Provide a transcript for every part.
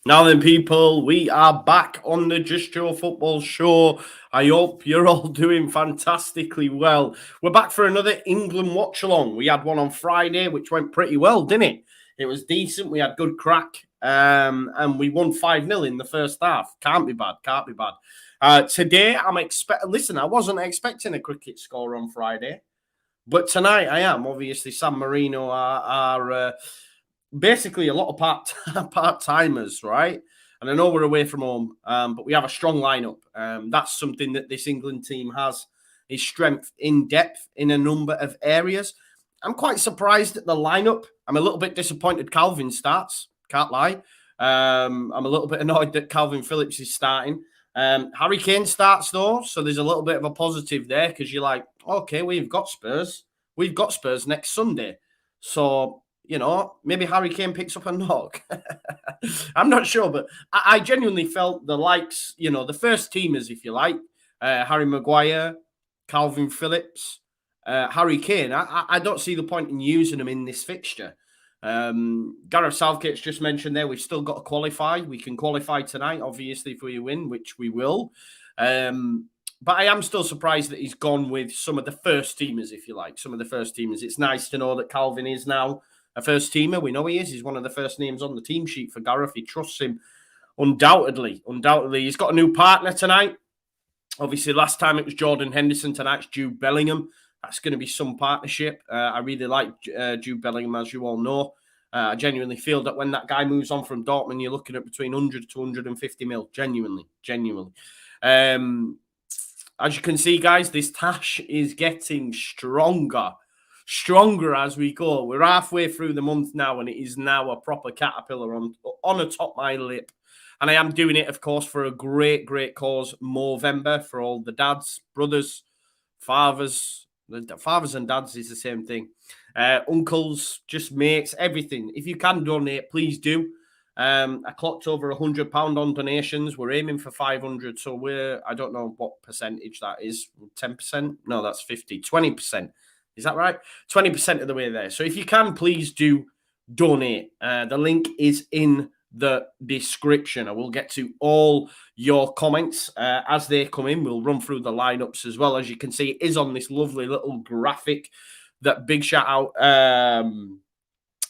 Now then, people, we are back on the Just Joe Football Show. I hope you're all doing fantastically well. We're back for another England watch-along. We had one on Friday, which went pretty well, didn't it? It was decent. We had good crack, and we won 5-0 in the first half. Can't be bad, can't be bad. Today, listen, I wasn't expecting a cricket score on Friday, but tonight I am. Obviously, SAN MARINO are basically a lot of part-timers, right? And I know we're away from home, but we have a strong lineup. That's something that this England team has, is strength in depth in a number of areas. I'm quite surprised at the lineup. I'm a little bit disappointed Calvin starts, can't lie. I'm a little bit annoyed that Calvin Phillips is starting. Harry Kane starts though, so there's a little bit of a positive there because you're like, okay, we've got Spurs. We've got Spurs next Sunday. So, you know, maybe Harry Kane picks up a knock. I'm not sure, but I genuinely felt the likes, you know, the first teamers, if you like, Harry Maguire, Calvin Phillips, Harry Kane. I don't see the point in using them in this fixture. Gareth Southgate's just mentioned there, we've still got to qualify. We can qualify tonight, obviously, if we win, which we will. But I am still surprised that he's gone with some of the first teamers, if you like, some of the first teamers. It's nice to know that Calvin is now a first teamer. We know he is. He's one of the first names on the team sheet for Gareth. He trusts him undoubtedly. Undoubtedly. He's got a new partner tonight. Obviously, last time it was Jordan Henderson. Tonight's Jude Bellingham. That's going to be some partnership. I really like Jude Bellingham, as you all know. I genuinely feel that when that guy moves on from Dortmund, you're looking at between 100 to 150 mil. Genuinely. As you can see, guys, this tash is getting stronger as we go. We're halfway through the month now, and it is now a proper caterpillar on atop my lip. And I am doing it, of course, for a great cause, Movember, for all the dads, brothers, fathers. Fathers and dads is the same thing. Uncles, just mates, everything. If you can donate, please do. I clocked over £100 on donations. We're aiming for 500. So I don't know what percentage that is. 10%? No, that's 50. 20%. Is that right? 20% of the way there. So if you can, please do donate. The link is in the description. I will get to all your comments as they come in. We'll run through the lineups as well. As you can see, it is on this lovely little graphic that big shout out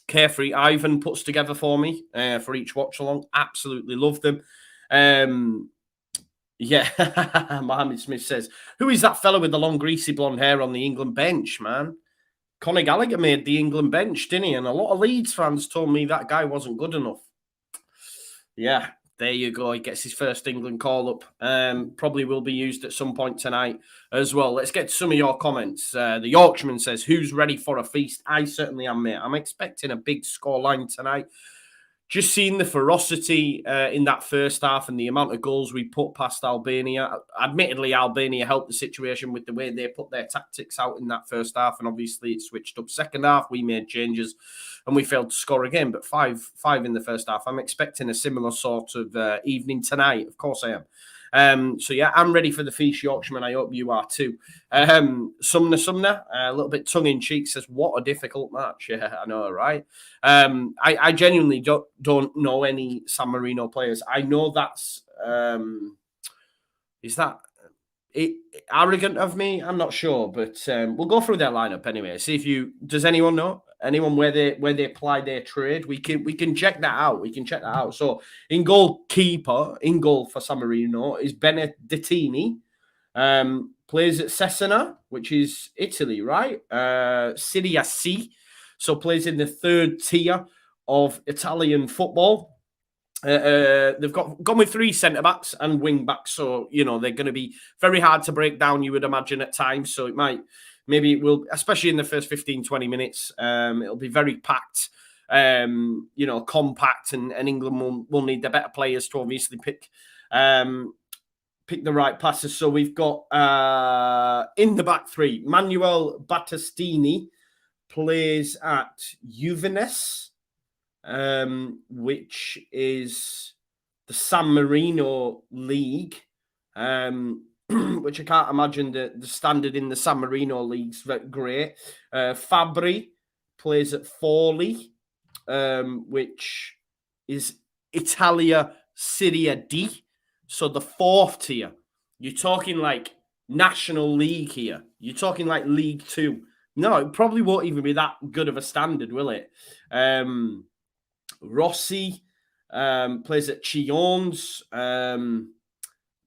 Carefree Ivan puts together for me for each watch along. Absolutely love them. Yeah, Mohammed Smith says, who is that fella with the long greasy blonde hair on the England bench, man? Conor Gallagher made the England bench, didn't he? And a lot of Leeds fans told me that guy wasn't good enough. Yeah, there you go. He gets his first England call-up. Probably will be used at some point tonight as well. Let's get to some of your comments. The Yorkshireman says, who's ready for a feast? I certainly am, mate. I'm expecting a big scoreline tonight. Just seeing the ferocity in that first half and the amount of goals we put past Albania. Admittedly, Albania helped the situation with the way they put their tactics out in that first half, and obviously it switched up second half. We made changes and we failed to score again, but five in the first half. I'm expecting a similar sort of evening tonight. Of course I am. So yeah, I'm ready for the feast, Yorkshireman. I hope you are too. Sumner, a little bit tongue-in-cheek, says, what a difficult match. Yeah, I know, right? I genuinely don't know any San Marino players. I know that's... is that arrogant of me? I'm not sure, but we'll go through their lineup anyway. See if does anyone know? Anyone where they apply their trade? We can check that out. So in goal for San Marino is Benedettini. Plays at Cesena, which is Italy, right? Serie C. So plays in the third tier of Italian football. They've gone with 3 centre-backs and wing-backs. So, you know, they're going to be very hard to break down, you would imagine, at times. So maybe it will, especially in the first 15, 20 minutes, it'll be very packed, you know, compact, and England will need the better players to obviously pick the right passes. So we've got in the back three, Manuel Battistini plays at Juvenes, which is the San Marino League, which I can't imagine the standard in the San Marino League's great. Fabri plays at Forlì, which is Italia Serie D, so the 4th tier. You're talking like National League here. You're talking like League 2. No, it probably won't even be that good of a standard, will it? Rossi plays at Chiones,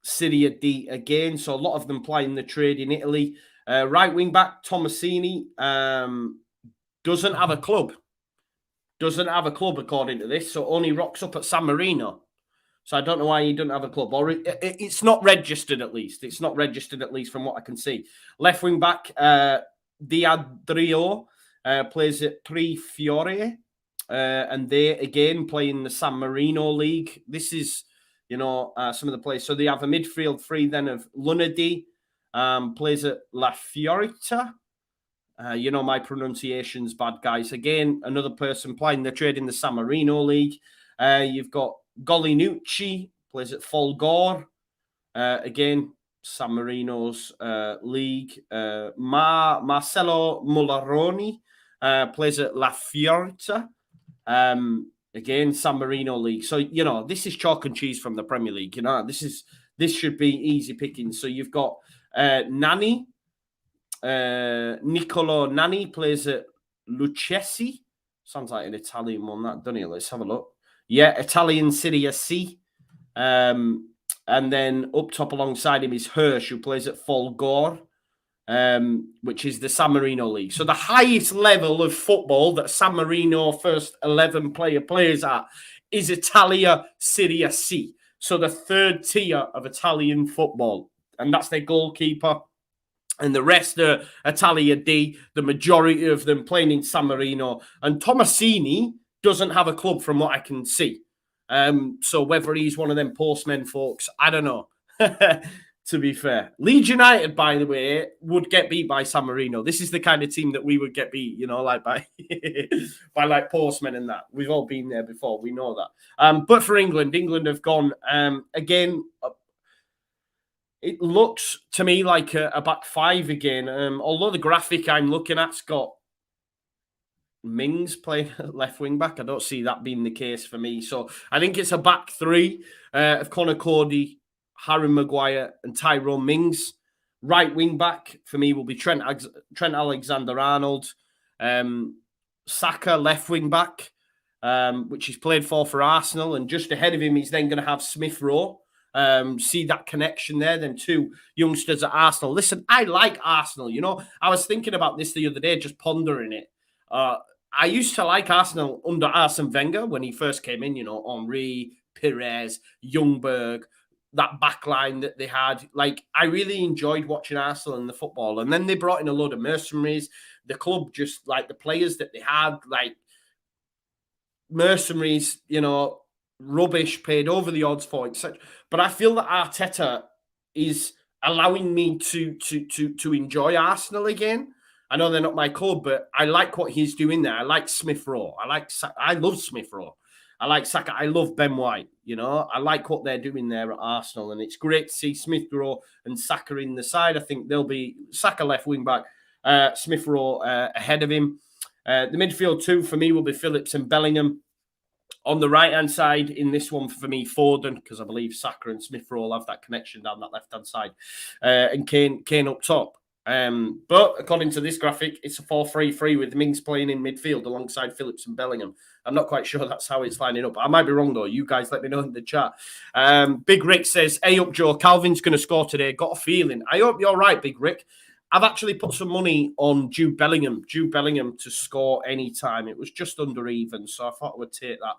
Serie D again. So a lot of them playing the trade in Italy. Right wing back Tomasini doesn't have a club. Doesn't have a club according to this, so only rocks up at San Marino. So I don't know why he doesn't have a club. Or it's not registered at least. It's not registered at least from what I can see. Left wing back Diadrio plays at Trifiore. And they again play in the San Marino League. This is, some of the players. So they have a midfield three then of Lunedi, plays at La Fiorita. My pronunciation's bad, guys. Again, another person playing the trade in the San Marino League. You've got Golinucci, plays at Folgore. Again, San Marino's league. Marcelo Mularoni plays at La Fiorita. Again, San Marino League. So, this is chalk and cheese from the Premier League. This should be easy picking. So you've got Nani. Nicolo Nani plays at Lucchesi. Sounds like an Italian one, that, doesn't it? Let's have a look. Yeah, Italian Serie C. And then up top alongside him is Hirsch, who plays at Folgore, which is the San Marino League. So the highest level of football that San Marino first 11 player plays at is Italia Serie C. So the 3rd tier of Italian football. And that's their goalkeeper. And the rest are Italia D, the majority of them playing in San Marino. And Tomasini doesn't have a club from what I can see. So whether he's one of them postmen folks, I don't know, to be fair. Leeds United, by the way, would get beat by San Marino. This is the kind of team that we would get beat, like by like postmen and that. We've all been there before. We know that. But for England have gone, again, it looks to me like a back five again. Although the graphic I'm looking at's got Mings playing left wing back, I don't see that being the case for me. So I think it's a back three of Connor Cody, Harry Maguire, and Tyrone Mings. Right wing back for me will be Trent Alexander-Arnold. Saka left wing back, which he's played for Arsenal, and just ahead of him he's then going to have Smith Rowe. See that connection there, then two youngsters at Arsenal. Listen, I like Arsenal, I was thinking about this the other day, just pondering it. I used to like Arsenal under Arsene Wenger when he first came in, Henry, Perez, Ljungberg, that back line that they had. Like, I really enjoyed watching Arsenal in the football. And then they brought in a load of mercenaries. The club just, like, the players that they had, like, mercenaries, rubbish, paid over the odds for it. But I feel that Arteta is allowing me to enjoy Arsenal again. I know they're not my club, but I like what he's doing there. I like Smith Rowe. I love Smith Rowe. I like Saka. I love Ben White. I like what they're doing there at Arsenal, and it's great to see Smith Rowe and Saka in the side. I think they'll be Saka left wing back, Smith Rowe ahead of him. The midfield two for me will be Phillips and Bellingham. On the right-hand side in this one, for me, Foden, because I believe Saka and Smith Rowe have that connection down that left-hand side. And Kane up top. But according to this graphic, it's a 4-3-3 with Mings playing in midfield alongside Phillips and Bellingham. I'm not quite sure that's how it's lining up. I might be wrong, though. You guys let me know in the chat. Big Rick says, hey up, Joe. Calvin's going to score today. Got a feeling. I hope you're right, Big Rick. I've actually put some money on Jude Bellingham to score any time. It was just under even, so I thought I would take that.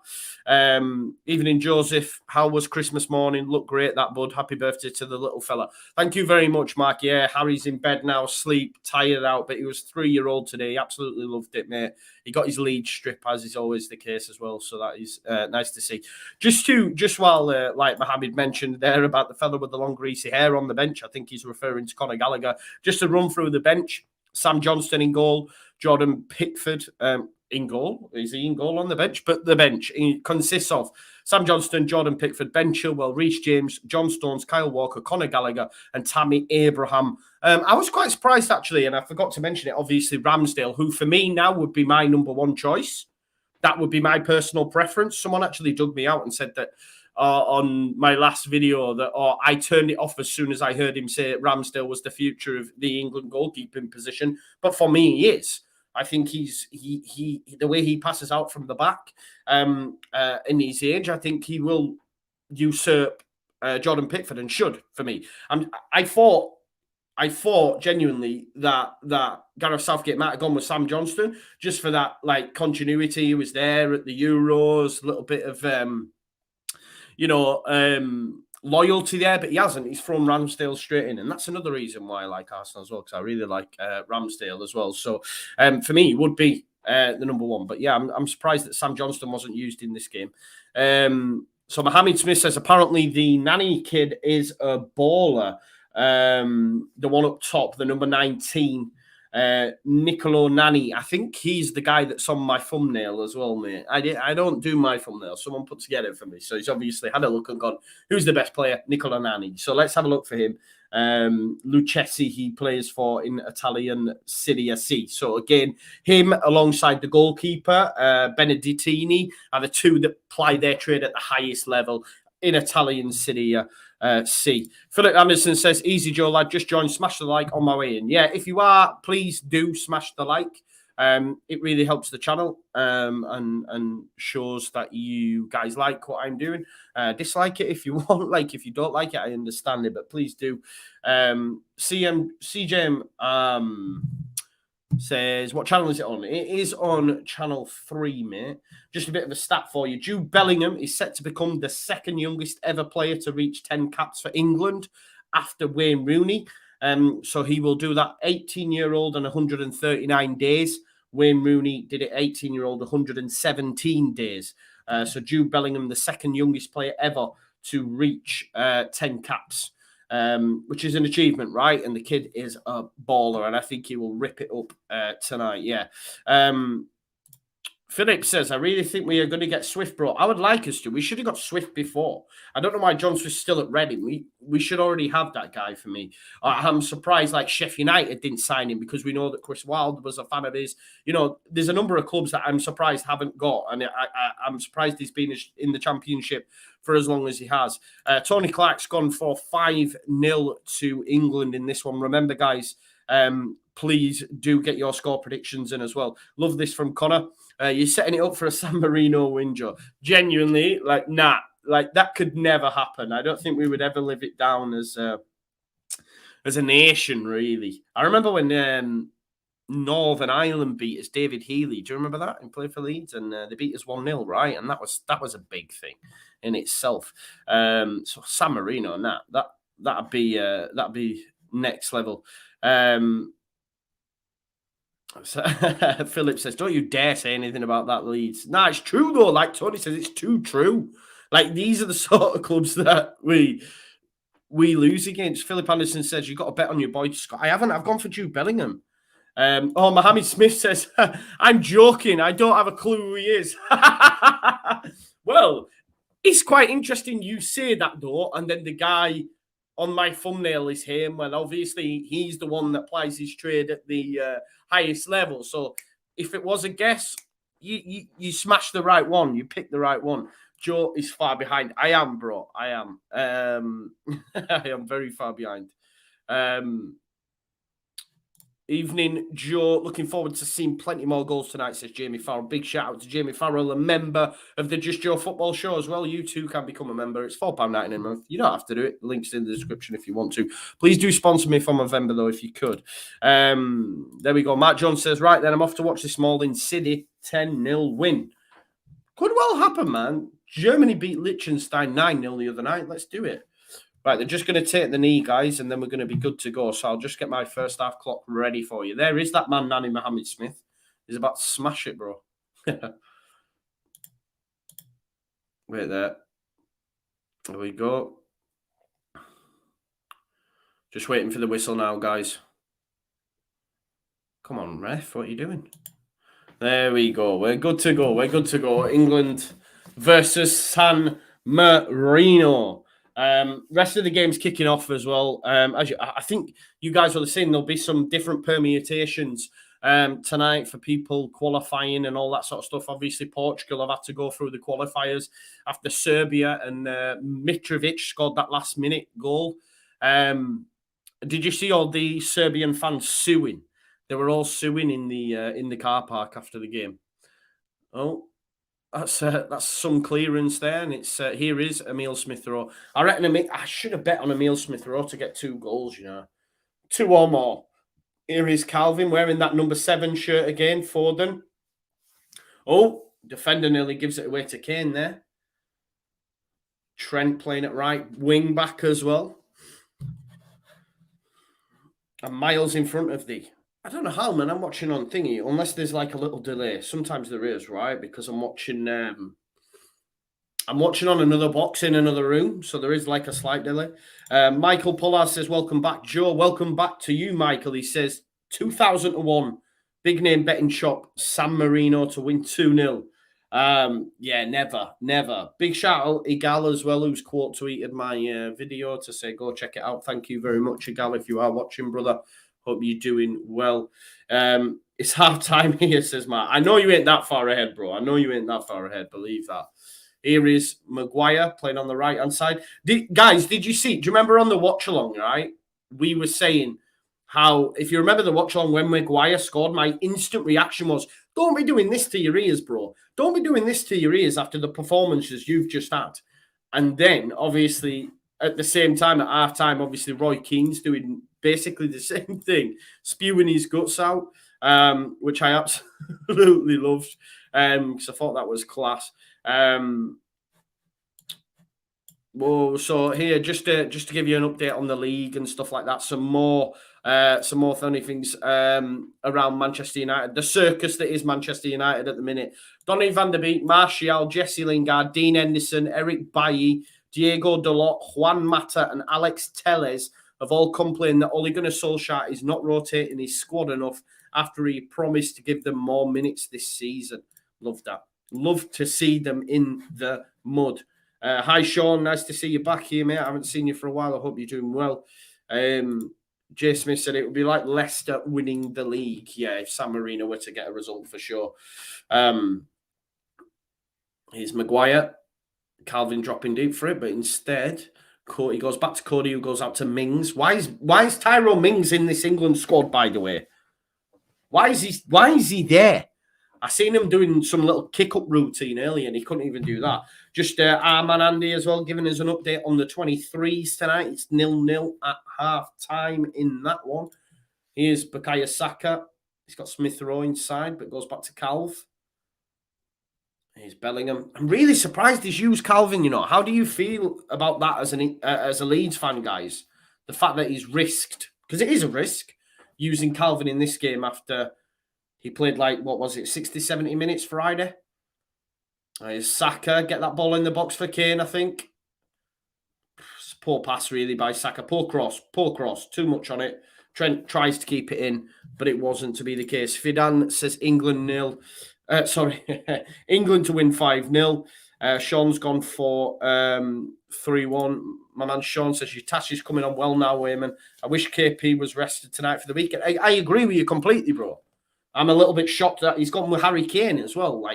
Evening, Joseph. How was Christmas morning? Looked great, that bud. Happy birthday to the little fella. Thank you very much, Mark. Yeah, Harry's in bed now, asleep, tired out, but he was 3-year-old today. He absolutely loved it, mate. He got his lead strip, as is always the case as well, so that is nice to see. Just while, like Mohammed mentioned there about the fella with the long greasy hair on the bench, I think he's referring to Conor Gallagher. Just to run through the bench, Sam Johnston in goal, Jordan Pickford in goal. Is he in goal on the bench? But the bench consists of Sam Johnston, Jordan Pickford, Ben Chilwell, Reece James, John Stones, Kyle Walker, Conor Gallagher, and Tammy Abraham. I was quite surprised, actually, and I forgot to mention it, obviously, Ramsdale, who for me now would be my number one choice. that would be my personal preference. Someone actually dug me out and said that on my last video that I turned it off as soon as I heard him say Ramsdale was the future of the England goalkeeping position. But for me, he is. I think he the way he passes out from the back in his age, I think he will usurp Jordan Pickford and should for me. I thought genuinely that Gareth Southgate might have gone with Sam Johnstone just for that like continuity. He was there at the Euros, a little bit of loyalty there, but he hasn't. He's thrown Ramsdale straight in, and that's another reason why I like Arsenal as well, because I really like Ramsdale as well. So for me, he would be the number one. But yeah, I'm surprised that Sam Johnstone wasn't used in this game. So Mohammed Smith says apparently the nanny kid is a baller. The one up top, the number 19, Nicolo Nani. I think he's the guy that's on my thumbnail as well, mate. I don't do my thumbnail. Someone put together for me. So he's obviously had a look and gone, who's the best player? Nicolo Nani. So let's have a look for him. Lucchesi, he plays for in Italian Serie C. So again, him alongside the goalkeeper, Benedettini, are the two that ply their trade at the highest level in Italian Serie C. Philip Anderson says, easy Joe lad, just join, smash the like on my way in. Yeah, if you are, please do smash the like. It really helps the channel and shows that you guys like what I'm doing. Dislike it if you want, like if you don't like it, I understand it, but please do. CJM says, what channel is it on? It is on channel 3, mate. Just a bit of a stat for you. Jude Bellingham is set to become the second youngest ever player to reach 10 caps for England after Wayne Rooney. So he will do that 18-year-old and 139 days. Wayne Rooney did it 18-year-old, 117 days. So Jude Bellingham, the second youngest player ever to reach 10 caps. Which is an achievement, right? And the kid is a baller, and I think he will rip it up tonight. Yeah. Philip says, I really think we are going to get Swift, bro. I would like us to. We should have got Swift before. I don't know why John Swift's still at Reading. We should already have that guy for me. I'm surprised like Sheffield United didn't sign him because we know that Chris Wilde was a fan of his. You know, there's a number of clubs that I'm surprised haven't got, and I'm surprised he's been in the Championship for as long as he has. Tony Clark's gone for 5-0 to England in this one. Remember, guys, please do get your score predictions in as well. Love this from Connor. You're setting it up for a San Marino win, Joe. Genuinely, like that could never happen. I don't think we would ever live it down as a nation, really. I remember when Northern Ireland beat us, David Healy. Do you remember that? He played for Leeds, and they beat us 1-0, right? And that was a big thing in itself. So San Marino and that'd be next level. Philip says, don't you dare say anything about that Leeds. Nah, it's true though. Like Tony says, it's too true. Like these are the sort of clubs that we lose against. Philip Anderson says, you got to bet on your boy Scott. I haven't. I've gone for Jude Bellingham. Mohammed Smith says, I'm joking. I don't have a clue who he is. Well, it's quite interesting you say that though, and then the guy on my thumbnail is him. Well, obviously, he's the one that plies his trade at the highest level. So if it was a guess, you smashed the right one. You picked the right one. Joe is far behind. I am, bro. I am. I am very far behind. Evening, Joe. Looking forward to seeing plenty more goals tonight, says Jamie Farrell. Big shout out to Jamie Farrell, a member of the Just Joe Football Show as well. You too can become a member. It's £4.99 a month. You don't have to do it. The link's in the description if you want to. Please do sponsor me for November, though, if you could. There we go. Matt Jones says, right then, I'm off to watch this Smalling City 10-0 win. Could well happen, man. Germany beat Liechtenstein 9-0 the other night. Let's do it. Right, they're just going to take the knee, guys, and then we're going to be good to go. So I'll just get my first half clock ready for you. There is that man, Nanny Mohammed Smith. He's about to smash it, bro. Wait there. There we go. Just waiting for the whistle now, guys. Come on, ref. What are you doing? There we go. We're good to go. We're good to go. England versus San Marino. Rest of the game's kicking off as well. I think you guys will have seen there'll be some different permutations tonight for people qualifying and all that sort of stuff. Obviously, Portugal have had to go through the qualifiers after Serbia, and Mitrovic scored that last-minute goal. Did you see all the Serbian fans suing? They were all suing in the car park after the game. Oh, that's some clearance there, and it's here is Emil Smith-Rowe. I reckon I should have bet on Emil Smith-Rowe to get 2 goals. 2 or more. Here is Calvin wearing that number 7 shirt again. Foden. Oh, defender nearly gives it away to Kane there. Trent playing at right wing back as well. And Miles in front of the... I don't know how, man. I'm watching on thingy, unless there's like a little delay. Sometimes there is, right? Because I'm watching on another box in another room, so there is like a slight delay. Michael Pollard says, welcome back, Joe. Welcome back to you, Michael. He says, 2001, big name betting shop, San Marino to win 2-0. Yeah, never. Big shout out, Igal as well, who's quote tweeted my video to say, go check it out. Thank you very much, Igal, if you are watching, brother. Hope you're doing well. It's half time here, says Matt. I know you ain't that far ahead, bro. I know you ain't that far ahead. Believe that. Here is Maguire playing on the right-hand side. Guys, did you see? Do you remember on the watch-along, right? We were saying how, if you remember the watch-along when Maguire scored, my instant reaction was, don't be doing this to your ears, bro. Don't be doing this to your ears after the performances you've just had. And then, obviously, at the same time, at half-time, obviously, Roy Keane's doing basically the same thing, spewing his guts out, which I absolutely loved, because I thought that was class. So here, just to give you an update on the league and stuff like that, some more funny things around Manchester United, the circus that is Manchester United at the minute. Donny van der Beek, Martial, Jesse Lingard, Dean Henderson, Eric Bailly, Diego Dalot, Juan Mata, and Alex Telles have all complained that Ole Gunnar Solskjaer is not rotating his squad enough after he promised to give them more minutes this season. Love that. Love to see them in the mud. Hi, Sean. Nice to see you back here, mate. I haven't seen you for a while. I hope you're doing well. Jay Smith said it would be like Leicester winning the league. Yeah, if San Marino were to get a result for sure. Here's Maguire. Calvin dropping deep for it, but instead, he goes back to Cody, who goes out to Mings. Why is Tyrone Mings in this England squad, by the way? Why is he there? I seen him doing some little kick-up routine earlier, and he couldn't even do that. Just our man Andy as well, giving us an update on the 23s tonight. It's 0-0 at half-time in that one. Here's Bukayo Saka. He's got Smith-Rowe inside, but goes back to Calv. Here's Bellingham. I'm really surprised he's used Calvin, How do you feel about that as a Leeds fan, guys? The fact that he's risked, because it is a risk, using Calvin in this game after... He played 60, 70 minutes Friday. Here's Saka. Get that ball in the box for Kane, I think. Poor pass, really, by Saka. Poor cross. Too much on it. Trent tries to keep it in, but it wasn't to be the case. Fidan says England 0. England to win 5-0. Sean's gone for 3-1. My man Sean says, your task is coming on well now, Wayman. I wish KP was rested tonight for the weekend. I agree with you completely, bro. I'm a little bit shocked that he's gone with Harry Kane as well.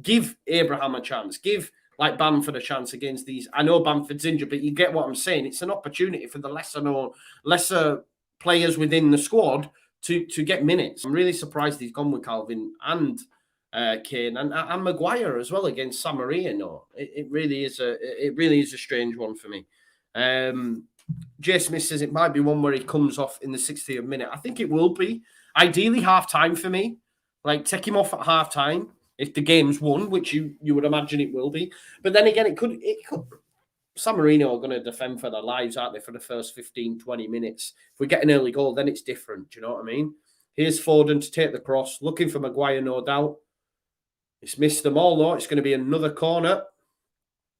Give Abraham a chance. Give, Bamford a chance against these. I know Bamford's injured, but you get what I'm saying. It's an opportunity for the lesser players within the squad to get minutes. I'm really surprised he's gone with Calvin and Kane and Maguire as well against San Marino. It really is a strange one for me. Jay Smith says it might be one where he comes off in the 60th minute. I think it will be. Ideally, half-time for me. Take him off at half-time if the game's won, which you would imagine it will be. But then again, it could. San Marino are going to defend for their lives, aren't they, for the first 15, 20 minutes. If we get an early goal, then it's different. Do you know what I mean? Here's Foden to take the cross, looking for Maguire, no doubt. It's missed them all, though. It's going to be another corner.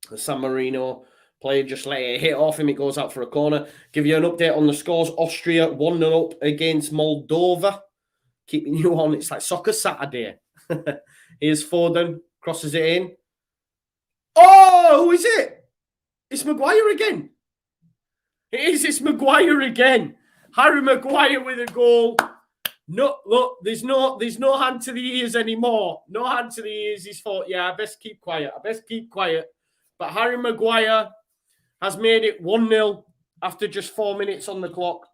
The San Marino player just let it hit off him. It goes out for a corner. Give you an update on the scores. Austria 1-0 up against Moldova. Keeping you on. It's like Soccer Saturday. Here's Foden. Crosses it in. Oh, who is it? It's Maguire again. It is. It's Maguire again. Harry Maguire with a goal. No, look, there's no hand to the ears anymore. No hand to the ears. He's thought, yeah, I best keep quiet. I best keep quiet. But Harry Maguire has made it 1-0 after just 4 minutes on the clock.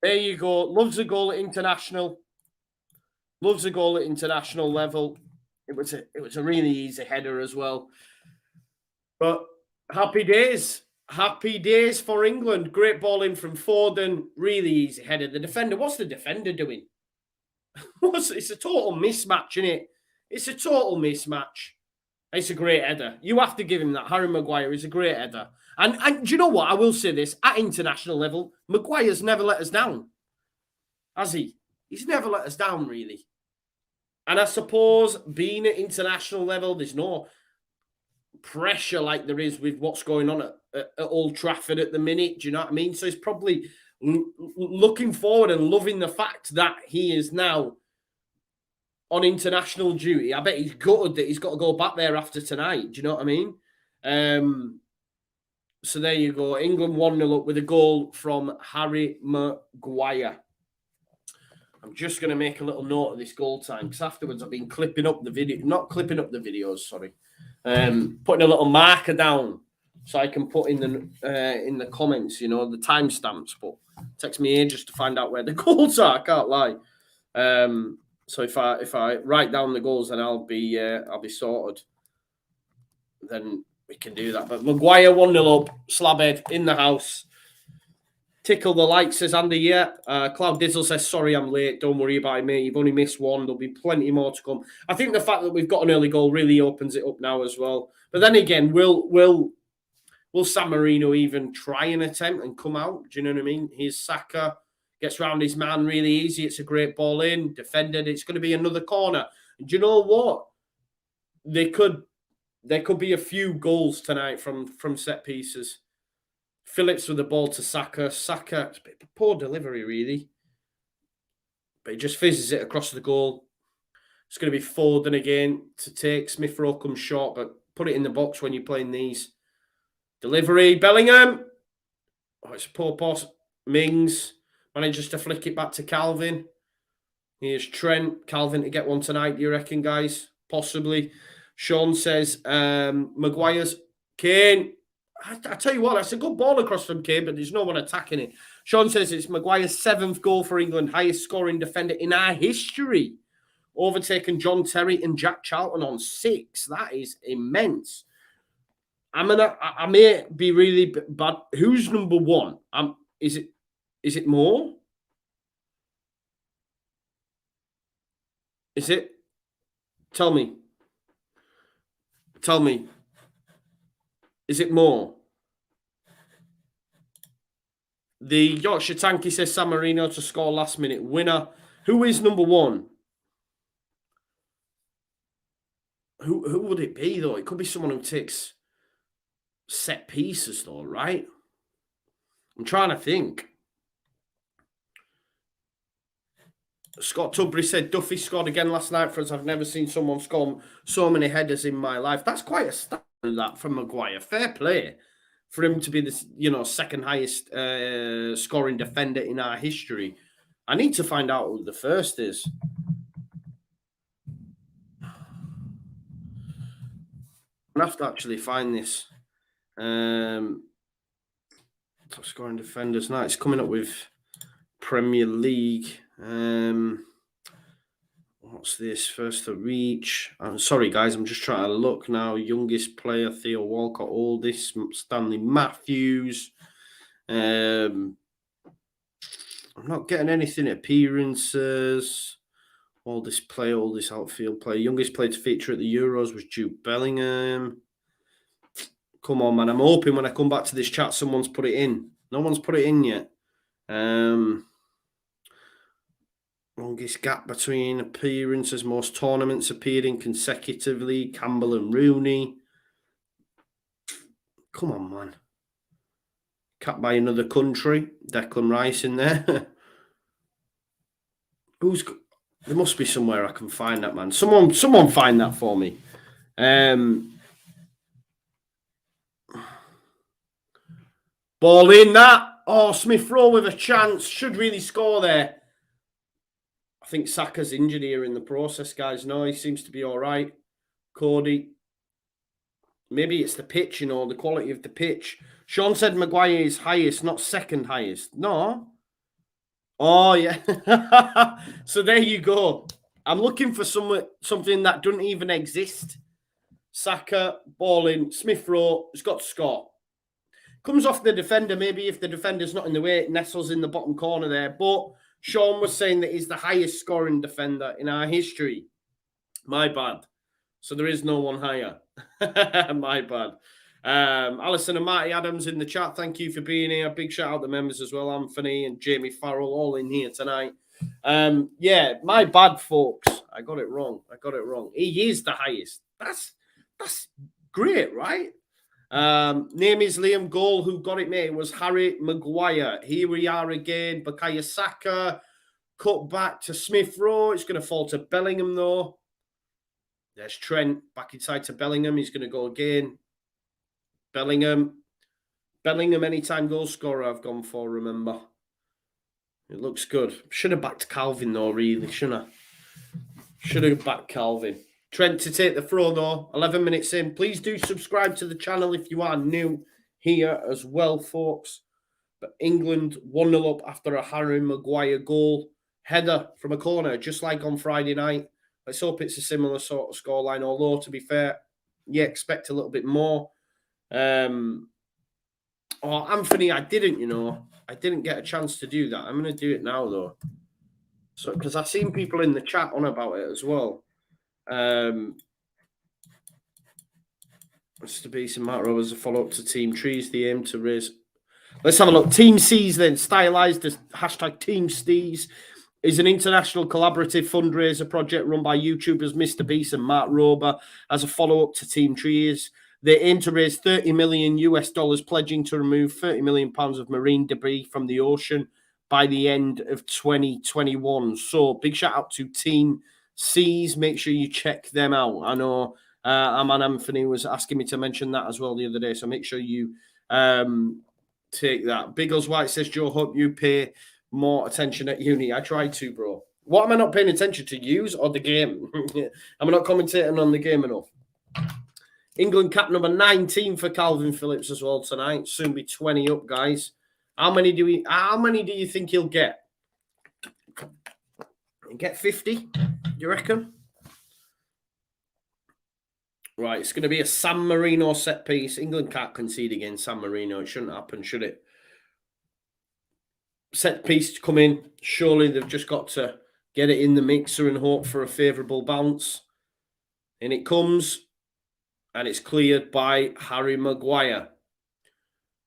There you go. Loves a goal at international. Loves a goal at international level. It was a really easy header as well. But happy days. Happy days for England. Great ball in from Foden. Really easy header. The defender, what's the defender doing? It's a total mismatch, isn't it? It's a total mismatch. It's a great header. You have to give him that. Harry Maguire is a great header. And do you know what? I will say this. At international level, Maguire's never let us down. Has he? He's never let us down, really. And I suppose being at international level, there's no pressure like there is with what's going on at Old Trafford at the minute. Do you know what I mean? So he's probably looking forward and loving the fact that he is now on international duty. I bet he's gutted that he's got to go back there after tonight. Do you know what I mean? So there you go. England 1-0 up with a goal from Harry Maguire. I'm just going to make a little note of this goal time because afterwards I've been clipping up the video, not clipping up the videos, sorry. Putting a little marker down so I can put in the comments, you know, the timestamps. But it takes me ages to find out where the goals are. I can't lie. So if I write down the goals, then I'll be sorted. Then we can do that. But Maguire 1-0 up, slabhead in the house. Tickle the like, says Andy. Yeah. Cloud Dizzle says, sorry, I'm late. Don't worry about it, mate. You've only missed one. There'll be plenty more to come. I think the fact that we've got an early goal really opens it up now as well. But then again, will SAN Marino even try an attempt and come out? Do you know what I mean? Here's Saka. Gets round his man really easy. It's a great ball in. Defended. It's going to be another corner. And do you know what? There could be a few goals tonight from set pieces. Phillips with the ball to Saka. Saka, it's a bit of a poor delivery, really. But he just fizzes it across the goal. It's going to be Foden again to take. Smith Rowe comes short, but put it in the box when you're playing these. Delivery, Bellingham. Oh, it's a poor pass. Mings manages to flick it back to Calvin. Here's Trent. Calvin to get one tonight, do you reckon, guys? Possibly. Sean says, Maguire's Kane. I tell you what, that's a good ball across from Kane, but there's no one attacking it. Sean says it's Maguire's 7th goal for England, highest scoring defender in our history. Overtaken John Terry and Jack Charlton on 6. That is immense. I may be really bad. Who's number 1? Is it Moore? Is it? Tell me. Is it Moore? The Yorkshire Tanky says SAN Marino to score last minute winner. Who is number 1? Who would it be, though? It could be someone who takes set pieces, though, right? I'm trying to think. Scott Tubry said Duffy scored again last night for us. I've never seen someone score so many headers in my life. That's quite a stat, that from Maguire. Fair play for him to be the second highest scoring defender in our history. I need to find out who the first is. I'm gonna have to actually find this. Top scoring defenders. Now it's coming up with Premier League. What's this? First to reach. I'm sorry, guys. I'm just trying to look now. Youngest player, Theo Walcott. Oldest, Stanley Matthews. I'm not getting anything. Appearances. Oldest player, oldest outfield player. Youngest player to feature at the Euros was Jude Bellingham. Come on, man. I'm hoping when I come back to this chat, someone's put it in. No one's put it in yet. Longest gap between appearances, most tournaments appeared in consecutively, Campbell and Rooney. Come on, man. Capped by another country, Declan Rice in there. There must be somewhere I can find that, man. Someone find that for me. Ball in that. Oh, Smith Rowe with a chance. Should really score there. I think Saka's injured here in the process, guys. No, he seems to be all right. Cody. Maybe it's the pitch, you know, the quality of the pitch. Sean said Maguire is highest, not second highest. No. Oh, yeah. So there you go. I'm looking for something that doesn't even exist. Saka, ball in, Smith Rowe has got to score. Comes off the defender. Maybe if the defender's not in the way, it nestles in the bottom corner there. But Sean was saying that he's the highest scoring defender in our history. My bad. So there is no one higher. My bad. Alison and Marty Adams in the chat. Thank you for being here. Big shout out to members as well. Anthony and Jamie Farrell all in here tonight. Yeah, my bad, folks. I got it wrong. He is the highest. That's great, right? Name is Liam Goal. Who got it, mate? It was Harry Maguire. Here we are again. Bukayo Saka. Cut back to Smith Rowe. It's going to fall to Bellingham, though. There's Trent back inside to Bellingham. He's going to go again. Bellingham, anytime goal scorer I've gone for, remember. It looks good. Should have backed Calvin, though, really, shouldn't I? Should have backed Calvin. Trent to take the throw, though. 11 minutes in. Please do subscribe to the channel if you are new here as well, folks. But England 1-0 up after a Harry Maguire goal. Header from a corner, just like on Friday night. Let's hope it's a similar sort of scoreline, although, to be fair, you expect a little bit more. Anthony, I didn't get a chance to do that. I'm going to do it now, though. So, because I've seen people in the chat on about it as well. Mr. Beast and Matt Rowe as a follow-up to Team Trees, the aim to raise... Let's have a look. Team C's then, stylized as hashtag Team Stees, is an international collaborative fundraiser project run by YouTubers Mr. Beast and Matt Rober as a follow-up to Team Trees. They aim to raise $30 million pledging to remove £30 million of marine debris from the ocean by the end of 2021. So big shout out to Team C's. Make sure you check them out. I know Aman Anthony was asking me to mention that as well the other day. So make sure you take that. Big Oz White says, Joe, hope you pay more attention at uni. I tried to, bro. What am I not paying attention to? Yous or the game? Am I not commentating on the game enough? England cap number 19 for Calvin Phillips as well tonight. Soon be 20 up, guys. How many do you think he'll get? Get 50? Do you reckon? Right, it's going to be a San Marino set piece. England can't concede against San Marino. It shouldn't happen, should it? Set piece to come in. Surely they've just got to get it in the mixer and hope for a favourable bounce. And it comes, and it's cleared by Harry Maguire.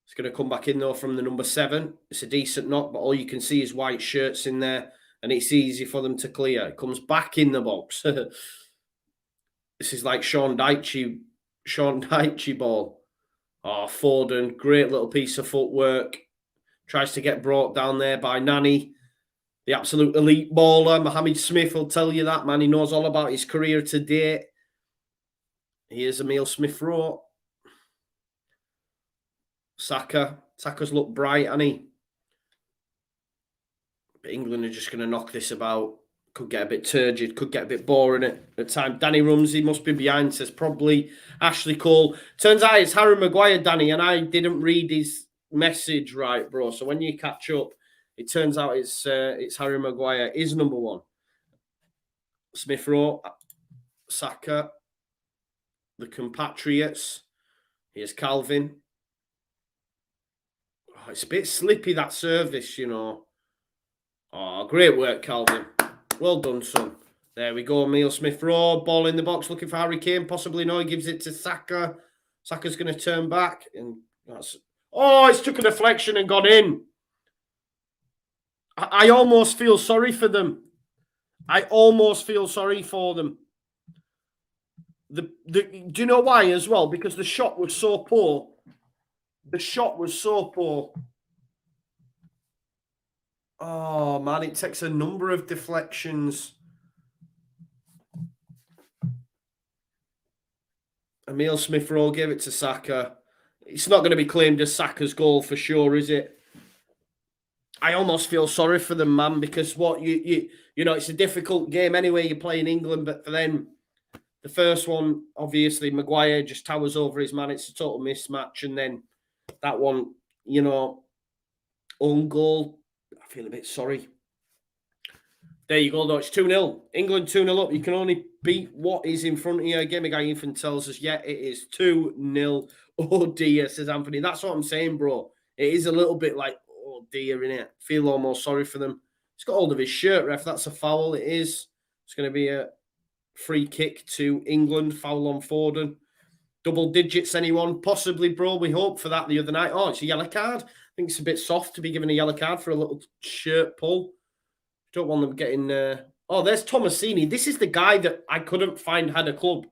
It's going to come back in, though, from the number 7. It's a decent knock, but all you can see is white shirts in there, and it's easy for them to clear. It comes back in the box. This is like Sean Dyche ball. Oh, Foden, great little piece of footwork. Tries to get brought down there by Nani, the absolute elite baller. Mohamed Smith will tell you that, man. He knows all about his career to date. Here's Emile Smith Rowe. Saka's look bright, hasn't he? But England are just going to knock this about. Could get a bit turgid, could get a bit boring at time. Danny Rumsey must be behind, says probably Ashley Cole. Turns out it's Harry Maguire, Danny, and I didn't read his message right, bro. So when you catch up, it turns out it's Harry Maguire is number 1. Smith Rowe, Saka, the compatriots. Here's Calvin. Oh, it's a bit slippy, that service, you know. Oh, great work, Calvin. Well done, son. There we go. Emile Smith Rowe, ball in the box, looking for Harry Kane. Possibly no. He gives it to Saka. Saka's going to turn back, and that's. Oh, it's took a deflection and got in. I almost feel sorry for them. I almost feel sorry for them. Do you know why as well? Because the shot was so poor. The shot was so poor. Oh, man, it takes a number of deflections. Emile Smith Rowe gave it to Saka. It's not going to be claimed as Saka's goal for sure, is it? I almost feel sorry for them, man, because what you know, it's a difficult game anyway. You're playing England, but for them, the first one, obviously, Maguire just towers over his man. It's a total mismatch, and then that one, you know, own goal. I feel a bit sorry. There you go, though. It's 2-0. England 2-0 up. You can only beat what is in front of you. Gaming guy Ethan tells us, yeah, it is 2-0. Oh, dear, says Anthony. That's what I'm saying, bro. It is a little bit like, oh, dear, innit? Feel almost sorry for them. He's got hold of his shirt, ref. That's a foul. It is. It's going to be a free kick to England. Foul on Foden. Double digits, anyone? Possibly, bro. We hope for that the other night. Oh, it's a yellow card. I think it's a bit soft to be given a yellow card for a little shirt pull. Don't want them getting... Oh, there's Tomasini. This is the guy that I couldn't find had a club.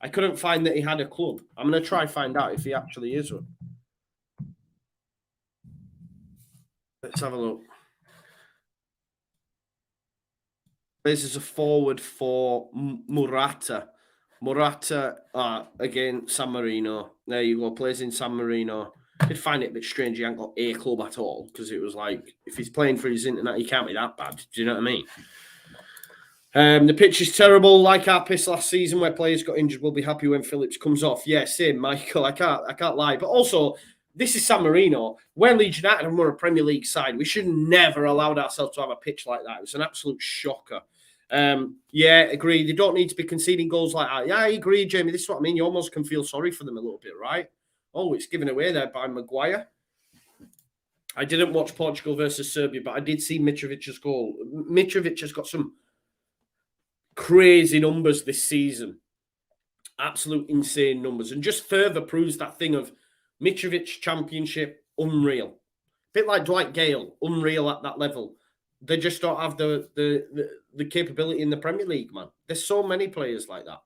I couldn't find that he had a club. I'm going to try find out if he actually is one. Let's have a look. This is a forward for Murata. Murata, again, San Marino. There you go. Plays in San Marino. I did find it a bit strange he hadn't got a club at all, because it was like, if he's playing for his internet, he can't be that bad. Do you know what I mean? The pitch is terrible, like our piss last season where players got injured. We'll be happy when Phillips comes off. Yeah, same, Michael. I can't lie. But also, this is San Marino. We're Leeds United and we're a Premier League side. We should never allowed ourselves to have a pitch like that. It was an absolute shocker. Yeah, agree. They don't need to be conceding goals like that. Yeah, I agree, Jamie. This is what I mean. You almost can feel sorry for them a little bit, right? Oh, it's given away there by Maguire. I didn't watch Portugal versus Serbia, but I did see Mitrovic's goal. Mitrovic has got some crazy numbers this season. Absolute insane numbers. And just further proves that thing of Mitrovic championship, unreal. A bit like Dwight Gale, unreal at that level. They just don't have the capability in the Premier League, man. There's so many players like that.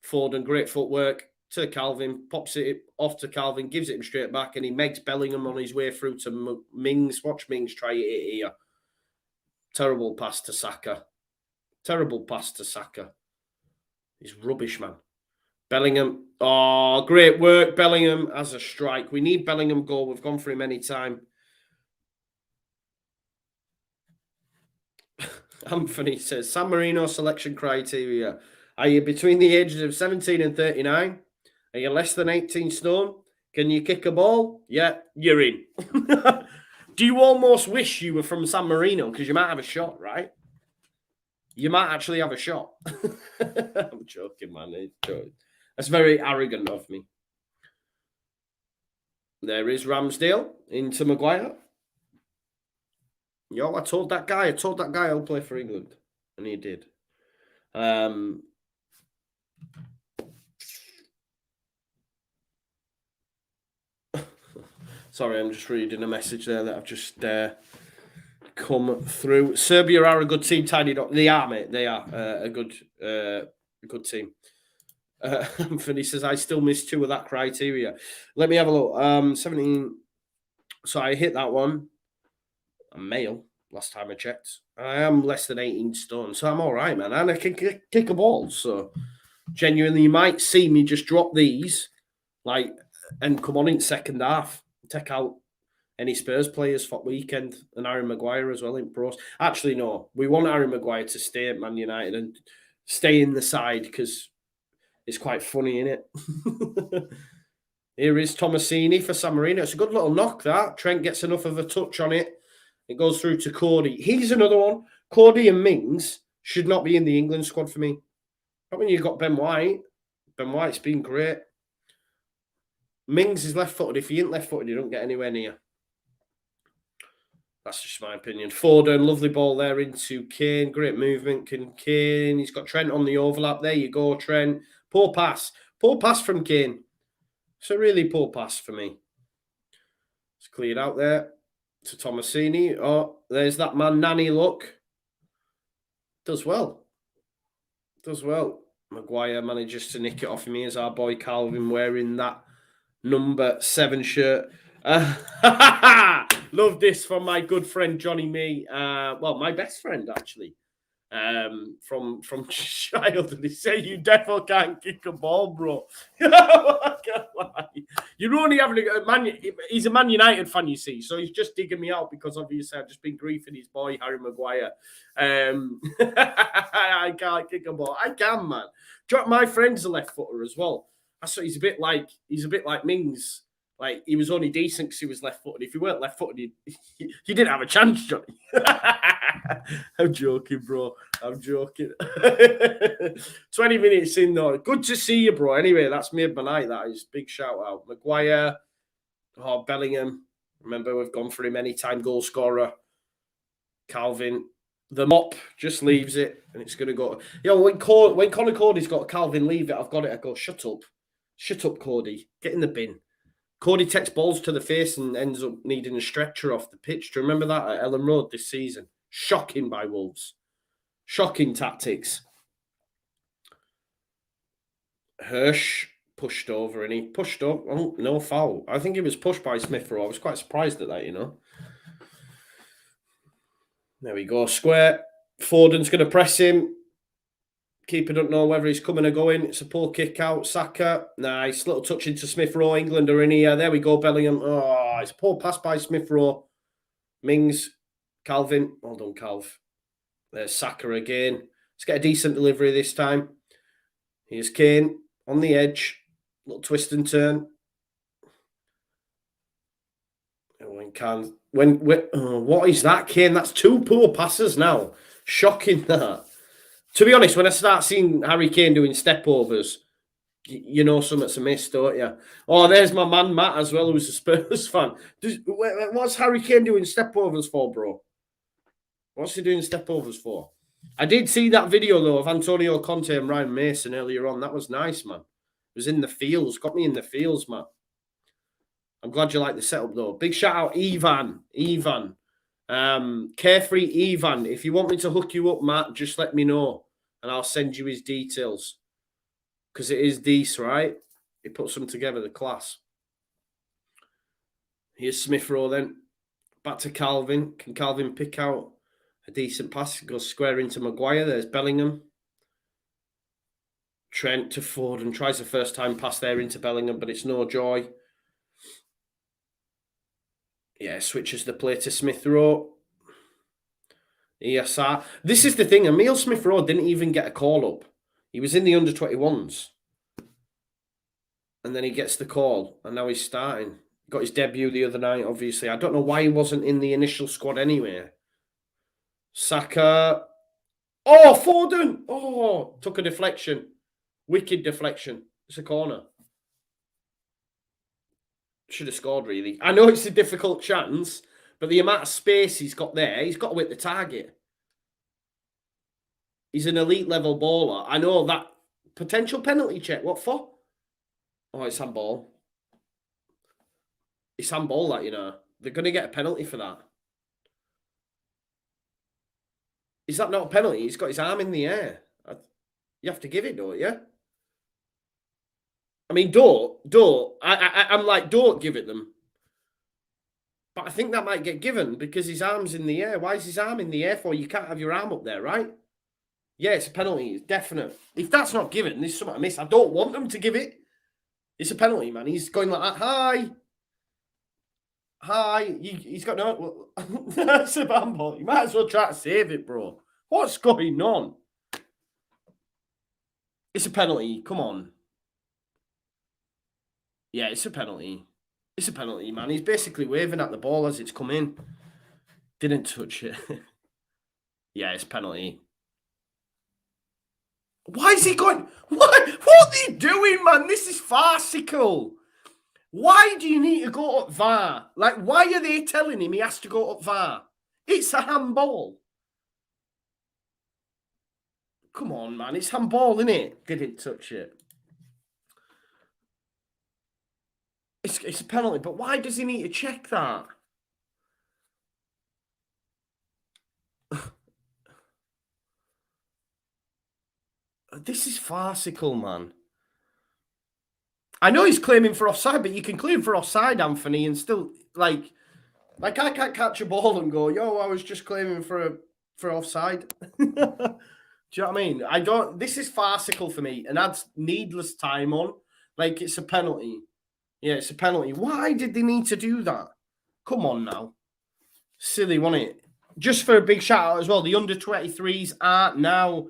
Foden, great footwork to Calvin, pops it off to Calvin, gives it him straight back, and he makes Bellingham on his way through to Mings. Watch Mings try it here. Terrible pass to Saka. Terrible pass to Saka. He's rubbish, man. Bellingham. Oh, great work, Bellingham, as a strike. We need Bellingham goal. We've gone for him any time. Anthony says, San Marino selection criteria. Are you between the ages of 17 and 39? Are you less than 18 stone? Can you kick a ball? Yeah, you're in. Do you almost wish you were from San Marino? Because you might have a shot, right? You might actually have a shot. I'm joking, man. That's very arrogant of me. There is Ramsdale into Maguire. Yo, I told that guy I'll play for England. And he did. Sorry, I'm just reading a message there that I've just come through. Serbia are a good team, tidied up. They are, mate. They are a good team. Anthony says, I still miss 2 of that criteria. Let me have a look. 17. So I hit that one. I'm male, last time I checked. I am less than 18 stone, so I'm all right, man. And I can kick a ball. So genuinely, you might see me just drop these, and come on in second half. Take out any Spurs players for weekend and Harry Maguire as well in pros. Actually, no. We want Harry Maguire to stay at Man United and stay in the side because it's quite funny, isn't it? Here is Tomasini for San Marino. It's a good little knock, that. Trent gets enough of a touch on it. It goes through to Cody. He's another one. Cody and Mings should not be in the England squad for me. Not when you've got Ben White. Ben White's been great. Mings is left-footed. If he ain't left-footed, you don't get anywhere near. That's just my opinion. Foden, lovely ball there into Kane. Great movement. Kane. He's got Trent on the overlap. There you go, Trent. Poor pass. Poor pass from Kane. It's a really poor pass for me. It's cleared out there to Tomasini. Oh, there's that man, Nani, look. Does well. Does well. Maguire manages to nick it off me as our boy Calvin wearing that number 7 shirt. Love this from my good friend Johnny Me. Well, my best friend actually. From childhood. He said, "You definitely can't kick a ball, bro." I can't lie. You're only having a Man. He's a Man United fan, you see, so he's just digging me out because obviously I've just been griefing his boy Harry Maguire. I can't kick a ball. I can, man. My friend's a left footer as well. I saw he's a bit like Mings. Like, he was only decent because he was left-footed. If he weren't left-footed, he didn't have a chance, Johnny. I'm joking, bro. I'm joking. 20 minutes in, though. Good to see you, bro. Anyway, that's made my night, that is. Big shout-out. Maguire. Oh, Bellingham. Remember, we've gone for him anytime goal scorer. Calvin. The mop just leaves it, and it's going to go. When Connor Cody's got Calvin leave it, I've got it. I go, shut up. Shut up, Cody. Get in the bin. Cody takes balls to the face and ends up needing a stretcher off the pitch. Do you remember that at Ellen Road this season? Shocking by Wolves. Shocking tactics. Hirsch pushed over and he pushed up. Oh, no foul. I think he was pushed by Smith Rowe. I was quite surprised at that, you know. There we go. Square. Foden's going to press him. Keeper don't know whether he's coming or going. It's a poor kick out. Saka. Nice. Little touch into Smith Rowe. England are in here. There we go. Bellingham. Oh, it's a poor pass by Smith Rowe. Mings. Calvin. Well done, Calv. There's Saka again. Let's get a decent delivery this time. Here's Kane on the edge. Little twist and turn. What is that, Kane? That's two poor passes now. Shocking, that. To be honest, when I start seeing Harry Kane doing step-overs, you know something's amiss, don't you? Oh, there's my man, Matt, as well, who's a Spurs fan. What's Harry Kane doing step-overs for, bro? What's he doing step-overs for? I did see that video, though, of Antonio Conte and Ryan Mason earlier on. That was nice, man. It was in the fields. Got me in the fields, man. I'm glad you like the setup, though. Big shout-out, Ivan. Carefree Ivan, if you want me to hook you up, Matt, just let me know and I'll send you his details. Because it is decent, right? He puts them together, the class. Here's Smith Rowe then. Back to Calvin. Can Calvin pick out a decent pass? Goes square into Maguire. There's Bellingham. Trent to Foden. Tries the first time pass there into Bellingham, but it's no joy. Yeah, switches the play to Smith Rowe. Yes, sir. This is the thing. Emile Smith Rowe didn't even get a call up. He was in the under-21s. And then he gets the call. And now he's starting. Got his debut the other night, obviously. I don't know why he wasn't in the initial squad anyway. Saka. Oh, Foden. Oh, took a deflection. Wicked deflection. It's a corner. Should have scored, really. I know it's a difficult chance, but the amount of space he's got there, he's got to hit the target. He's an elite level baller. I know that. Potential penalty check. What for? Oh, it's handball. It's handball, that, you know. They're going to get a penalty for that. Is that not a penalty? He's got his arm in the air. You have to give it, don't you? I mean, I'm like, don't give it them. But I think that might get given because his arm's in the air. Why is his arm in the air for? You can't have your arm up there, right? Yeah, it's a penalty. It's definite. If that's not given, there's something I miss. I don't want them to give it. It's a penalty, man. He's going like that. Hi. He's got no... That's a handball. You might as well try to save it, bro. What's going on? It's a penalty. Come on. Yeah, it's a penalty. It's a penalty, man. He's basically waving at the ball as it's come in. Didn't touch it. Yeah, it's a penalty. Why is he going? What are you doing, man? This is farcical. Why do you need to go up VAR? Like, why are they telling him he has to go up VAR? It's a handball. Come on, man. It's handball, isn't it? Didn't touch it. It's a penalty, but why does he need to check that? This is farcical, man. I know he's claiming for offside, but you can claim for offside, Anthony, and still, like I can't catch a ball and go, yo, I was just claiming for offside. Do you know what I mean? This is farcical for me and adds needless time on. Like, it's a penalty. Yeah, it's a penalty. Why did they need to do that? Come on now. Silly, wasn't it? Just for a big shout out as well, the under-23s are now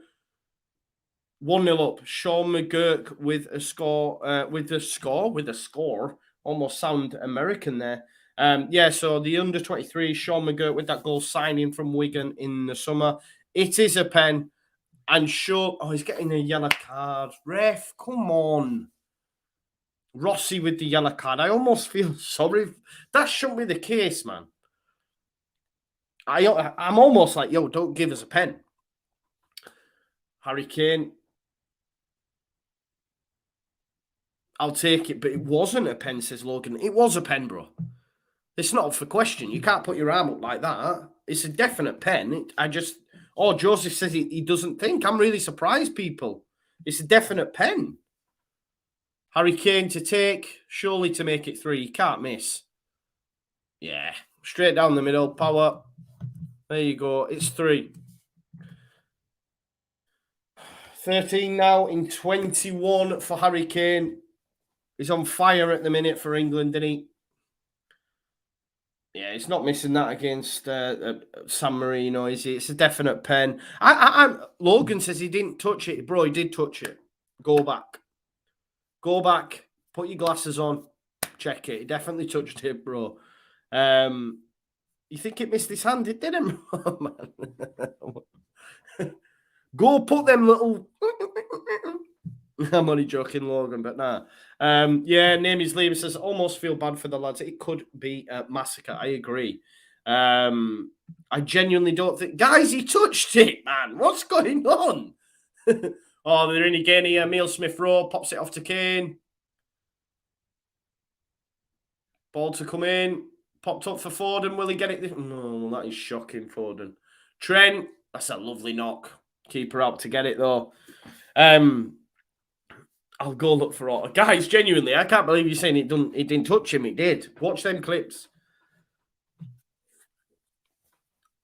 1-0 up. Sean McGurk with a score, with a score. Almost sound American there. Yeah, so the under-23, Sean McGurk with that goal signing from Wigan in the summer. It is a pen. And sure, oh, he's getting a yellow card. Ref, come on. Rossi with the yellow card. I almost feel sorry. That shouldn't be the case, man. I'm almost like, yo, don't give us a pen. Harry Kane. I'll take it, but it wasn't a pen, says Logan. It was a pen, bro. It's not up for question. You can't put your arm up like that. It's a definite pen. Joseph says he doesn't think. I'm really surprised, people. It's a definite pen. Harry Kane to take, surely to make it 3. You can't miss. Yeah, straight down the middle, power. There you go. It's 3. 13 now in 21 for Harry Kane. He's on fire at the minute for England, didn't he? Yeah, he's not missing that against San Marino, is he? It's a definite pen. Logan says he didn't touch it. Bro, he did touch it. Go back. Go back. Put your glasses on. Check it. He definitely touched it, bro. You think it missed his hand? It didn't, man. Go put them little... I'm only joking, Logan, but nah. Yeah, name is Liam says, almost feel bad for the lads. It could be a massacre. I agree. I genuinely don't think... Guys, he touched it, man. What's going on? Oh, they're in again here. Emile Smith-Rowe pops it off to Kane. Ball to come in. Popped up for Foden. Will he get it? No, that is shocking, Foden. Trent, that's a lovely knock. Keeper out to get it, though. I'll go look for all. Guys, genuinely, I can't believe you're saying it didn't touch him. It did. Watch them clips.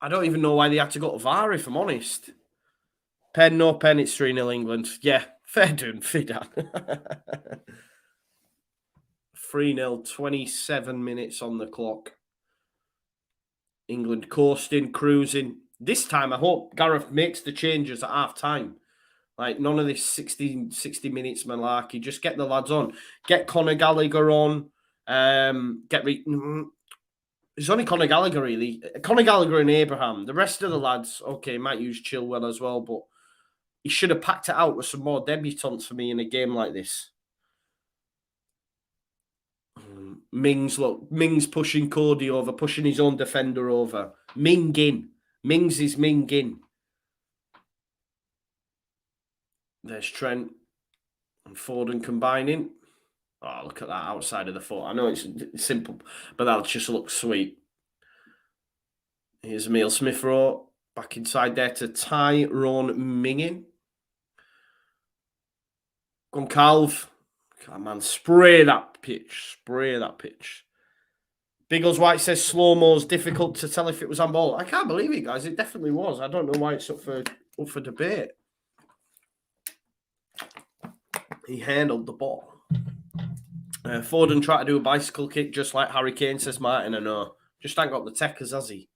I don't even know why they had to go to VAR, if I'm honest. Pen, no pen, it's 3-0 England. Yeah, fair done, Fidan. 3-0, 27 minutes on the clock. England coasting, cruising. This time, I hope Gareth makes the changes at half-time. Like, none of this 60 minutes malarkey. Just get the lads on. Get Conor Gallagher on. It's only Conor Gallagher, really. Conor Gallagher and Abraham. The rest of the lads, okay, might use Chilwell as well, but he should have packed it out with some more debutants for me in a game like this. Mings pushing Cody over, pushing his own defender over. Mings is Mingin. There's Trent and Foden combining. Oh, look at that outside of the foot. I know it's simple, but that just looks sweet. Here's Emile Smith-Rowe back inside there to Tyrone Mingin. Goncalves. Come on, man. Spray that pitch. Biggles White says slow-mo's difficult to tell if it was on ball. I can't believe it, guys. It definitely was. I don't know why it's up for debate. He handled the ball. Foden tried to do a bicycle kick just like Harry Kane, says Martin. I know. Just ain't got the techers, has he?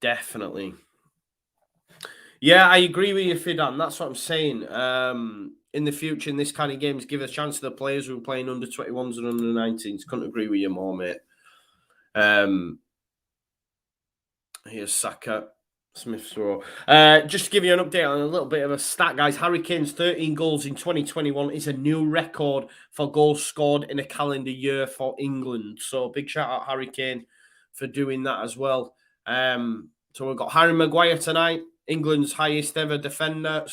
Definitely. Yeah, I agree with you, Fidan. That's what I'm saying. In the future, in this kind of games, give a chance to the players who are playing under 21s and under 19s. Couldn't agree with you more, mate. Here's Saka. Smith-Rowe. Just to give you an update on a little bit of a stat, guys. Harry Kane's 13 goals in 2021 is a new record for goals scored in a calendar year for England. So big shout out Harry Kane for doing that as well. So we've got Harry Maguire tonight, England's highest ever defender,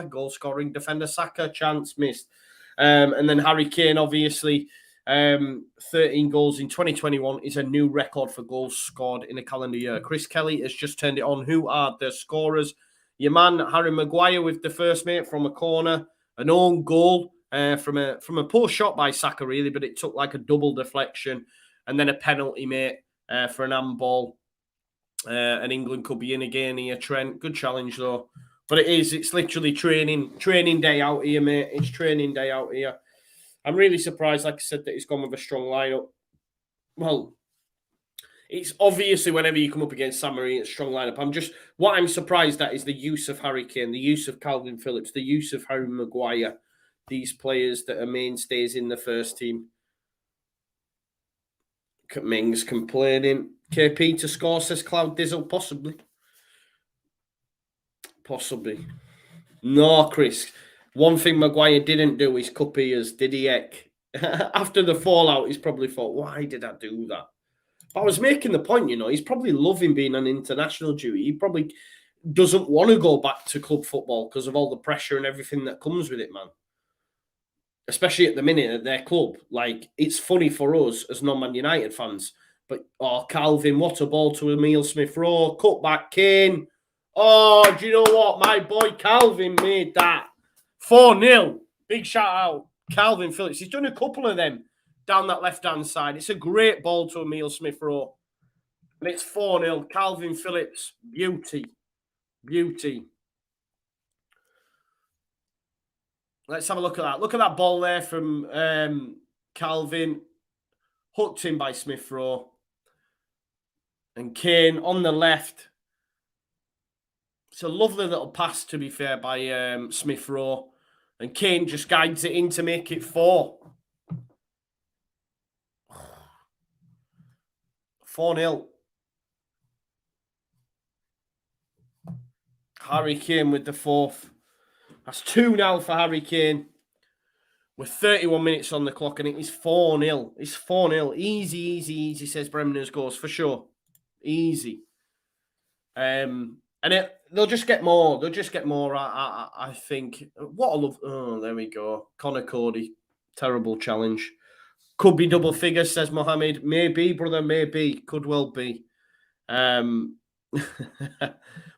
goal scoring defender. Saka, chance missed. And then Harry Kane, obviously, 13 goals in 2021 is a new record for goals scored in a calendar year. Chris Kelly has just turned it on. Who are the scorers? Your man Harry Maguire with the first, mate, from a corner, an own goal from a poor shot by Saka, really, but it took like a double deflection, and then a penalty, mate, for an handball. And England could be in again here. Trent, good challenge though, but it's literally training day out here, mate. It's training day out here. I'm really surprised, like I said, that he's gone with a strong lineup. Well, it's obviously whenever you come up against SAN MARINO, it's a strong lineup. What I'm surprised at is the use of Harry Kane, the use of Calvin Phillips, the use of Harry Maguire, these players that are mainstays in the first team. Mings complaining. KP to score, says Cloud Dizzle. Possibly. Possibly. No, Chris. One thing Maguire didn't do is cup ears, did he, Eck? After the fallout, he's probably thought, why did I do that? But I was making the point, he's probably loving being on international duty. He probably doesn't want to go back to club football because of all the pressure and everything that comes with it, man. Especially at the minute at their club. Like, it's funny for us as non-Man United fans. But, Calvin, what a ball to Emile Smith-Rowe. Cut back, Kane. Oh, do you know what? My boy Calvin made that. 4-0. Big shout out. Calvin Phillips. He's done a couple of them down that left-hand side. It's a great ball to Emile Smith-Rowe. And it's 4-0. Calvin Phillips. Beauty. Beauty. Let's have a look at that. Look at that ball there from Calvin. Hooked in by Smith-Rowe. And Kane on the left. It's a lovely little pass, to be fair, by Smith-Rowe. And Kane just guides it in to make it 4. 4-0. Harry Kane with the 4th. That's 2 now for Harry Kane. With 31 minutes on the clock, and it is 4-0. It's 4-0. Easy, easy, easy, says Bremner's goals, for sure. Easy. And they'll just get more. They'll just get more, I think. What a love. Oh, there we go. Connor Cody. Terrible challenge. Could be double figures, says Mohammed. Maybe, brother, maybe. Could well be.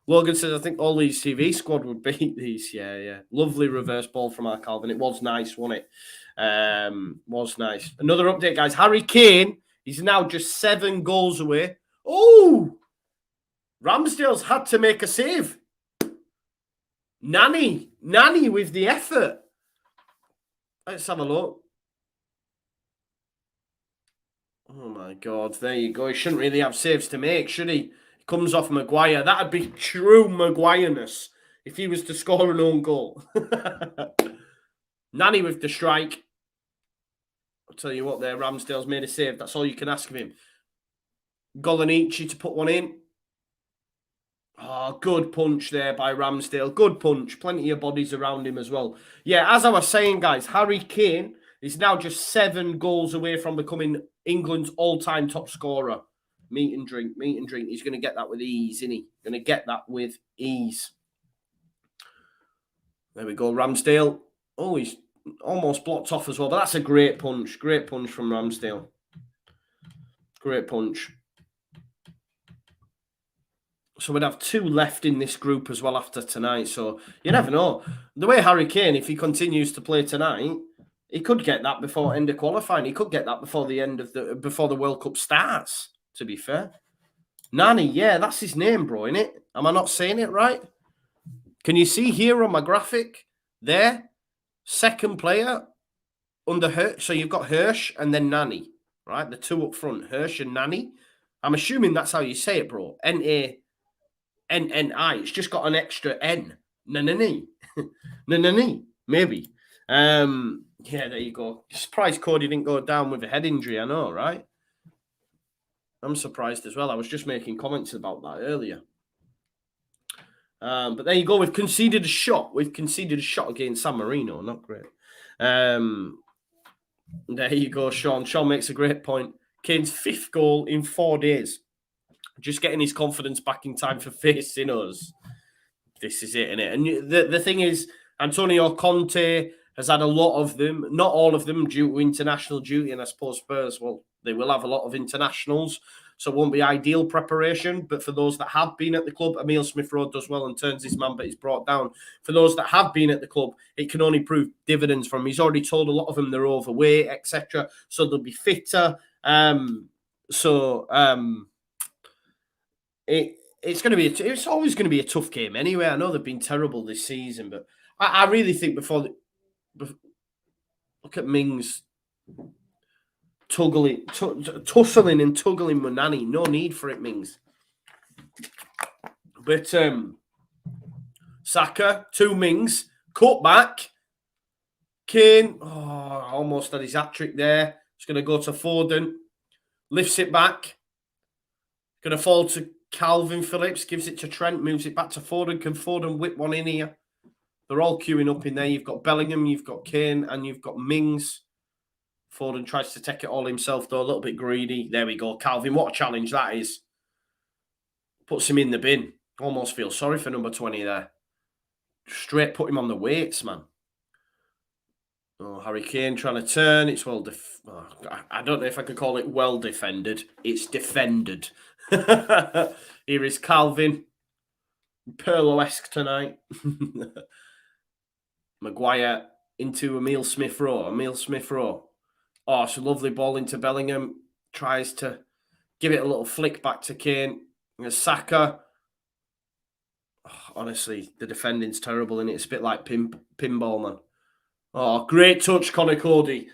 Logan says, I think all these TV squad would beat these. Yeah. Lovely reverse ball from our Calvin. It was nice, wasn't it? Was nice. Another update, guys. Harry Kane, he's now just 7 goals away. Oh! Ramsdale's had to make a save. Nani with the effort. Let's have a look. Oh, my God. There you go. He shouldn't really have saves to make, should he? Comes off Maguire. That'd be true Maguire-ness if he was to score an own goal. Nani with the strike. I'll tell you what there, Ramsdale's made a save. That's all you can ask of him. Golanichi to put one in. Oh, good punch there by Ramsdale. Good punch. Plenty of bodies around him as well. Yeah, as I was saying, guys, Harry Kane is now just 7 goals away from becoming England's all-time top scorer. Meat and drink. He's going to get that with ease, isn't he? Going to get that with ease. There we go, Ramsdale. Oh, he's almost blocked off as well, but that's a great punch. Great punch from Ramsdale. Great punch. So we'd have 2 left in this group as well after tonight. So you never know. The way Harry Kane, if he continues to play tonight, he could get that before end of qualifying. He could get that before the World Cup starts. To be fair, Nani, yeah, that's his name, bro, innit? Am I not saying it right? Can you see here on my graphic there? Second player under Hirsch. So you've got Hirsch and then Nani, right? The 2 up front, Hirsch and Nani. I'm assuming that's how you say it, bro. N-A-N-N-I. It's just got an extra N. Nani. Nani. Maybe. Yeah, there you go. Surprised Cody didn't go down with a head injury, I know, right? I'm surprised as well. I was just making comments about that earlier. But there you go. We've conceded a shot. Against SAN MARINO. Not great. There you go, Sean. Sean makes a great point. Kane's 5th goal in 4 days. Just getting his confidence back in time for facing us. This is it, innit? And the thing is, Antonio Conte has had a lot of them. Not all of them due to international duty. And I suppose Spurs, well, they will have a lot of internationals, so it won't be ideal preparation. But for those that have been at the club, Emile Smith-Rowe does well and turns his man, but he's brought down. For those that have been at the club, it can only prove dividends from him. He's already told a lot of them they're overweight, etc. So they'll be fitter. It's always going to be a tough game anyway. I know they've been terrible this season, but I really think Look at Mings tussling and tuggling with Nani. No need for it, Mings. But Saka, 2 Mings, cut back. Kane, almost had his hat-trick there. It's going to go to Foden. Lifts it back. Going to fall to Calvin Phillips. Gives it to Trent. Moves it back to Foden. Can Foden whip one in here? They're all queuing up in there. You've got Bellingham, you've got Kane, and you've got Mings. Foden tries to take it all himself, though. A little bit greedy. There we go. Calvin, what a challenge that is. Puts him in the bin. Almost feel sorry for number 20 there. Straight put him on the weights, man. Oh, Harry Kane trying to turn. It's well... I don't know if I could call it well defended. It's defended. Here is Calvin. Pirlo-esque tonight. Maguire into Emile Smith-Rowe. Oh, it's a lovely ball into Bellingham. Tries to give it a little flick back to Kane. And Saka. Oh, honestly, the defending's terrible, and it's a bit like pinball, man. Oh, great touch, Connor Cody.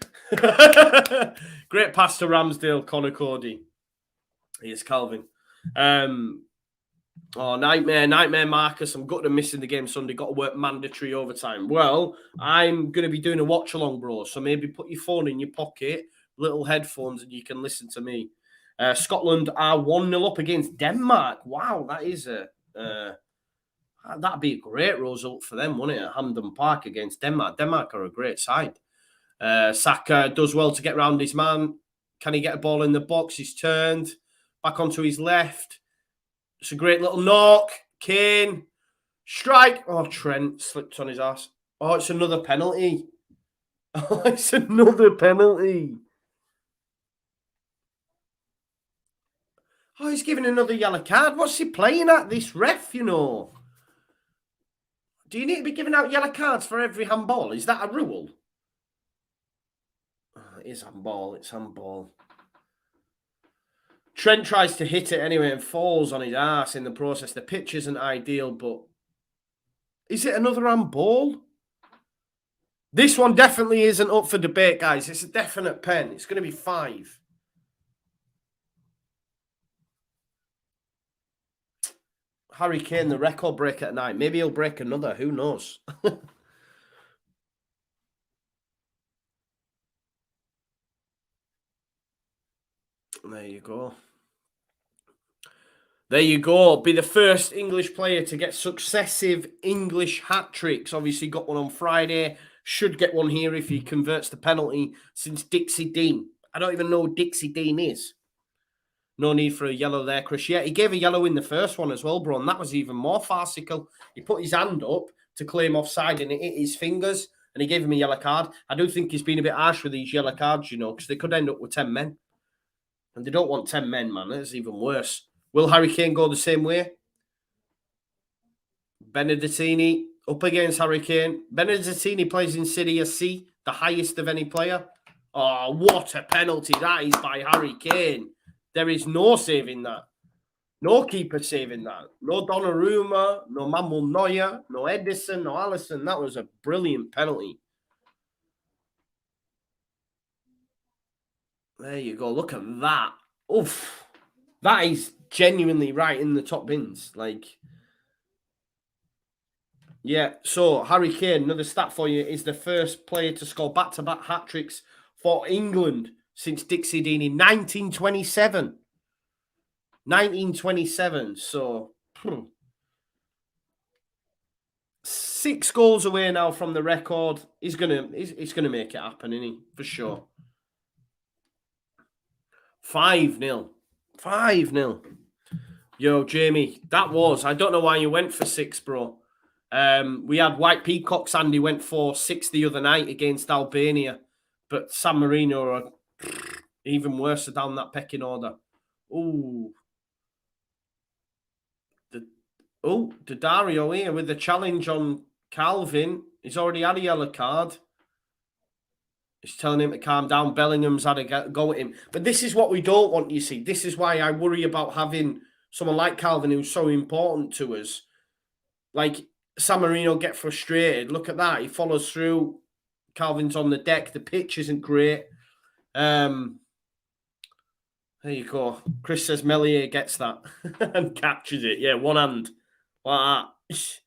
Great pass to Ramsdale, Connor Cody. Here's Calvin. Oh, nightmare, Marcus. I'm gutted I'm missing the game Sunday. Got to work mandatory overtime. Well, I'm going to be doing a watch-along, bro. So maybe put your phone in your pocket, little headphones, and you can listen to me. Scotland are 1-0 up against Denmark. Wow, that is that'd be a great result for them, wouldn't it? At Hampden Park against Denmark. Denmark are a great side. Saka does well to get round his man. Can he get a ball in the box? He's turned back onto his left. It's a great little knock. Kane. Strike. Oh, Trent slipped on his ass. Oh, it's another penalty. Oh, it's another penalty. Oh, he's giving another yellow card. What's he playing at, this ref, you know? Do you need to be giving out yellow cards for every handball? Is that a rule? Oh, it is handball. It's handball. Trent tries to hit it anyway and falls on his ass in the process. The pitch isn't ideal, but is it another handball? This one definitely isn't up for debate, guys. It's a definite pen. It's going to be 5. Harry Kane, the record breaker tonight. Maybe he'll break another. Who knows? There you go. There you go. Be the first English player to get successive English hat-tricks. Obviously got one on Friday. Should get one here if he converts the penalty since Dixie Dean. I don't even know who Dixie Dean is. No need for a yellow there, Chris. Yeah, he gave a yellow in the first one as well, bro, and that was even more farcical. He put his hand up to claim offside and it hit his fingers, and he gave him a yellow card. I do think he's been a bit harsh with these yellow cards, you know, because they could end up with 10 men. And they don't want 10 men, man. That's even worse. Will Harry Kane go the same way? Benedettini up against Harry Kane. Benedettini plays in Serie C, the highest of any player. Oh, what a penalty that is by Harry Kane. There is no saving that. No keeper saving that. No Donnarumma, no Manuel Neuer, no Edison, no Alisson. That was a brilliant penalty. There you go. Look at that. Oof. That is genuinely right in the top bins. Like, yeah. So, Harry Kane, another stat for you, is the first player to score back-to-back hat-tricks for England since Dixie Dean in 1927. 1927. So, 6 goals away now from the record. He's gonna make it happen, isn't he? For sure. 5-0. 5-0. Yo, Jamie, that was... I don't know why you went for 6, bro. We had White Peacocks. Andy went for 6 the other night against Albania. But San Marino are even worse down that pecking order. Ooh. The Dario here with the challenge on Calvin. He's already had a yellow card. He's telling him to calm down. Bellingham's had a go at him. But this is what we don't want, you see. This is why I worry about having someone like Calvin who's so important to us. Like, San Marino get frustrated. Look at that. He follows through. Calvin's on the deck. The pitch isn't great. There you go. Chris says Melier gets that and captures it. Yeah, one hand. Like that.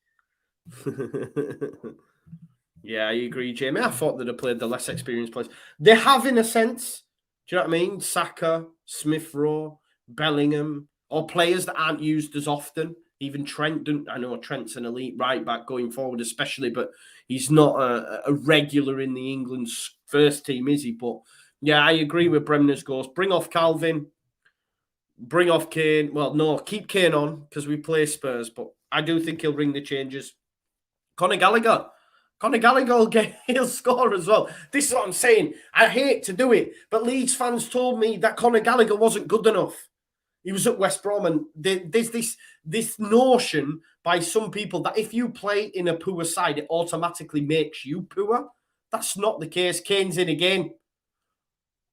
Yeah, I agree, Jamie. I thought they'd have played the less experienced players. They have, in a sense. Do you know what I mean? Saka, Smith-Rowe, Bellingham, or players that aren't used as often. Even Trent, I know Trent's an elite right back going forward, especially, but he's not a regular in the England's first team, is he? But yeah, I agree with Bremner's goals. Bring off Calvin, bring off Kane. Well, no, keep Kane on because we play Spurs, but I do think he'll bring the changes. Conor Gallagher he'll score as well. This is what I'm saying. I hate to do it, but Leeds fans told me that Conor Gallagher wasn't good enough. He was at West Brom, and there's this notion by some people that if you play in a poor side, it automatically makes you poor. That's not the case. Kane's in again.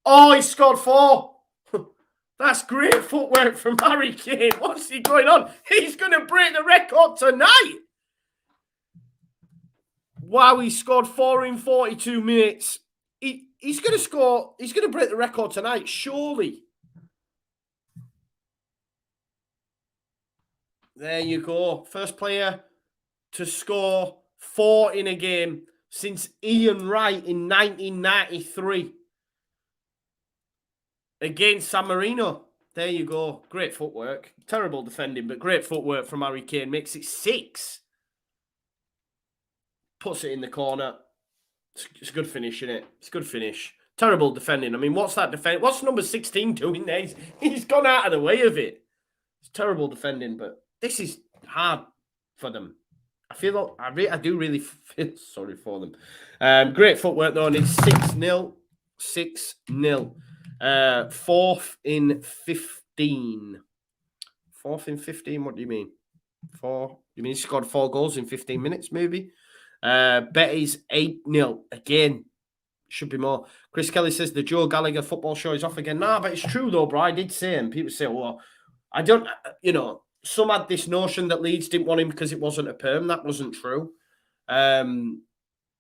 Oh, he scored 4. That's great footwork from Harry Kane. What's he going on? He's going to break the record tonight. Wow, he scored 4 in 42 minutes. He's going to score. He's going to break the record tonight, surely. There you go. First player to score 4 in a game since Ian Wright in 1993 against San Marino. There you go. Great footwork. Terrible defending, but great footwork from Harry Kane. Makes it 6. Puts it in the corner. It's a good finish, isn't it? It's a good finish. Terrible defending. I mean, what's that defend? What's number 16 doing there? He's gone out of the way of it. It's terrible defending, but this is hard for them. I feel I do really feel sorry for them. Great footwork though, and it's 6-0. 6-0. 4th in 15. 4th in 15. What do you mean? 4. You mean he scored 4 goals in 15 minutes, maybe? Betty's 8-0. Again, should be more. Chris Kelly says the Joe Gallagher football show is off again. Nah, but it's true though, bro. I did say, and people say, well, I don't, some had this notion that Leeds didn't want him because it wasn't a perm. That wasn't true.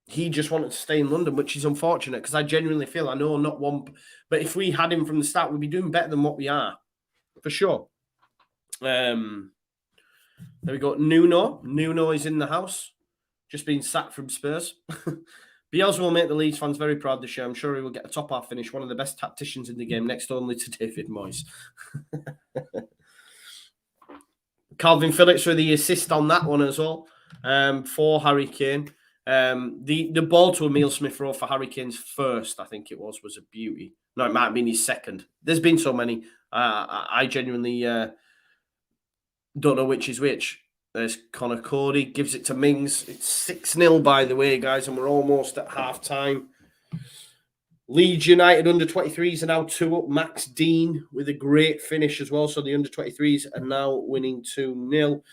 He just wanted to stay in London, which is unfortunate because I genuinely feel, I know not one, but if we had him from the start, we'd be doing better than what we are, for sure. There we go. Nuno is in the house. Just been sacked from Spurs. Bielsa will make the Leeds fans very proud this year. I'm sure he will get a top half finish. One of the best tacticians in the game, next only to David Moyes. Calvin Phillips with the assist on that one as well for Harry Kane. The ball to Emile Smith-Rowe for Harry Kane's first, I think it was a beauty. No, it might have been his second. There's been so many. I genuinely don't know which is which. There's Connor Cody, gives it to Mings. It's 6-0, by the way, guys, and we're almost at half-time. Leeds United under-23s are now 2-up. Max Dean with a great finish as well. So the under-23s are now winning 2-0.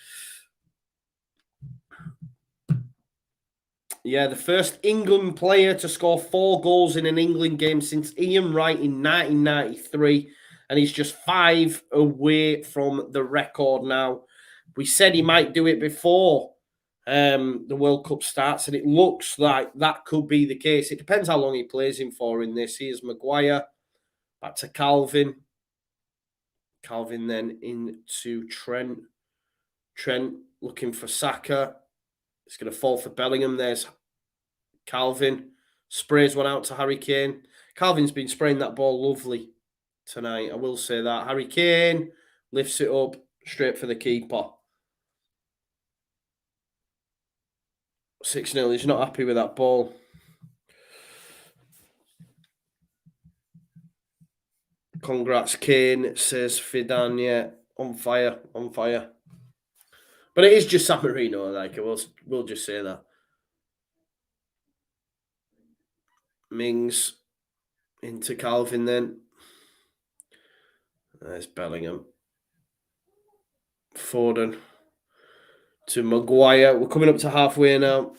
Yeah, the first England player to score 4 goals in an England game since Ian Wright in 1993. And he's just 5 away from the record now. We said he might do it before the World Cup starts, and it looks like that could be the case. It depends how long he plays him for in this. Here's Maguire, back to Calvin. Calvin then into Trent. Trent looking for Saka. It's going to fall for Bellingham. There's Calvin. Sprays one out to Harry Kane. Calvin's been spraying that ball lovely tonight, I will say that. Harry Kane lifts it up straight for the keeper. 6-0. He's not happy with that ball. Congrats, Kane, says Fidan. Yeah, on fire. But it is just San Marino, like, we'll just say that. Mings into Calvin then. There's Bellingham. Foden to Maguire. We're coming up to halfway now.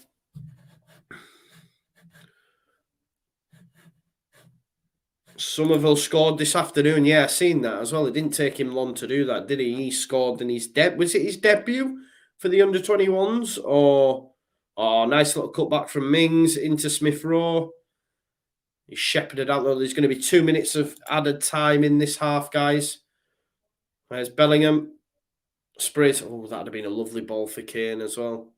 Somerville scored this afternoon. Yeah, I've seen that as well. It didn't take him long to do that, did he? He scored in his was it his debut for the under-21s, or Oh, nice little cutback from Mings into Smith Rowe. He's shepherded out though. There's going to be 2 minutes of added time in this half, guys. There's Bellingham. Sprays. Oh, that'd have been a lovely ball for Kane as well.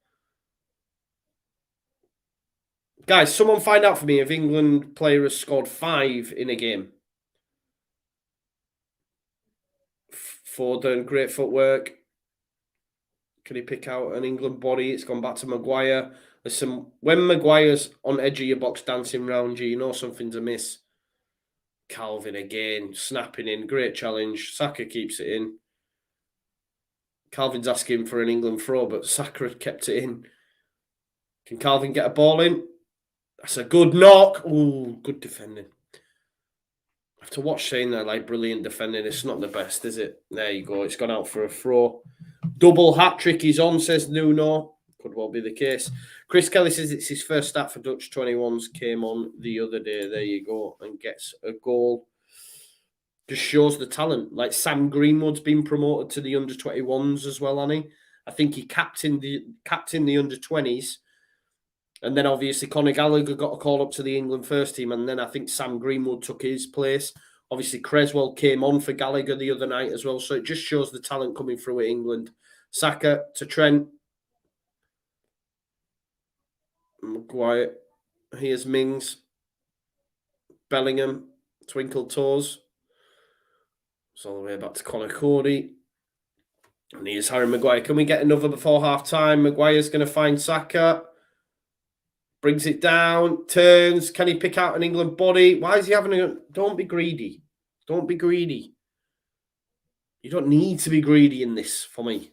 Guys, someone find out for me if England player has scored 5 in a game. Foden, great footwork. Can he pick out an England body? It's gone back to Maguire. Listen, when Maguire's on edge of your box dancing round you, you know something's amiss. Calvin again, snapping in. Great challenge. Saka keeps it in. Calvin's asking for an England throw, but Saka had kept it in. Can Calvin get a ball in? That's a good knock. Ooh, good defending. I have to watch saying that, like, brilliant defending. It's not the best, is it? There you go. It's gone out for a throw. Double hat-trick is on, says Nuno. Could well be the case. Chris Kelly says it's his first start for Dutch 21s. Came on the other day. There you go. And gets a goal. Just shows the talent. Like Sam Greenwood's been promoted to the under-21s as well, hasn't he? I think he captained the under-20s. And then obviously Conor Gallagher got a call up to the England first team. And then I think Sam Greenwood took his place. Obviously Creswell came on for Gallagher the other night as well. So it just shows the talent coming through at England. Saka to Trent. Maguire. Here's Mings. Bellingham. Twinkle toes. It's all the way back to Conor Cody. And here's Harry Maguire. Can we get another before half-time? Maguire's going to find Saka. Brings it down. Turns. Can he pick out an England body? Why is he having a... Don't be greedy. Don't be greedy. You don't need to be greedy in this for me.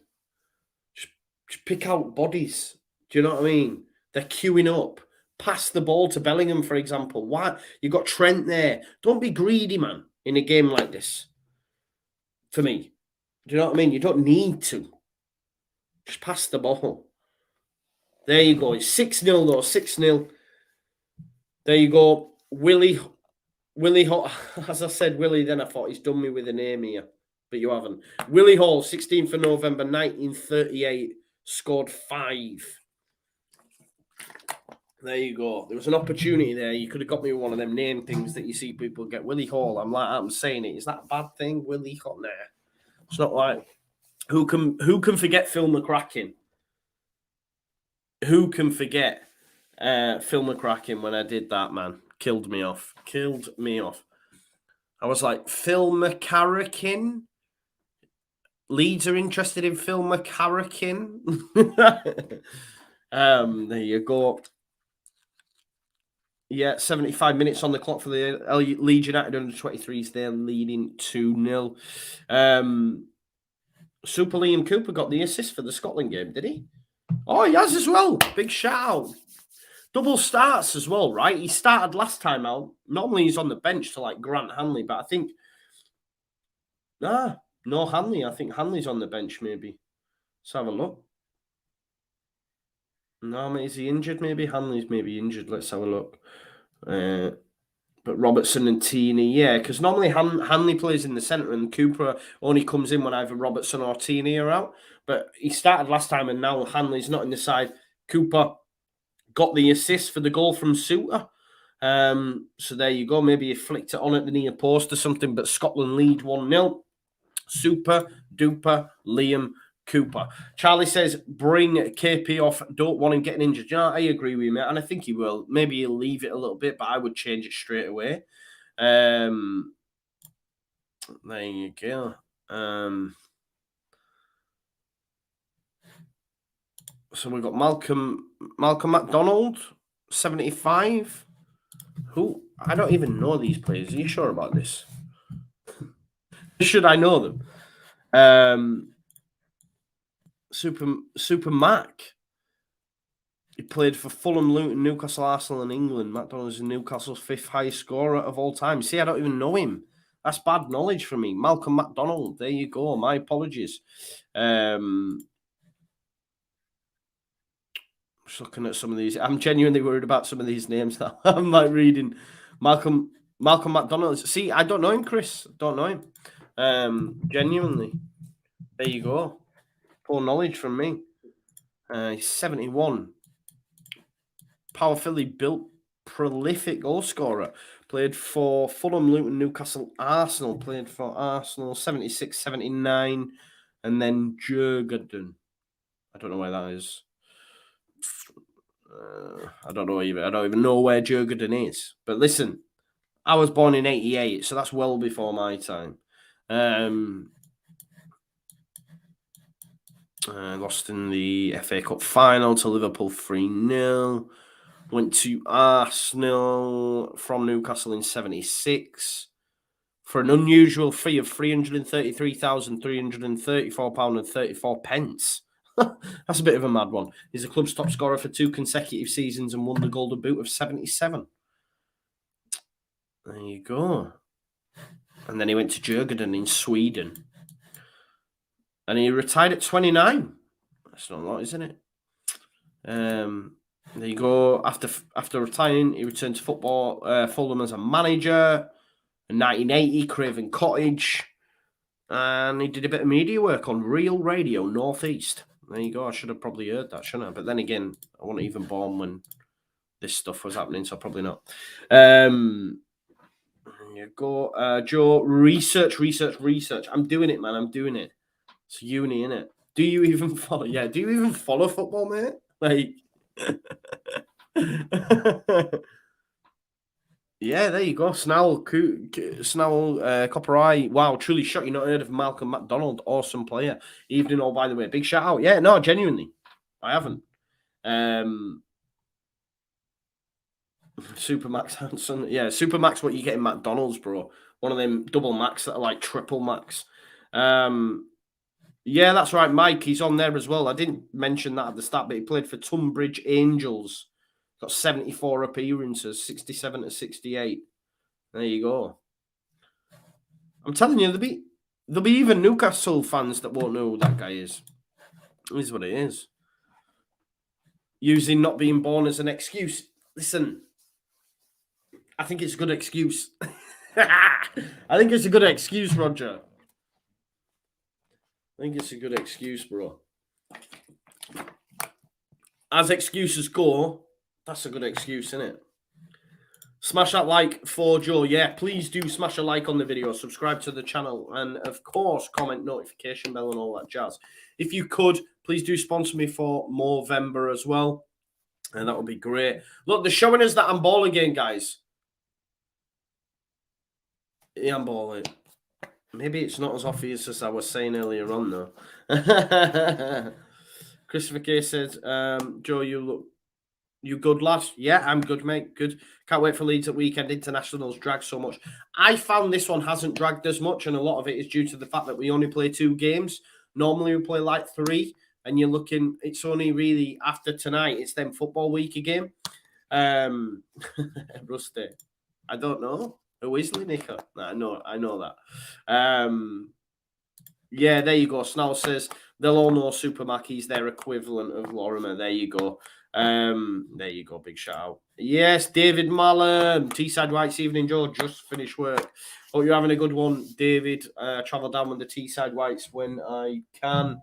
Just pick out bodies. Do you know what I mean? They're queuing up. Pass the ball to Bellingham, for example. Why? You got Trent there. Don't be greedy, man, in a game like this. For me. Do you know what I mean? You don't need to. Just pass the ball. There you go. It's 6-0 though. 6-0. There you go. Willie, as I said, Willie, then I thought he's done me with a name here. But you haven't. Willie Hall, 16th of November, 1938, scored 5. There you go. There was an opportunity there. You could have got me one of them name things that you see people get. Willie Hall. I'm saying it. Is that a bad thing? Willie Hall? Nah. It's not like who can forget Phil McCracken? Who can forget Phil McCracken when I did that, man? Killed me off. I was like, Phil McCarrican? Leeds are interested in Phil McCarrican? There you go. Yeah, 75 minutes on the clock for the Leeds United under 23s. They're leading 2-0. Super Liam Cooper got the assist for the Scotland game, did he? Oh, he has as well. Big shout out. Double starts as well, right? He started last time out. Normally he's on the bench to like Grant Hanley, but I think... no Hanley. I think Hanley's on the bench maybe. Let's have a look. No, is he injured maybe? Hanley's maybe injured. Let's have a look. But Robertson and Tini, yeah, because normally Hanley plays in the centre and Cooper only comes in when either Robertson or Tini are out. But he started last time and now Hanley's not in the side. Cooper got the assist for the goal from Suter. So there you go. Maybe he flicked it on at the near post or something, but Scotland lead 1-0. Super duper Liam Cooper. Charlie says, bring KP off. Don't want him getting injured. Yeah, I agree with you, mate. And I think he will. Maybe he'll leave it a little bit, but I would change it straight away. There you go. So we've got Malcolm McDonald, 75. Who? I don't even know these players. Are you sure about this? Should I know them? Super Mac. He played for Fulham, Luton, Newcastle, Arsenal, and England. McDonald is Newcastle's 5th highest scorer of all time. See, I don't even know him. That's bad knowledge for me. Malcolm McDonald. There you go. My apologies. Just looking at some of these. I'm genuinely worried about some of these names now. I'm like reading Malcolm McDonald. See, I don't know him, Chris. Don't know him. Genuinely. There you go. Poor knowledge from me. He's 71. powerfully built, prolific goal scorer. Played for Fulham, Luton, Newcastle, Arsenal. Played for Arsenal 76, 79, and then Jurgen. I don't know where that is. I don't even know where Jurgen is. But listen, I was born in 88, so that's well before my time. Lost in the FA Cup final to Liverpool 3-0. Went to Arsenal from Newcastle in 76 for an unusual fee of £333,334.34. That's a bit of a mad one. He's the club's top scorer for 2 consecutive seasons and won the Golden Boot of 77. There you go. And then he went to Jurgen in Sweden. And he retired at 29. That's not a lot, isn't it? There you go. After retiring, he returned to football, Fulham as a manager. In 1980, Craven Cottage. And he did a bit of media work on Real Radio Northeast. There you go. I should have probably heard that, shouldn't I? But then again, I wasn't even born when this stuff was happening, so probably not. There you go. Joe, research. I'm doing it, man. I'm doing it. It's uni, innit? Do you even follow? Yeah, do you even follow football, mate? Like, yeah, there you go. Snell, Copper Eye. Wow, truly shocked you not heard of Malcolm McDonald. Awesome player. Evening, all by the way. Big shout out. Yeah, no, genuinely, I haven't. Supermax Hanson. Yeah, Supermax. What you get in McDonald's, bro? One of them double max that are like triple max. Yeah, that's right, Mike. He's on there as well. I didn't mention that at the start, but he played for Tunbridge Angels. Got 74 appearances, 67 to 68. There you go. I'm telling you, there'll be even Newcastle fans that won't know who that guy is. It is what it is. Using not being born as an excuse. Listen, I think it's a good excuse. I think it's a good excuse, Roger. I think it's a good excuse, bro. As excuses go, that's a good excuse, isn't it? Smash that like for Joe. Yeah, please do smash a like on the video, subscribe to the channel, and of course, comment, notification bell, and all that jazz. If you could, please do sponsor me for Movember as well, and that would be great. Look, they're showing us that I'm ball again, guys. Yeah, I'm balling. Maybe it's not as obvious as I was saying earlier on, though. Christopher K says, Joe, you good, lad? Yeah, I'm good, mate. Good. Can't wait for Leeds at weekend. Internationals drag so much. I found this one hasn't dragged as much, and a lot of it is due to the fact that we only play 2 games. Normally we play like 3, and you're looking, it's only really after tonight, it's then football week again. Rusty. I don't know. Who is Lineker? I know that. Yeah, there you go. Snell says they'll all know Supermac. He's their equivalent of Lorimer. There you go. There you go. Big shout out. Yes, David Mallam. Teesside Whites evening, Joe. Just finished work. Hope you're having a good one, David. Travel down with the Teesside Whites when I can.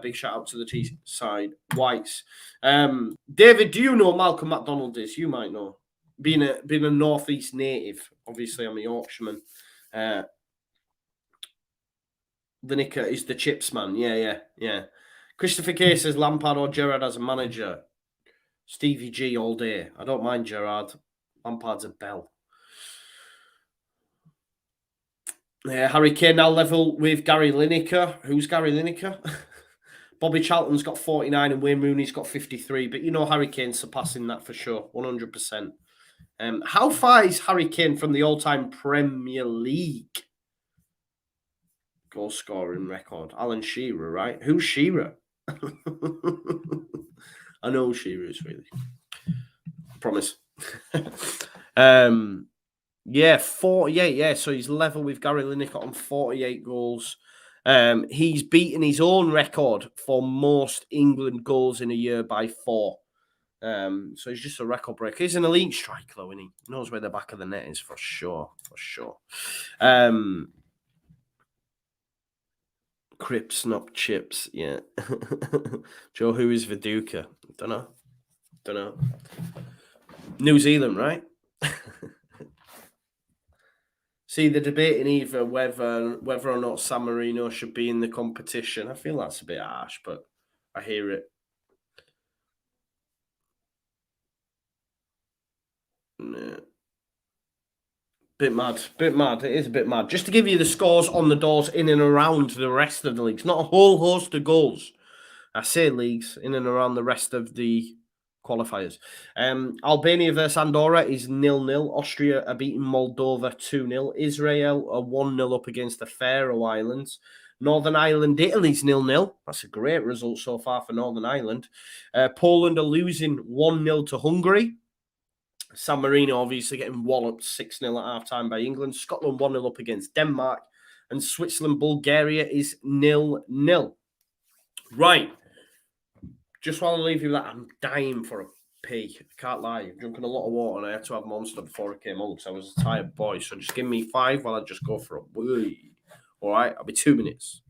Big shout out to the Teesside Whites. David, do you know Malcolm McDonald is? You might know. Being a Northeast native, obviously I'm a Yorkshireman. Lineker is the chips man. Yeah. Christopher K says Lampard or Gerrard as a manager. Stevie G all day. I don't mind Gerrard. Lampard's a bell. Yeah, Harry Kane now level with Gary Lineker. Who's Gary Lineker? Bobby Charlton's got 49 and Wayne Rooney's got 53. But you know Harry Kane's surpassing that for sure. 100%. How far is Harry Kane from the all-time Premier League goal scoring record? Alan Shearer, right? Who's Shearer? I know who Shearer is, really. I promise. Yeah, 48. Yeah, so he's level with Gary Lineker on 48 goals. He's beaten his own record for most England goals in a year by 4. So he's just a record breaker. He's an elite striker, though, and he knows where the back of the net is for sure. Crips, not chips. Yeah. Joe, who is Viduka? Don't know. New Zealand, right? See, they're debating either whether or not San Marino should be in the competition. I feel that's a bit harsh, but I hear it. Yeah. Bit mad, bit mad. It is a bit mad. Just to give you the scores on the doors in and around the rest of the leagues, not a whole host of goals. I say leagues in and around the rest of the qualifiers. Albania versus Andorra is 0-0. Austria are beating Moldova 2-0. Israel are 1-0 up against the Faroe Islands. Northern Ireland, Italy's 0-0. That's a great result so far for Northern Ireland. Poland are losing 1-0 to Hungary. San Marino obviously getting walloped 6-0 at half-time by England. Scotland 1-0 up against Denmark. And Switzerland, Bulgaria is 0-0. Right. Just while I leave you with that, I'm dying for a pee. I can't lie. I've drunken a lot of water and I had to have Monster before I came on because I was a tired boy. So just give me 5 while I just go for a wee. All right, I'll be 2 minutes.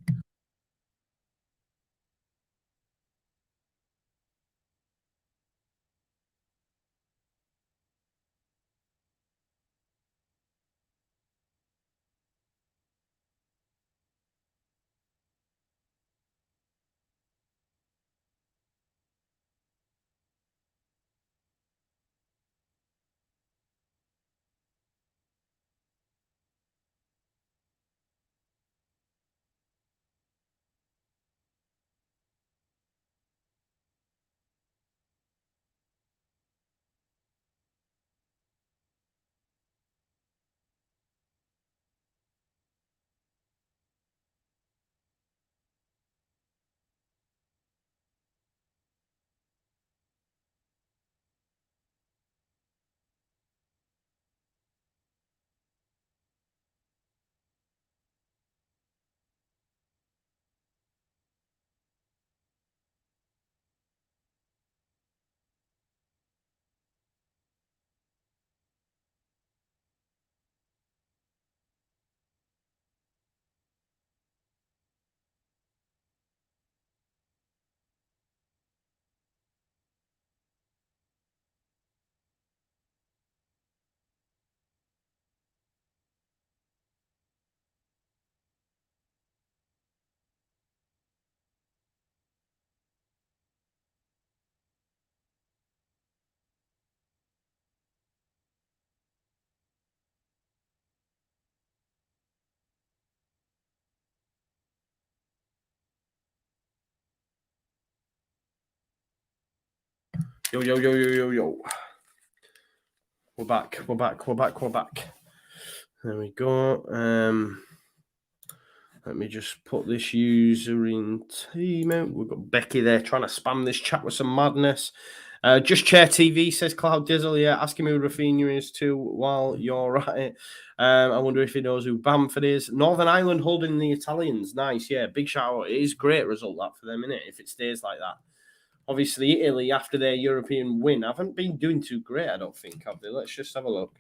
Yo, yo, yo, yo, yo, yo. We're back. There we go. Let me just put this user in team out. We've got Becky there trying to spam this chat with some madness. Just Chair TV says Cloud Dizzle. Yeah, ask him who Rafinha is too while you're at it. I wonder if he knows who Bamford is. Northern Ireland holding the Italians. Nice, yeah. Big shout out. It is a great result that for them, isn't it? If it stays like that. Obviously, Italy, after their European win, haven't been doing too great, I don't think, have they? Let's just have a look.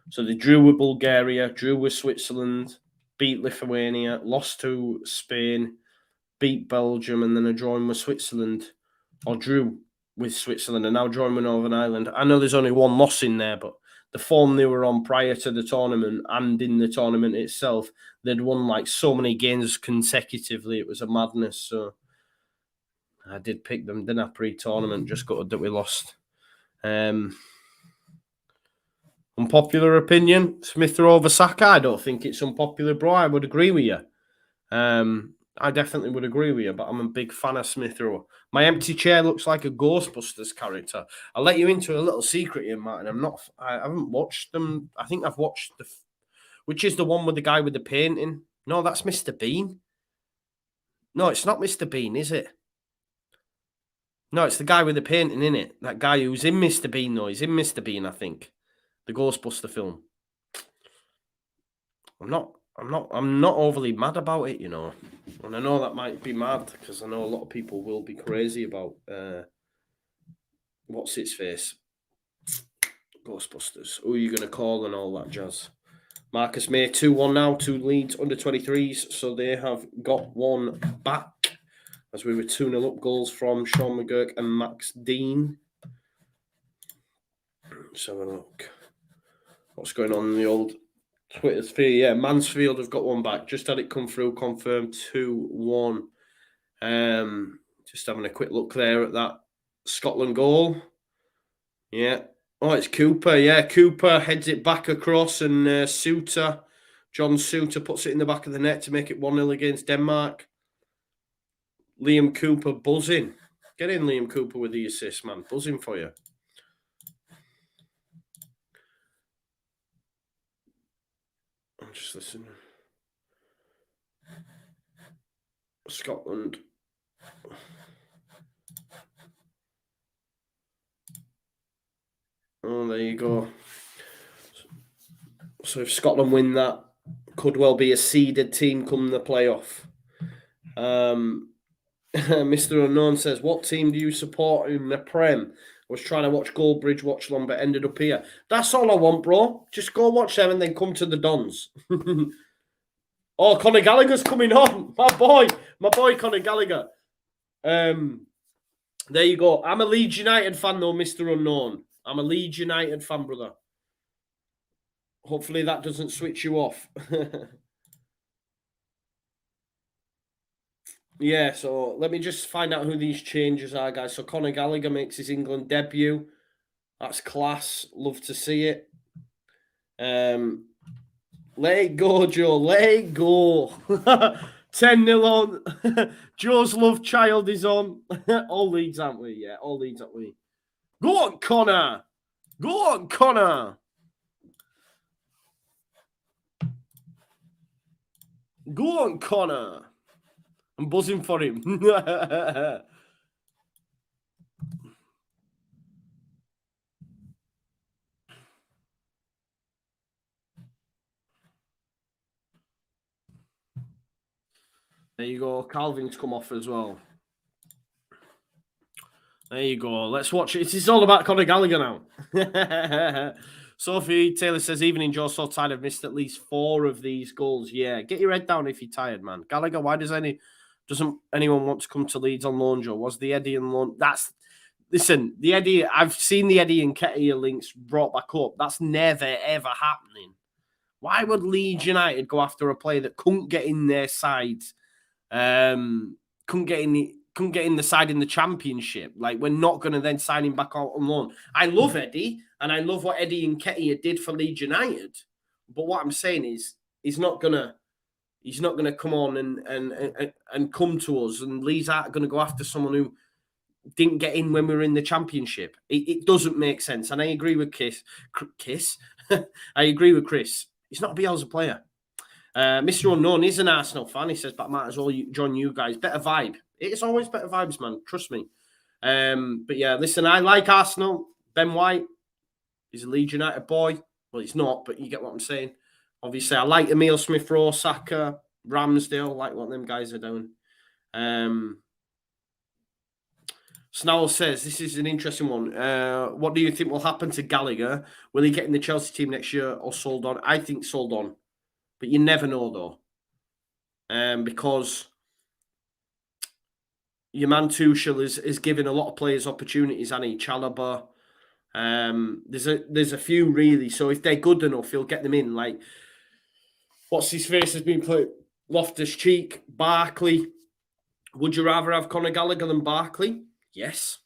So they drew with Bulgaria, drew with Switzerland, beat Lithuania, lost to Spain, beat Belgium, and then a drawing with Switzerland, or drew with Switzerland, and now drawing with Northern Ireland. I know there's only one loss in there, but the form they were on prior to the tournament and in the tournament itself, they'd won like so many games consecutively. It was a madness. So I did pick them, didn't I, pre-tournament? Just got that we lost. Unpopular opinion, Smith over Saka. I don't think it's unpopular, bro. I would agree with you. I definitely would agree with you, but I'm a big fan of Smith Rowe. My empty chair looks like a Ghostbusters character. I'll let you into a little secret here, Martin. I haven't watched them. I think I've watched which is the one with the guy with the painting. No, that's Mr. Bean. No, it's not Mr. Bean, is it? No, it's the guy with the painting in it. That guy who's in Mr. Bean, though. He's in Mr. Bean, I think. The Ghostbuster film. I'm not overly mad about it, you know. And I know that might be mad because I know a lot of people will be crazy about what's its face? Ghostbusters. Who are you gonna call and all that jazz? Marcus May 2-1 now, 2 leads under 23s, so they have got one back as we were 2-0 up goals from Sean McGurk and Max Dean. Let's have a look. What's going on in the old Twitter sphere? Yeah, Mansfield have got one back. Just had it come through, confirmed 2-1. Just having a quick look there at that Scotland goal. Yeah. Oh, it's Cooper. Yeah, Cooper heads it back across, and John Suter puts it in the back of the net to make it 1-0 against Denmark. Liam Cooper buzzing. Get in, Liam Cooper, with the assist, man. Buzzing for you. I'm just listening. Scotland. Oh, there you go. So if Scotland win that, could well be a seeded team come the playoff. Mr. Unknown says, what team do you support in the Prem? I was trying to watch Goldbridge watch along, but ended up here. That's all I want, bro. Just go watch them and then come to the Dons. Oh, Conor Gallagher's coming on. My boy Conor Gallagher. There you go. I'm a Leeds United fan, though, Mr. Unknown. I'm a Leeds United fan, brother. Hopefully that doesn't switch you off. Yeah, so let me just find out who these changes are, guys. So Conor Gallagher makes his England debut. That's class. Love to see it. Let it go, Joe. Let it go. 10-0 on. Joe's love child is on. All Leeds, aren't we? Yeah, all Leeds, aren't we? Go on, Connor. Go on, Connor. Go on, Connor. I'm buzzing for him. There you go. Calvin's come off as well. There you go. Let's watch it. It's all about Conor Gallagher now. Sophie Taylor says, evening, Joe, so tired. I've missed at least 4 of these goals. Yeah, get your head down if you're tired, man. Gallagher, why doesn't anyone want to come to Leeds on loan, Joe? Was the Eddie and loan? Listen, the Eddie, I've seen the Eddie and Ketia links brought back up. That's never, ever happening. Why would Leeds United go after a player that couldn't get in their side? Couldn't get in the side in the Championship. Like, we're not going to then sign him back out on loan. I love Eddie, and I love what Eddie and Ketia did for Leeds United. But what I'm saying is, he's not gonna come on and come to us, and Leeds aren't going to go after someone who didn't get in when we were in the Championship. It doesn't make sense. And I agree with Kiss. I agree with Chris. He's not a Bielsa player. Mr. Unknown is an Arsenal fan. He says, but I might as well join you guys. Better vibe. It's always better vibes, man. Trust me. But yeah, listen, I like Arsenal. Ben White, he's a Leeds United boy. Well, he's not, but you get what I'm saying. Obviously, I like Emile Smith-Rowe, Saka, Ramsdale, like what them guys are doing. Snarl says, this is an interesting one. What do you think will happen to Gallagher? Will he get in the Chelsea team next year or sold on? I think sold on. But you never know, though. Because your man Tuchel is giving a lot of players opportunities, and Chalobah. There's a few, really. So if they're good enough, he'll get them in. Like, what's his face has been put? Loftus-Cheek, Barkley. Would you rather have Conor Gallagher than Barkley? Yes.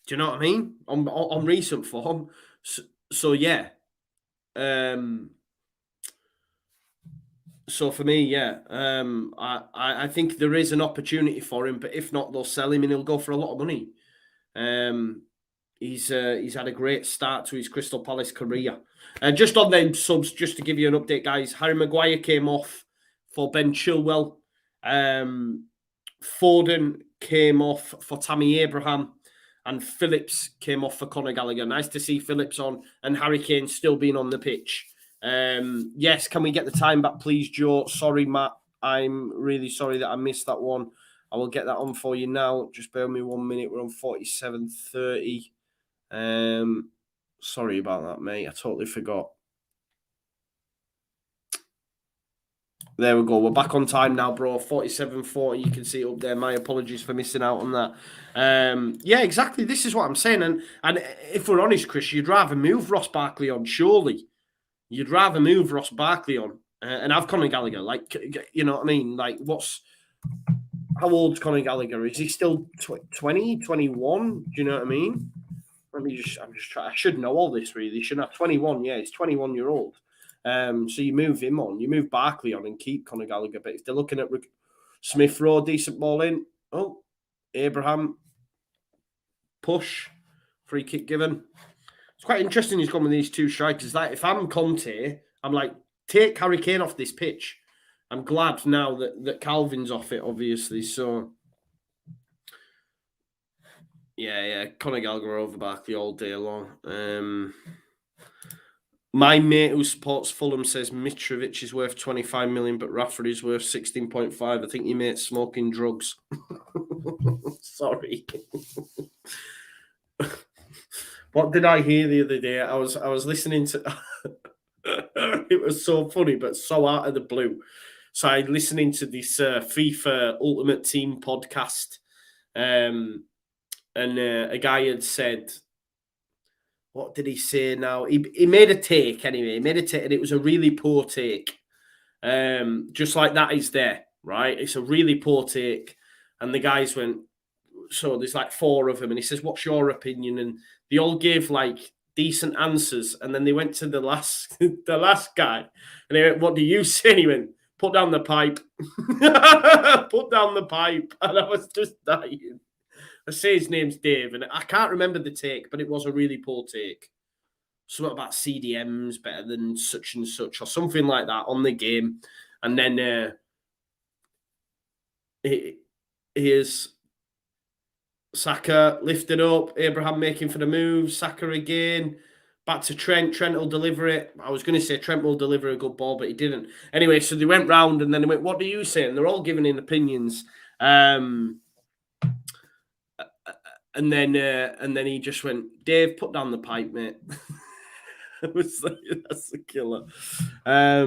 Do you know what I mean? On recent form. So yeah. So for me, yeah, I think there is an opportunity for him, but if not, they'll sell him and he'll go for a lot of money. He's had a great start to his Crystal Palace career. Just on them subs, just to give you an update, guys. Harry Maguire came off for Ben Chilwell. Foden came off for Tammy Abraham, and Phillips came off for Conor Gallagher. Nice to see Phillips on and Harry Kane still being on the pitch. Yes, can we get the time back, please, Joe? Sorry, Matt. I'm really sorry that I missed that one. I will get that on for you now. Just bear with me 1 minute. We're on 47:30. Sorry about that, mate. I totally forgot. There we go. We're back on time now, bro. 47:40. You can see it up there. My apologies for missing out on that. Yeah, exactly. This is what I'm saying. And if we're honest, Chris, you'd rather move Ross Barkley on, surely. You'd rather move Ross Barkley on and have Conor Gallagher. Like, you know what I mean? Like, how old's Conor Gallagher? Is he still 20, 21? Do you know what I mean? I'm just trying. I should know all this, really. Shouldn't have 21. Yeah, he's 21-year-old. So you move him on, you move Barkley on and keep Conor Gallagher. But if they're looking at Smith Rowe, decent ball in. Oh, Abraham, push, free kick given. It's quite interesting he's gone with these two strikers. Like, if I'm Conte, I'm like, take Harry Kane off this pitch. I'm glad now that Calvin's off it, obviously. So, yeah, Conor Gallagher over Barkley all day long. My mate who supports Fulham says Mitrovic is worth 25 million, but Rashford is worth 16.5. I think your mate's smoking drugs. Sorry. What did I hear the other day? I was listening to it was so funny, but so out of the blue. So I was listening to this FIFA Ultimate Team podcast, and a guy had said, what did he say now? He made a take anyway. He made a take, and it was a really poor take. Just like that is there, right? It's a really poor take. And the guys went, so there's like four of them, and he says, what's your opinion? And they all gave like decent answers. And then they went to the last guy, and they went, what do you say? And he went, put down the pipe. Put down the pipe. And I was just dying. I say his name's Dave, and I can't remember the take, but it was a really poor take. Something about CDM's better than such and such, or something like that on the game. And then here's Saka lifted up, Abraham making for the move, Saka again, back to Trent. Trent will deliver it. I was going to say Trent will deliver a good ball, but he didn't. Anyway, so they went round, and then they went, what do you say? And they're all giving in opinions. And then he just went, Dave, put down the pipe, mate. I was like, that's a killer. There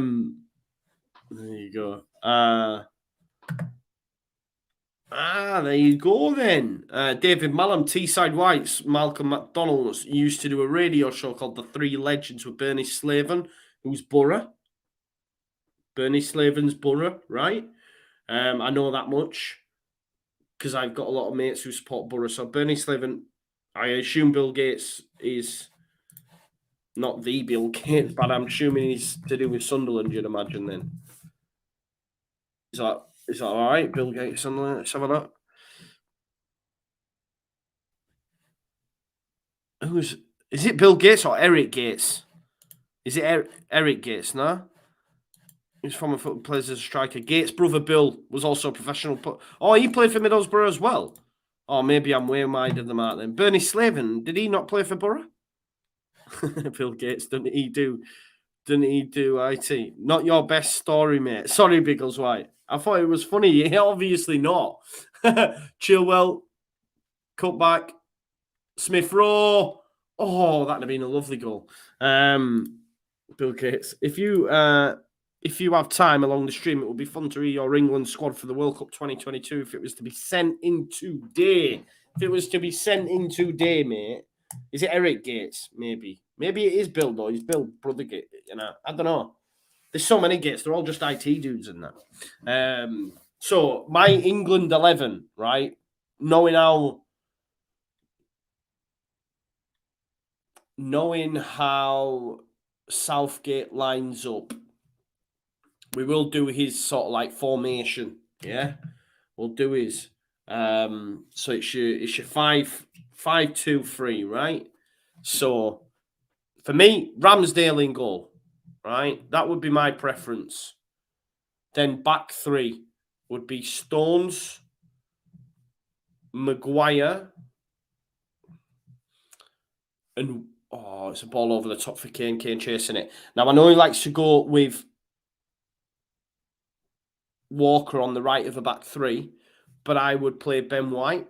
you go. There you go then. David Mallam, Teesside Whites, Malcolm McDonald's used to do a radio show called The Three Legends with Bernie Slaven, who's Borough. Bernie Slaven's Borough, right? I know that much because I've got a lot of mates who support Borough. So Bernie Slaven, I assume Bill Gates is not the Bill Gates, but I'm assuming he's to do with Sunderland, you'd imagine then. Is that all right? Bill Gates, Sunderland? Let's have a look. Is it Bill Gates or Eric Gates? Is it Eric Gates, no? He's former football player as a striker. Gates' brother Bill was also a professional. He played for Middlesbrough as well. Oh, maybe I'm way wide of the mark then. Bernie Slaven, did he not play for Borough? Bill Gates, didn't he do IT? Not your best story, mate. Sorry, Biggles White. I thought it was funny. Obviously not. Chilwell, cut back. Smith Rowe. Oh, that'd have been a lovely goal. Bill Gates, if you have time along the stream, it would be fun to read your England squad for the World Cup 2022 if it was to be sent in today. Mate. Is it Eric Gates? Maybe it is Bill, though. He's Bill, brother Gates. I don't know. There's so many Gates. They're all just IT dudes in that. So my England 11, right? Knowing how Southgate lines up, we will do his sort of like formation. Yeah, we'll do his. So it's your 5-2-3, right? So for me, Ramsdale in goal, right? That would be my preference. Then back three would be Stones, Maguire, and it's a ball over the top for Kane. Kane chasing it. Now I know he likes to go with Walker on the right of the back three, but I would play Ben White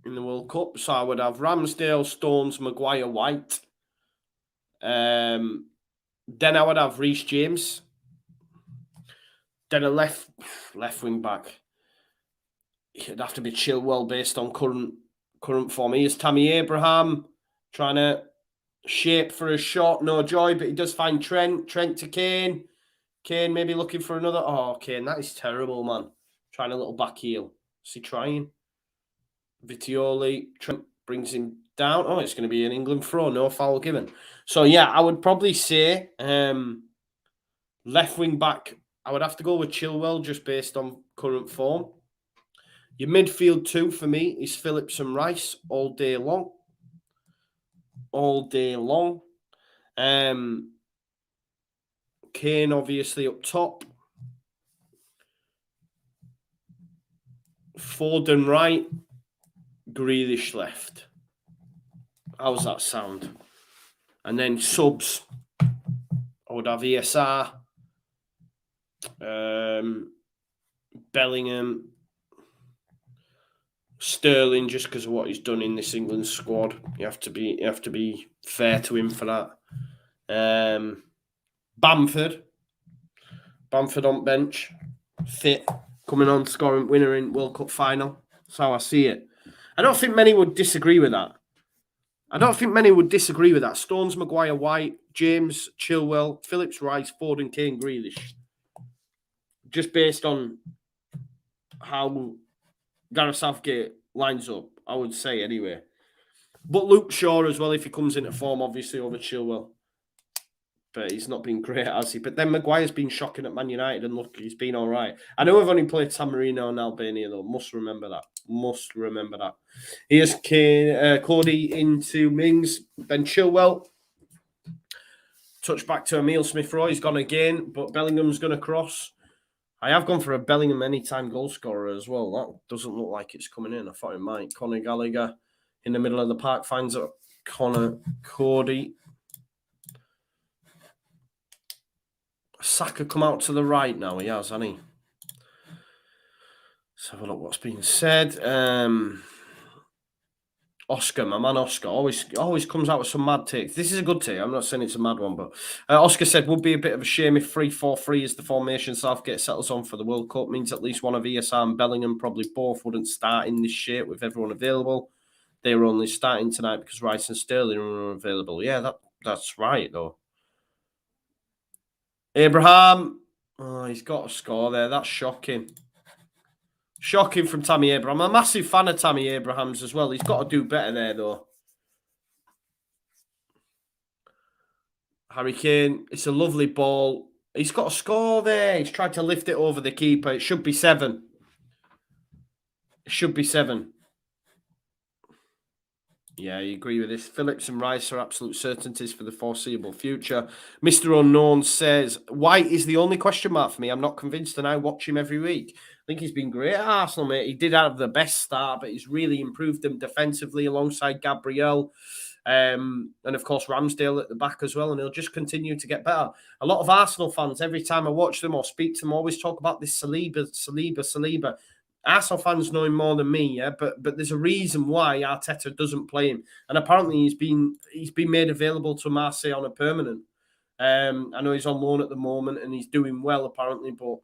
in the World Cup. So I would have Ramsdale, Stones, Maguire, White. Then I would have Reece James. Then a left wing back. It'd have to be Chilwell based on current form. Here's Tammy Abraham trying to shape for a shot. No joy, but he does find Trent. Trent to Kane. Kane maybe looking for another. Oh, Kane, that is terrible, man. Trying a little back heel. Is he trying? Vitioli. Trent brings him down. Oh, it's going to be an England throw. No foul given. So, yeah, I would probably say left wing back. I would have to go with Chilwell just based on current form. Your midfield two for me is Phillips and Rice all day long. All day long. Kane obviously up top. Foden right. Grealish left. How's that sound? And then subs. I would have ESR. Bellingham. Sterling, just because of what he's done in this England squad. You have to be fair to him for that. Bamford on bench, fit, coming on, scoring winner in World Cup final. That's how I see it. I don't think many would disagree with that. Stones, Maguire, White, James, Chilwell, Phillips, Rice, Foden, Kane, Grealish. Just based on how Gareth Southgate lines up, I would say anyway. But Luke Shaw as well, if he comes into form, obviously over Chilwell. But he's not been great, has he? But then Maguire's been shocking at Man United, and look, he's been all right. I know we've only played SAN MARINO and Albania, though. Must remember that. Here's Cody into Mings, then Chilwell. Touch back to Emile Smith-Rowe. He's gone again, but Bellingham's going to cross. I have gone for a Bellingham anytime goal scorer as well. That doesn't look like it's coming in. I thought it might. Conor Gallagher in the middle of the park finds up Connor Cody. Saka come out to the right now. He has, hasn't he? Let's have a look what's being said. Oscar, my man Oscar, always comes out with some mad takes. This is a good take. I'm not saying it's a mad one, but Oscar said, would be a bit of a shame if 3-4-3 is the formation Southgate settles on for the World Cup. Means at least one of ESR and Bellingham, probably both, wouldn't start in this shape with everyone available. They were only starting tonight because Rice and Sterling were available. Yeah, that's right, though. Abraham, he's got a score there. That's shocking. Shocking from Tammy Abraham. I'm a massive fan of Tammy Abraham's as well. He's got to do better there, though. Harry Kane, it's a lovely ball. He's got a score there. He's tried to lift it over the keeper. It should be 7. Yeah, you agree with this. Phillips and Rice are absolute certainties for the foreseeable future. Mr. Unknown says, White is the only question mark for me. I'm not convinced, and I watch him every week. I think he's been great at Arsenal, mate. He did have the best start, but he's really improved them defensively alongside Gabriel. And, of course, Ramsdale at the back as well, and he'll just continue to get better. A lot of Arsenal fans, every time I watch them or speak to them, always talk about this Saliba. Arsenal fans know him more than me, yeah, but there's a reason why Arteta doesn't play him, and apparently he's been made available to Marseille on a permanent. I know he's on loan at the moment and he's doing well apparently, but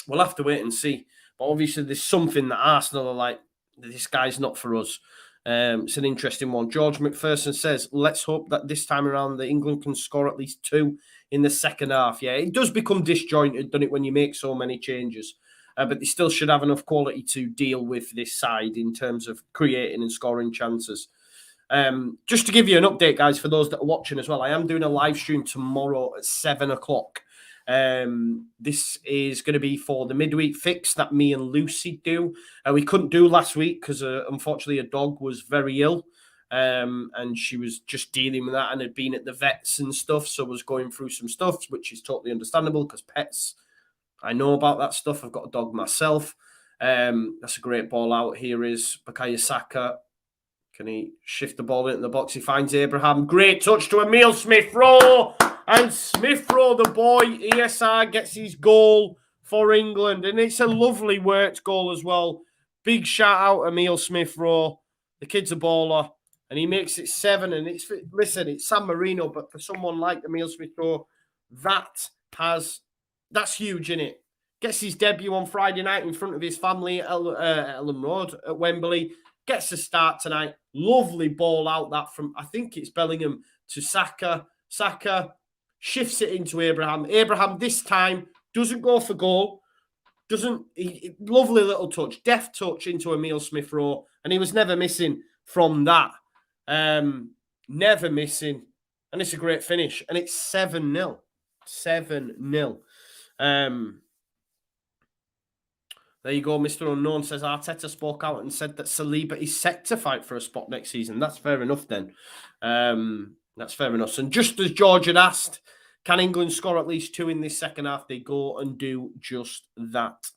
we'll have to wait and see. But obviously there's something that Arsenal are like, this guy's not for us. It's an interesting one. George McPherson says, let's hope that this time around the England can score at least 2 in the second half. Yeah, it does become disjointed, doesn't it, when you make so many changes. But they still should have enough quality to deal with this side in terms of creating and scoring chances. Just to give you an update, guys, for those that are watching as well, I am doing a live stream tomorrow at 7 o'clock. This is going to be for the midweek fix that me and Lucy do. We couldn't do last week because unfortunately a dog was very ill. And she was just dealing with that and had been at the vets and stuff. So was going through some stuff, which is totally understandable because pets, I know about that stuff. I've got a dog myself. That's a great ball out. Here is Bukayo Saka. Can he shift the ball into the box? He finds Abraham. Great touch to Emile Smith-Rowe. And Smith-Rowe, the boy, ESR gets his goal for England. And it's a lovely worked goal as well. Big shout out Emile Smith-Rowe. The kid's a baller. And he makes it 7. And it's SAN MARINO. But for someone like Emile Smith-Rowe, that's huge, isn't it? Gets his debut on Friday night in front of his family at Ellen Road at Wembley. Gets a start tonight. Lovely ball out that from, I think it's Bellingham to Saka. Saka shifts it into Abraham. Abraham this time doesn't go for goal. Lovely little touch, deft touch into Emile Smith-Rowe, and he was never missing from that. Never missing. And it's a great finish. And it's 7-0. 7-0. There you go. Mr. Unknown says Arteta spoke out and said that Saliba is set to fight for a spot next season. That's fair enough then. That's fair enough. And just as George had asked, can England score at least 2 in this second half? They go and do just that.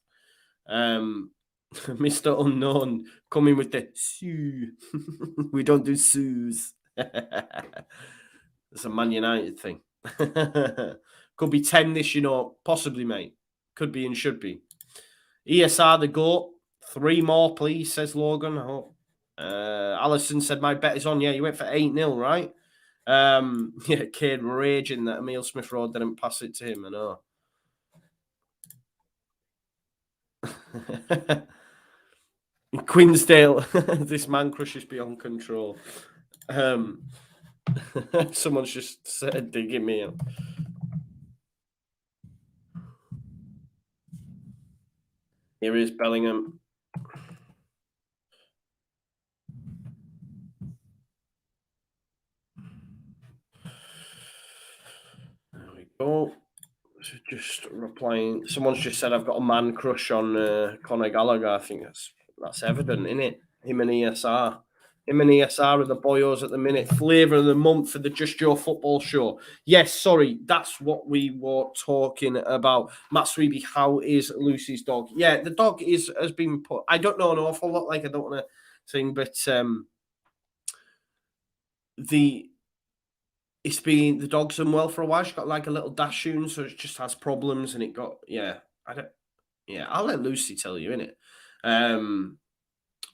Mr. Unknown coming with the Sue. We don't do Sues. It's a Man United thing. Could be 10 this, possibly, mate. Could be and should be. ESR the GOAT. 3 more, please, says Logan. I hope. Alison said, my bet is on. Yeah, you went for 8-0, right? Yeah, Kane raging that Emile Smith-Rowe didn't pass it to him. I know. Quinsdale, this man crushes beyond control. Someone's just said, digging me up. Here is Bellingham. There we go. Just replying. Someone's just said I've got a man crush on Conor Gallagher. I think that's evident, isn't it? Him and ESR. Him and ESR are the boyos at the minute. Flavour of the month for the Just Joe football show. Yes, sorry, that's what we were talking about. Matt Sweeby, how is Lucy's dog? Yeah, the dog has been put. I don't know an awful lot. Like I don't want to sing, but the dog's unwell for a while. She's got like a little Dachshund, so it just has problems, and it got I'll let Lucy tell you, innit?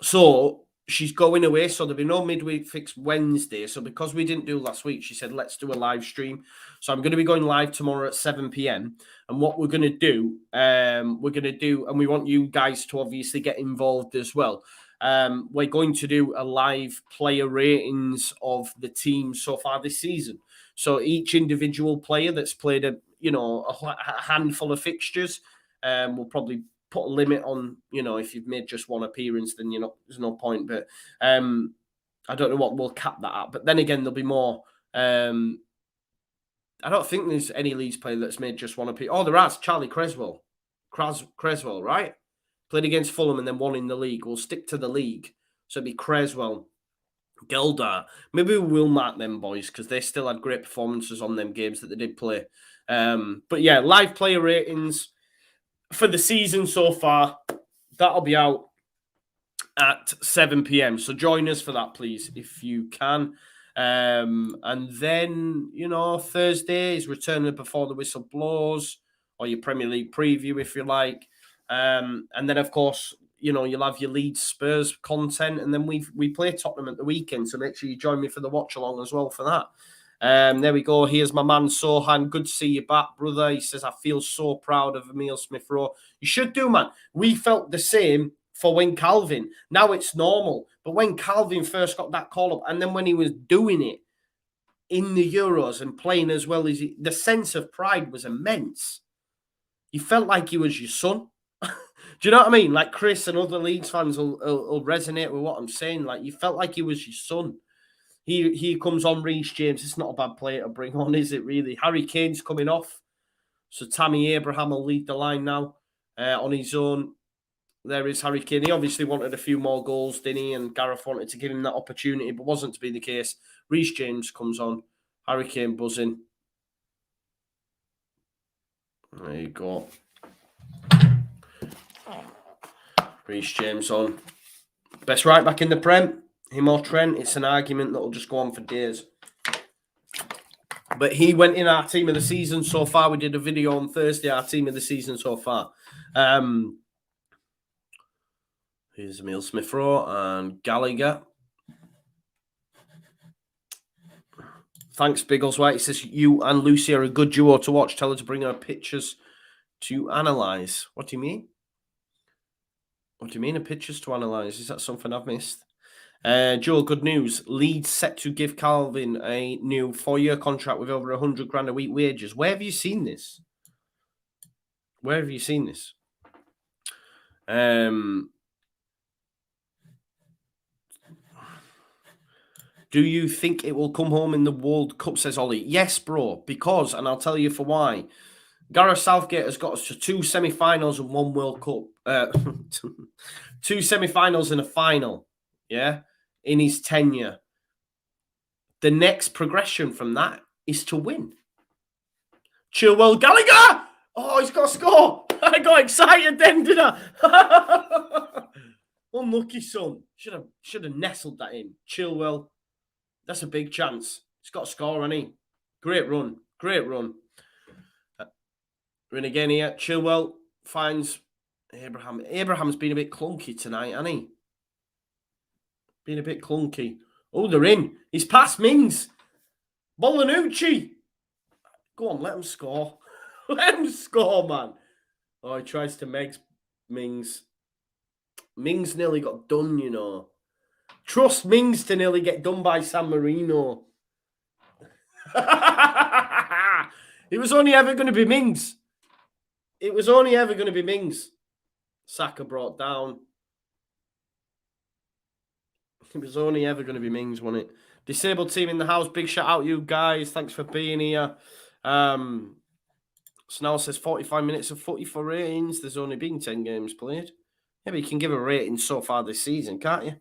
So she's going away, so there'll be no midweek fix Wednesday. So because we didn't do last week, she said let's do a live stream. So I'm going to be going live tomorrow at 7 p.m. And what we're going to do, and we want you guys to obviously get involved as well. We're going to do a live player ratings of the team so far this season. So each individual player that's played a handful of fixtures, we'll probably put a limit on, if you've made just one appearance, then there's no point. But I don't know what we'll cap that at. But then again, there'll be more. I don't think there's any Leeds player that's made just one appearance. Oh, there has. Charlie Creswell, right? Played against Fulham and then won in the league. We'll stick to the league. So it'd be Creswell, Geldart. Maybe we will mark them boys because they still had great performances on them games that they did play. But yeah, live player ratings for the season so far. That'll be out at 7 p.m. So join us for that, please, if you can. And then, Thursday is returning before the whistle blows, or your Premier League preview, if you like. And then, of course, you'll have your Leeds Spurs content, and then we play Tottenham at the weekend. So make sure you join me for the watch along as well for that. There we go. Here's my man Sohan. Good to see you back, brother. He says, I feel so proud of Emile Smith-Rowe. You should do, man. We felt the same for when Calvin. Now it's normal. But when Calvin first got that call up, and then when he was doing it in the Euros and playing as well as the sense of pride was immense. You felt like he was your son. Do you know what I mean? Like Chris and other Leeds fans will resonate with what I'm saying. Like you felt like he was your son. He comes on, Reece James. It's not a bad player to bring on, is it really? Harry Kane's coming off. So Tammy Abraham will lead the line now on his own. There is Harry Kane. He obviously wanted a few more goals, didn't he? And Gareth wanted to give him that opportunity, but wasn't to be the case. Reece James comes on. Harry Kane buzzing. There you go. Reece James on. Best right back in the Prem. Him or Trent. It's an argument that will just go on for days. But he went in our team of the season so far. We did a video on Thursday, our team of the season so far. Here's Emile Smith-Rowe and Gallagher. Thanks, Biggles White. He says, you and Lucy are a good duo to watch. Tell her to bring her pictures to analyse. What do you mean? What do you mean, a pictures to analyse? Is that something I've missed? Joe, good news. Leeds set to give Calvin a new 4-year contract with over 100 grand a week wages. Where have you seen this? Where have you seen this? Do you think it will come home in the World Cup, says Ollie? Yes, bro, because, and I'll tell you for why. Gareth Southgate has got us to 2 semi-finals and 1 World Cup. 2 semi-finals and a final, yeah, in his tenure. The next progression from that is to win. Chilwell Gallagher! Oh, he's got to score! I got excited then, did I? Unlucky, son. Should have nestled that in. Chilwell. That's a big chance. He's got to score, hasn't he? Great run. Great run. We're in again here. Chilwell finds Abraham. Abraham's been a bit clunky tonight, hasn't he? Been a bit clunky. Oh, they're in. He's past Mings. Bolanucci. Go on, let him score. Let him score, man. Oh, he tries to make Mings. Mings nearly got done, you know. Trust Mings to nearly get done by San Marino. It was only ever going to be Mings. It was only ever going to be Mings. Saka brought down. It was only ever going to be Mings, wasn't it? Disabled team in the house. Big shout out you guys. Thanks for being here. Snell says 45 minutes of footy for ratings. There's only been 10 games played. Yeah, but you can give a rating so far this season, can't you?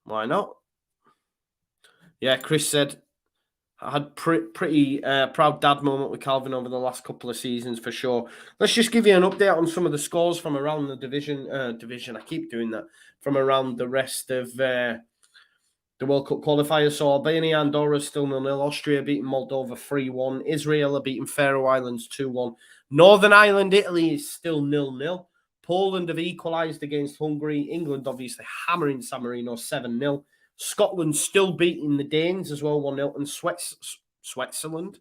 Why not? Yeah, Chris said, I had pretty proud dad moment with Calvin over the last couple of seasons for sure. Let's just give you an update on some of the scores from around the division. I keep doing that. From around the rest of the World Cup qualifiers. So Albania, Andorra still 0-0. Austria beating Moldova 3-1. Israel are beating Faroe Islands 2-1. Northern Ireland, Italy is still 0-0. Poland have equalised against Hungary. England obviously hammering San Marino 7-0. Scotland still beating the Danes as well 1-0. And Switzerland.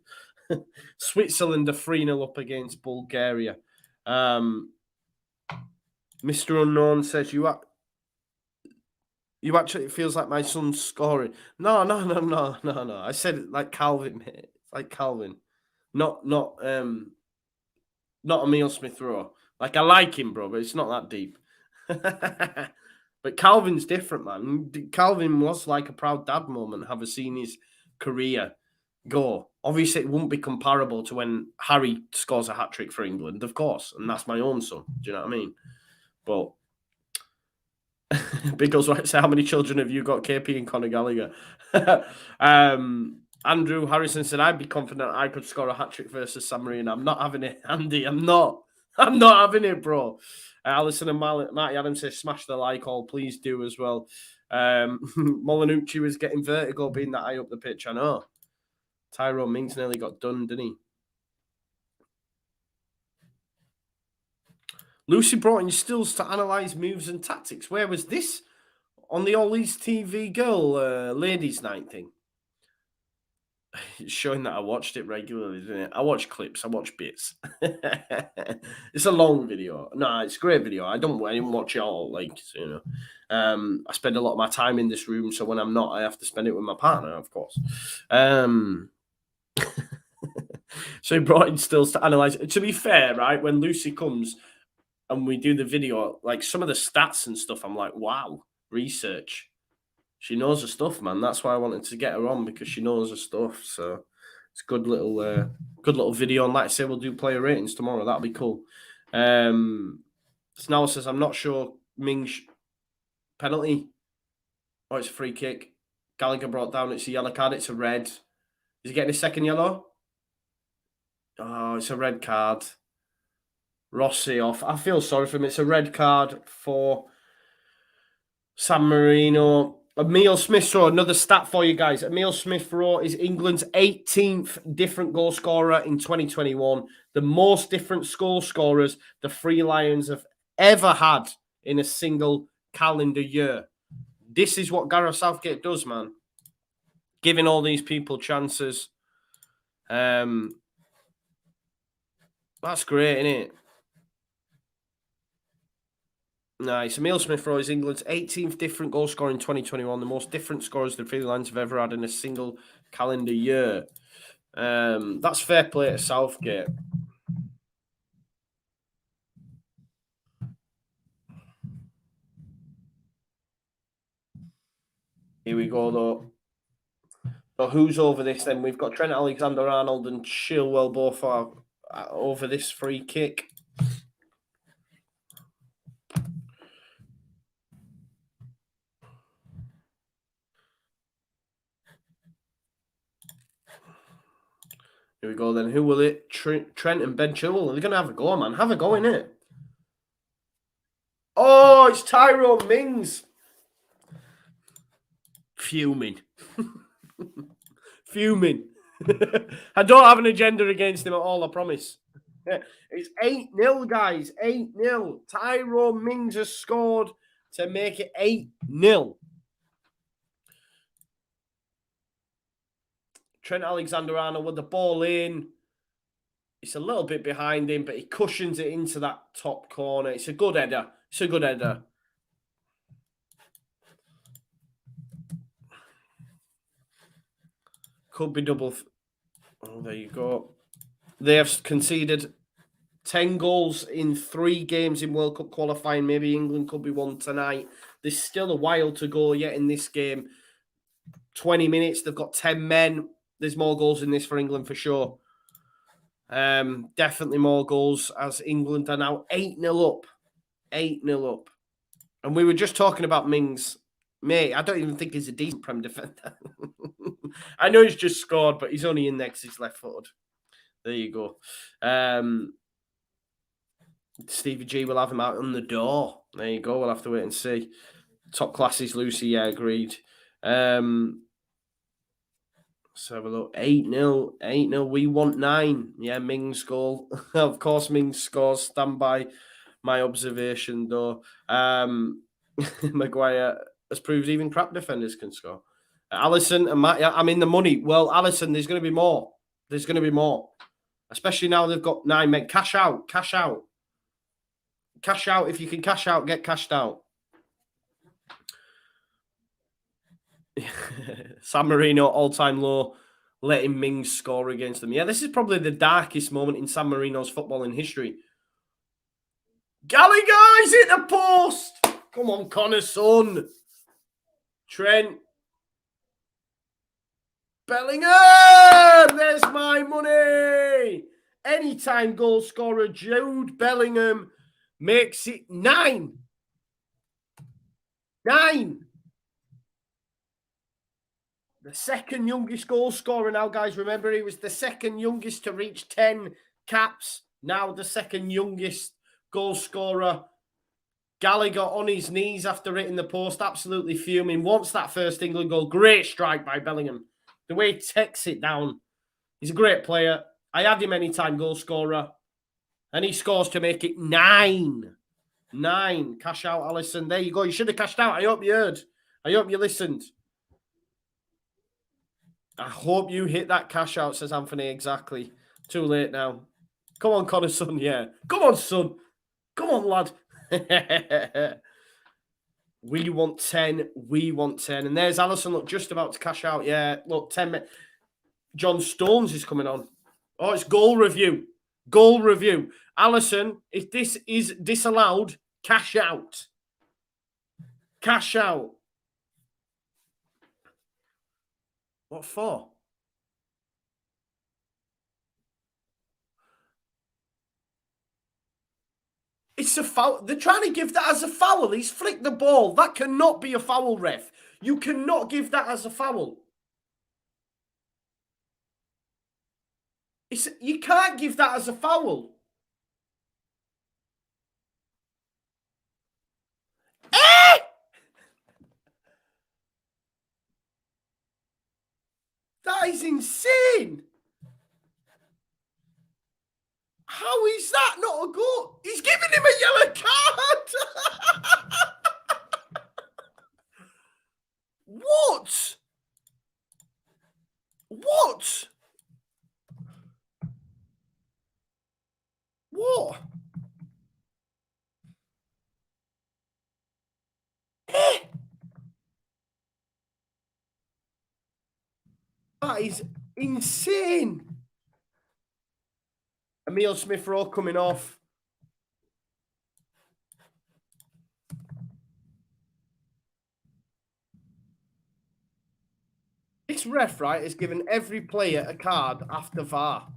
Switzerland are 3-0 up against Bulgaria. Mr. Unknown says, You actually, it feels like my son's scoring. No. I said it like Calvin, mate. It's like Calvin. Not Emile Smith-Rowe. Like, I like him, bro, but it's not that deep. But Calvin's different, man. Calvin was like a proud dad moment, having seen his career go. Obviously, it wouldn't be comparable to when Harry scores a hat-trick for England, of course. And that's my own son. Do you know what I mean? But Big Girls right say, how many children have you got, KP and Conor Gallagher? Andrew Harrison said, I'd be confident I could score a hat-trick versus San Marino. I'm not having it, Andy. I'm not having it, bro. Alison and Matty Adams says, smash the like all, please do as well. Molinucci was getting vertigo being that high up the pitch, I know. Tyrone Mings nearly got done, didn't he? Lucy brought in stills to analyse moves and tactics. Where was this? On the All These TV Girl ladies' night thing. It's showing that I watched it regularly, isn't it? I watch clips. I watch bits. It's a long video. No, it's a great video. I didn't watch it all. Like, you know, I spend a lot of my time in this room, so when I'm not, I have to spend it with my partner, of course. So he brought in stills to analyse. To be fair, right, when Lucy comes and we do the video, like some of the stats and stuff, I'm like, wow, research. She knows her stuff, man. That's why I wanted to get her on, because she knows her stuff. So it's a good little video. And like I say, we'll do player ratings tomorrow. That'll be cool. Snell says, I'm not sure Mings penalty. Oh, it's a free kick. Gallagher brought down. It's a yellow card. It's a red. Is he getting a second yellow? Oh, it's a red card. Rossi off. I feel sorry for him. It's a red card for San Marino. Emile Smith-Rowe, another stat for you guys. Emile Smith-Rowe is England's 18th different goal scorer in 2021. The most different goal scorers the Three Lions have ever had in a single calendar year. This is what Gareth Southgate does, man. Giving all these people chances. That's great, isn't it? Nice. Emil Smith Rowe is England's 18th different goal scorer in 2021, the most different scorers the Three Lions have ever had in a single calendar year. That's fair play to Southgate. Here we go, though. So who's over this then? We've got Trent Alexander-Arnold and Chilwell both are over this free kick. Here we go then. Who will it? Trent and Ben Chilwell. They're going to have a go, man. Have a go, innit? Oh, it's Tyrone Mings. Fuming. Fuming. I don't have an agenda against him at all, I promise. It's 8-0, guys. 8-0. Tyrone Mings has scored to make it 8-0. Trent Alexander-Arnold with the ball in. It's a little bit behind him, but he cushions it into that top corner. It's a good header. It's a good header. Could be double. Oh, there you go. They have conceded 10 goals in 3 games in World Cup qualifying. Maybe England could be one tonight. There's still a while to go yet in this game. 20 minutes. They've got 10 men. There's more goals in this for England for sure. Definitely more goals as England are now 8-0 up. 8-0 up. And we were just talking about Mings. Mate, I don't even think he's a decent Prem defender. I know he's just scored, but he's only in there because he's left-footed. There you go. Stevie G will have him out on the door. There you go. We'll have to wait and see. Top class is Lucy. Yeah, agreed. Let's have a look. 8-0. 8-0. We want 9. Yeah, Mings goal. Of course, Mings scores. Stand by my observation, though. Maguire has proved even crap defenders can score. Alisson and Matt, I'm in the money. Well, Alisson, there's going to be more. There's going to be more. Especially now they've got 9 men. Cash out. Cash out. Cash out. If you can cash out, get cashed out. San Marino, all-time low, letting Mings score against them. Yeah, this is probably the darkest moment in San Marino's footballing history. Gallagher's hit the post. Come on, Connor, son. Trent. Bellingham. There's my money. Anytime goal scorer Jude Bellingham makes it 9. 9. The second youngest goal scorer now, guys. Remember, he was the second youngest to reach 10 caps. Now the second youngest goal scorer. Gallagher on his knees after hitting the post, absolutely fuming. Wants that first England goal. Great strike by Bellingham. The way he takes it down. He's a great player. I had him anytime goal scorer. And he scores to make it 9. 9. Cash out, Alisson. There you go. You should have cashed out. I hope you heard. I hope you listened. I hope you hit that cash out, says Anthony. Exactly. Too late now. Come on, Connor, son. Yeah. Come on, son. Come on, lad. We want 10. We want 10. And there's Alisson, look, just about to cash out. Yeah, look, 10 minutes. John Stones is coming on. Oh, it's goal review. Goal review. Alisson, if this is disallowed, cash out. Cash out. What for? It's a foul. They're trying to give that as a foul. He's flicked the ball. That cannot be a foul, ref. You cannot give that as a foul. You can't give that as a foul. Eh? That is insane. How is that not a goal? He's giving him a yellow card. What? What? What? That is insane. Emile Smith-Rowe coming off. This ref, right, has given every player a card after VAR.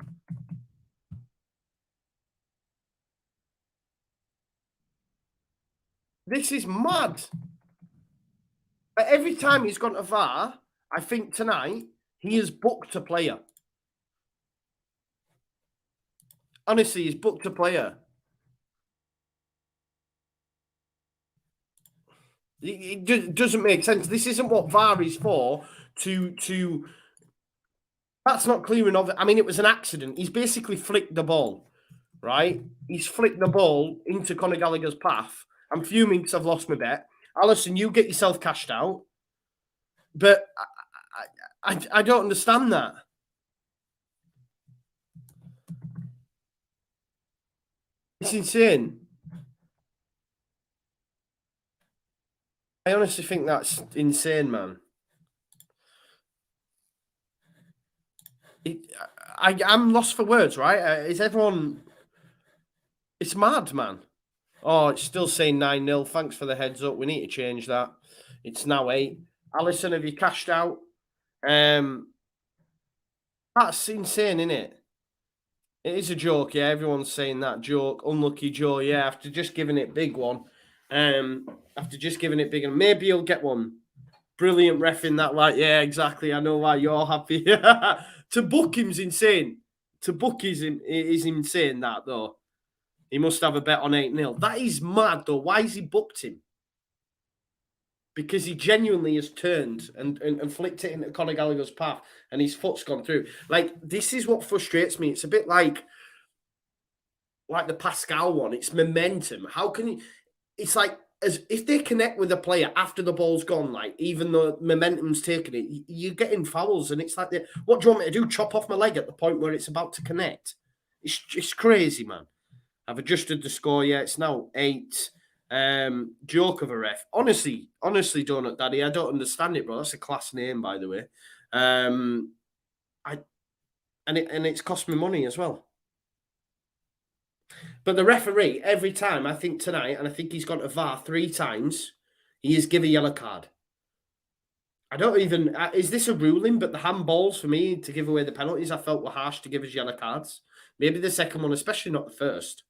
This is mad. But every time he's gone to VAR, I think tonight, he has booked a player. Honestly, he's booked a player. It doesn't make sense. This isn't what VAR is for. That's not clearing of it. I mean, it was an accident. He's basically flicked the ball, right? He's flicked the ball into Conor Gallagher's path. I'm fuming because I've lost my bet. Alison, you get yourself cashed out. But I don't understand that. It's insane. I honestly think that's insane, man. I'm lost for words, right? Is everyone... It's mad, man. Oh, it's still saying 9-0. Thanks for the heads up. We need to change that. It's now 8. Alison, have you cashed out? That's insane, isn't it? It is a joke, yeah. Everyone's saying that joke. Unlucky Joe, yeah. After just giving it big one. After just giving it big, and maybe you'll get one. Brilliant reffing that, like, yeah, exactly. I know why you're happy. To book him's insane. To book is insane, that, though. He must have a bet on 8-0. That is mad, though. Why has he booked him? Because he genuinely has turned and flicked it into Conor Gallagher's path, and his foot's gone through. Like, this is what frustrates me. It's a bit like the Pascal one. It's momentum. How can you... It's like, as if they connect with a player after the ball's gone, like, even though momentum's taken it, you're getting fouls, and it's like, what do you want me to do? Chop off my leg at the point where it's about to connect? It's crazy, man. I've adjusted the score. Yeah, it's now 8. Joke of a ref. Honestly, Donut Daddy, I don't understand it, bro. That's a class name, by the way. It's cost me money as well. But the referee, every time, I think tonight, and I think he's gone to VAR 3 times, he has given a yellow card. I don't even... is this a ruling? But the handballs, for me, to give away the penalties, I felt were harsh to give us yellow cards. Maybe the second one, especially not the first.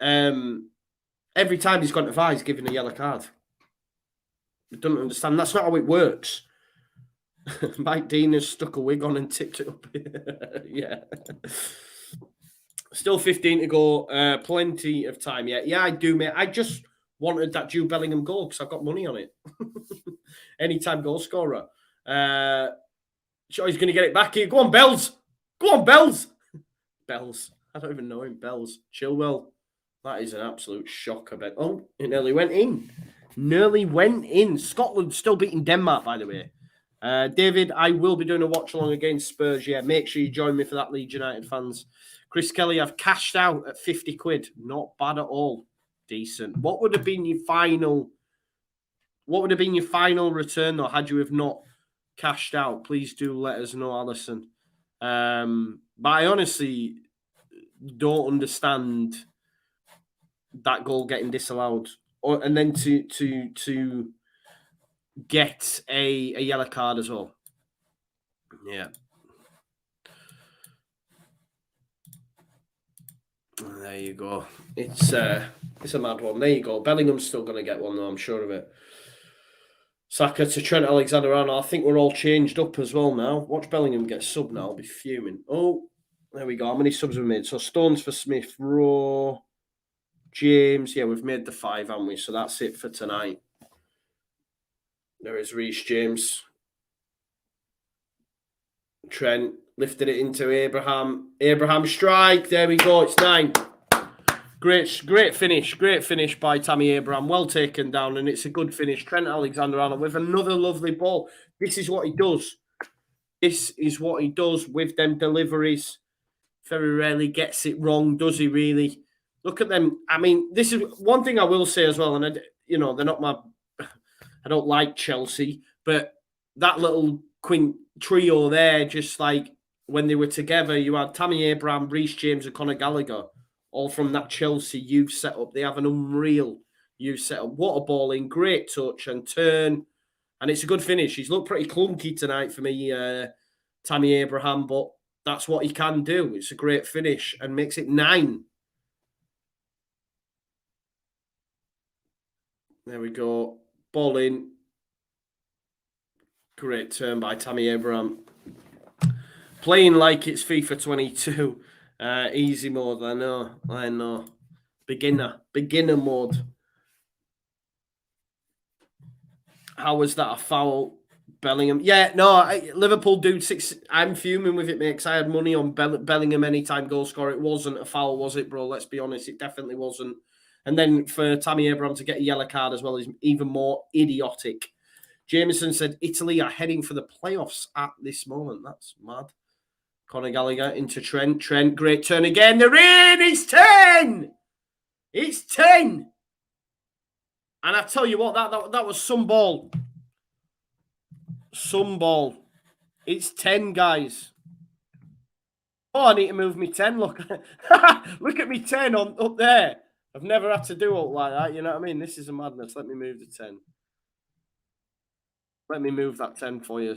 Every time he's gone to VAR, he's given a yellow card. I don't understand. That's not how it works. Mike Dean has stuck a wig on and tipped it up. Yeah. Still 15 to go. Plenty of time yet. Yeah, I do, mate. I just wanted that Jude Bellingham goal because I've got money on it. Anytime goal scorer. Sure, he's going to get it back here. Go on, Bells. Go on, Bells. Bells. I don't even know him. Bells. Chilwell. That is an absolute shock, I bet. Oh, it nearly went in. Nearly went in. Scotland still beating Denmark, by the way. David, I will be doing a watch-along against Spurs. Yeah, make sure you join me for that, Leeds United fans. Chris Kelly, I've cashed out at 50 quid. Not bad at all. Decent. What would have been your final... What would have been your final return, though, had you have not cashed out? Please do let us know, Alison. But I honestly don't understand that goal getting disallowed, and then to get a yellow card as well. Yeah. There you go. It's a mad one. There you go. Bellingham's still going to get one, though, I'm sure of it. Saka to Trent Alexander-Arnold. I think we're all changed up as well now. Watch Bellingham get sub now. I'll be fuming. Oh, there we go. How many subs have we made? So Stones for Smith Rowe. James. Yeah, we've made the 5, haven't we? So that's it for tonight. There is Reece James. Trent lifted it into Abraham. Abraham strike. There we go. It's 9. Great finish by Tammy Abraham. Well taken down, and it's a good finish. Trent Alexander-Arnold with another lovely ball. This is what he does. This is what he does with them deliveries. Very rarely gets it wrong, does he really? Look at them. I mean, this is one thing I will say as well, and they're not my... I don't like Chelsea, but that little trio there, just like when they were together. You had Tammy Abraham, Reece James, and Conor Gallagher, all from that Chelsea youth setup. They have an unreal youth setup. What a ball in, great touch and turn, and it's a good finish. He's looked pretty clunky tonight for me, Tammy Abraham, but that's what he can do. It's a great finish and makes it 9. There we go. Ball in. Great turn by Tammy Abraham. Playing like it's FIFA 22. Easy mode, I know. Beginner mode. How was that a foul? Bellingham. Yeah, no, Liverpool do 6. I'm fuming with it, mate, because I had money on Bellingham anytime goal scorer. It wasn't a foul, was it, bro? Let's be honest. It definitely wasn't. And then for Tammy Abraham to get a yellow card as well is even more idiotic. Jameson said Italy are heading for the playoffs at this moment. That's mad. Conor Gallagher into Trent. Trent, great turn again. They're in. It's 10. It's 10. And I tell you what, that was some ball. Some ball. It's 10, guys. Oh, I need to move me 10. Look. Look at me 10 up there. I've never had to do it like that. You know what I mean? This is a madness. Let me move the 10. Let me move that 10 for you.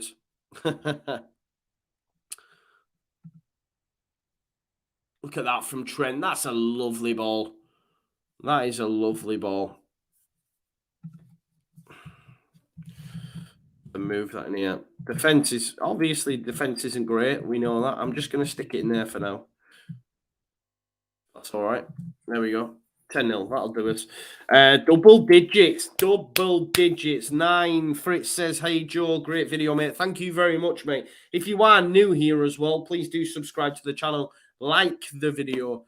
Look at that from Trent. That's a lovely ball. That is a lovely ball. And move that in here. Defense isn't great. We know that. I'm just going to stick it in there for now. That's all right. There we go. 10-0. That'll do us. Double digits. 9. Fritz says, hey, Joe, great video, mate. Thank you very much, mate. If you are new here as well, please do subscribe to the channel, like the video,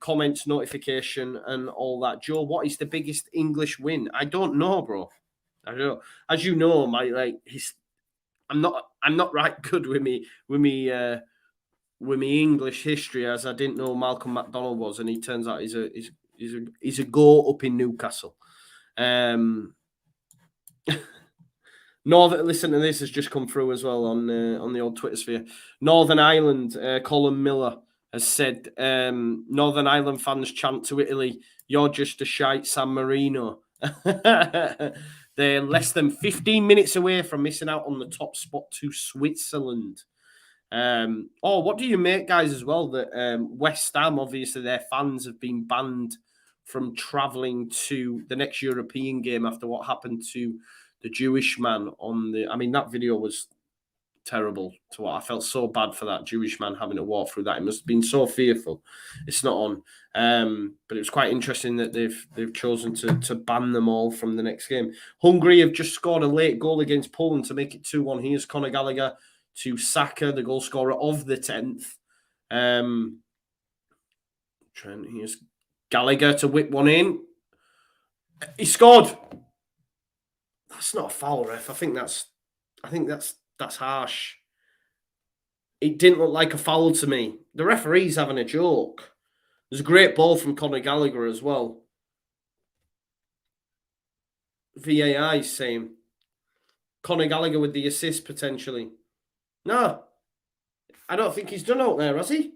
comments, notification, and all that. Joe, what is the biggest English win? I don't know, bro. I don't know. As you know, I'm not right good with me English history, as I didn't know Malcolm McDonald was, and he turns out he's a go up in Newcastle. Listen to this, has just come through as well on the old Twitter sphere. Northern Ireland, Colin Miller has said, Northern Ireland fans chant to Italy, "You're just a shite San Marino." They're less than 15 minutes away from missing out on the top spot to Switzerland. What do you make, guys, as well, that West Ham, obviously their fans have been banned from travelling to the next European game after what happened to the Jewish man that video was terrible. I felt so bad for that Jewish man having to walk through that. It must have been so fearful. It's not on. But it was quite interesting that they've chosen to ban them all from the next game. Hungary have just scored a late goal against Poland to make it 2-1. Here's Conor Gallagher to Saka, the goal scorer of the 10th. Trent, here's Gallagher to whip one in. He scored. That's not a foul, ref. I think that's harsh. It didn't look like a foul to me. The referee's having a joke. There's a great ball from Conor Gallagher as well. VAR is saying Conor Gallagher with the assist potentially. No, I don't think he's done out there, has he?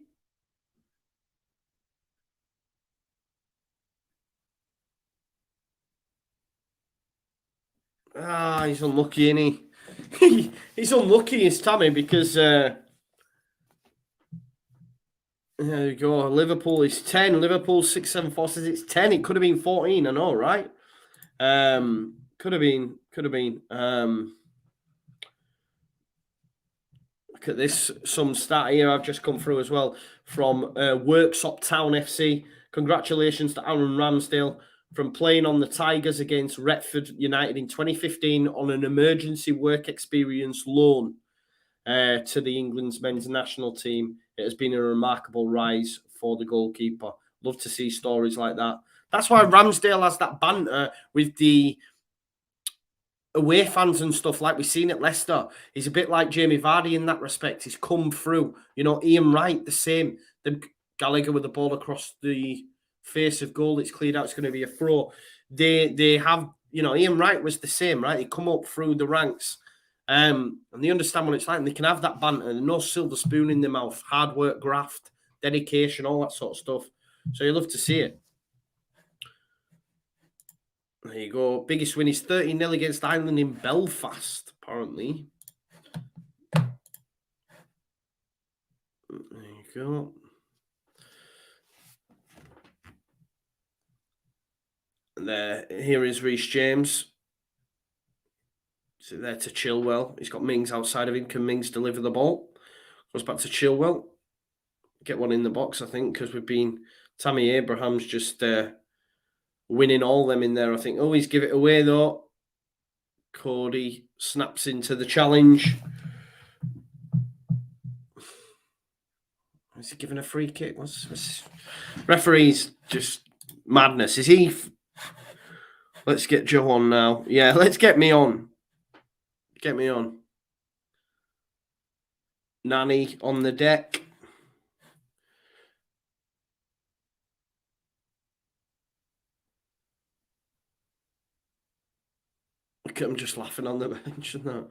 He's unlucky, isn't he? He's unlucky, is Tammy, because there you go. Liverpool is 10. Liverpool 674 says it's 10. It could have been 14. I know, right? Could have been. Look at this. Some stat here I've just come through as well from Worksop Town FC. Congratulations to Aaron Ramsdale from playing on the Tigers against Retford United in 2015 on an emergency work experience loan to the England's men's national team. It has been a remarkable rise for the goalkeeper. Love to see stories like that. That's why Ramsdale has that banter with the away fans and stuff like we've seen at Leicester. He's a bit like Jamie Vardy in that respect. He's come through. You know, Ian Wright, the same. The Gallagher with the ball across the face of goal. It's cleared out. It's going to be a throw. They have, Ian Wright was the same, right? He come up through the ranks. And they understand what it's like, and they can have that banter, and no silver spoon in their mouth, hard work, graft, dedication, all that sort of stuff. So you love to see it. There you go. Biggest win is 13-0 against Ireland in Belfast, apparently. There you go. Here is Reece James. So there to Chilwell. He's got Mings outside of him. Can Mings deliver the ball? Goes back to Chilwell. Get one in the box, I think, because we've been... Tammy Abraham's just winning all them in there, I think. Oh, he's give it away, though. Cody snaps into the challenge. Is he giving a free kick? What's... Referee's just madness. Is he... Let's get Joe on now. Yeah, let's get me on. Get me on. Nanny on the deck. Look at him just laughing on the bench and that.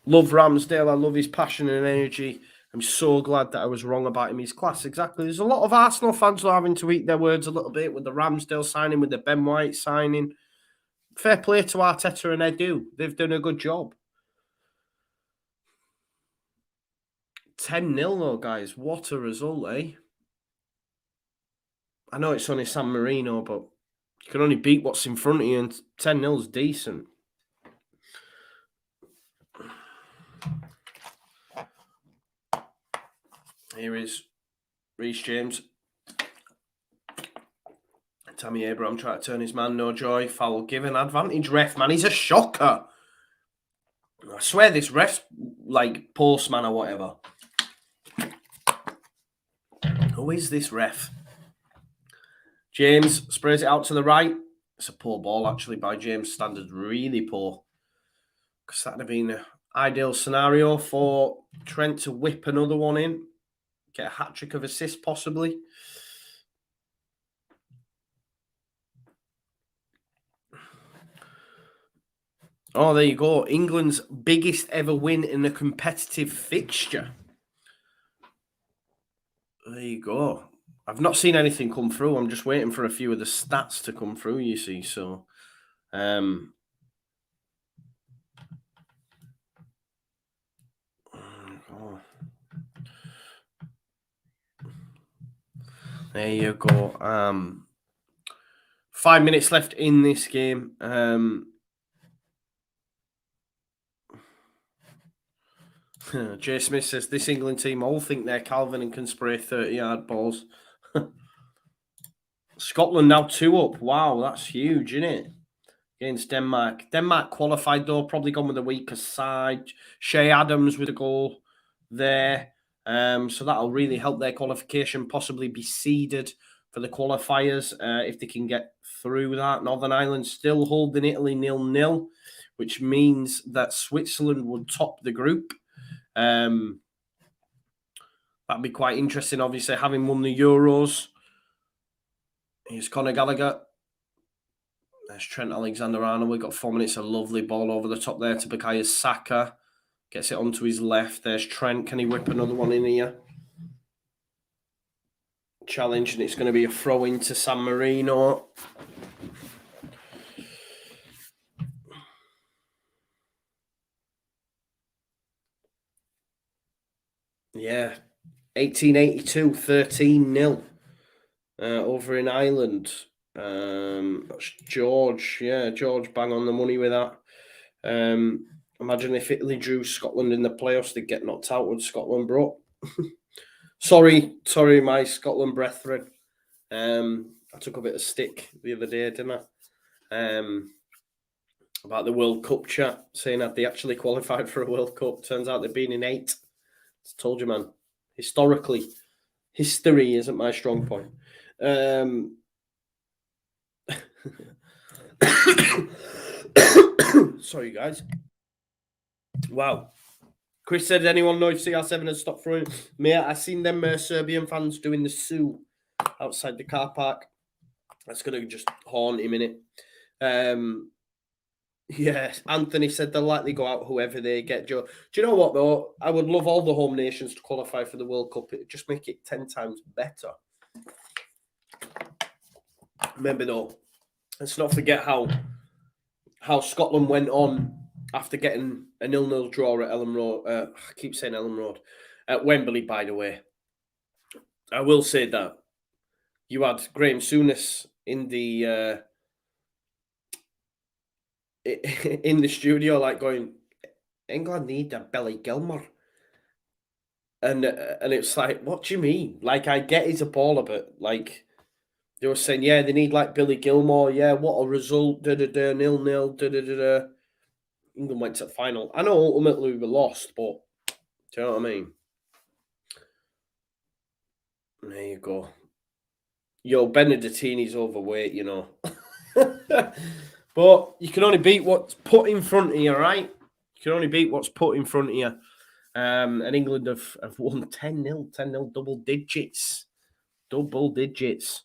Love Ramsdale. I love his passion and energy. I'm so glad that I was wrong about him. He's class, exactly. There's a lot of Arsenal fans who are having to eat their words a little bit with the Ramsdale signing, with the Ben White signing. Fair play to Arteta and Edu. They've done a good job. 10-0 though, guys. What a result, eh? I know it's only San Marino, but you can only beat what's in front of you, and 10-0 is decent. Here is Reece James. Tammy Abraham trying to turn his man, no joy. Foul given. Advantage ref, man. He's a shocker. I swear this ref's like postman or whatever. Who is this ref? James sprays it out to the right. It's a poor ball, actually, by James' standards. Really poor. Because that would have been an ideal scenario for Trent to whip another one in. Get a hat-trick of assists, possibly. Oh, there you go. England's biggest ever win in a competitive fixture. There you go. I've not seen anything come through. I'm just waiting for a few of the stats to come through, you see. So, oh. There you go. 5 minutes left in this game. Jay Smith says, this England team all think they're Calvin and can spray 30-yard balls. Scotland now 2 up. Wow, that's huge, isn't it? Against Denmark. Denmark qualified, though. Probably gone with the weaker side. Shea Adams with a goal there. So that'll really help their qualification, possibly be seeded for the qualifiers if they can get through that. Northern Ireland still holding Italy 0-0, which means that Switzerland would top the group. That'd be quite interesting, obviously, having won the Euros. Here's Conor Gallagher. There's Trent Alexander-Arnold. We've got 4 minutes. A lovely ball over the top there to Bukayo Saka. Gets it onto his left. There's Trent. Can he whip another one in here? Challenge, and it's going to be a throw into San Marino. Yeah. 1882, 13-0 over in Ireland. That's George. Yeah, George bang on the money with that. Imagine if Italy drew Scotland in the playoffs, they'd get knocked out with Scotland, bro. sorry, my Scotland brethren. I took a bit of stick the other day, didn't I? About the World Cup chat, saying that they actually qualified for a World Cup. Turns out they've been in 8. I told you, man. Historically, history isn't my strong point. Sorry, guys. Wow. Chris said, anyone know if CR7 has stopped throwing? Mate, I seen them Serbian fans doing the Sue outside the car park. That's going to just haunt him, innit? Yeah, Anthony said they'll likely go out whoever they get, Joe. Do you know what, though? I would love all the home nations to qualify for the World Cup. It'd just make it 10 times better. Remember, though, let's not forget how Scotland went on after getting a 0-0 draw at Ellen Road. I keep saying Ellen Road. At Wembley, by the way. I will say that you had Graham Souness in the studio, like going, England need a Billy Gilmore. And it's like, what do you mean? Like, I get he's a baller, but like they were saying, yeah, they need like Billy Gilmore. Yeah, what a result. 0-0. England went to the final. I know ultimately we lost, but do you know what I mean? There you go. Yo, Benedettini's overweight, you know. But you can only beat what's put in front of you, right? You can only beat what's put in front of you. And England have won 10-0, 10-0, double digits. Double digits.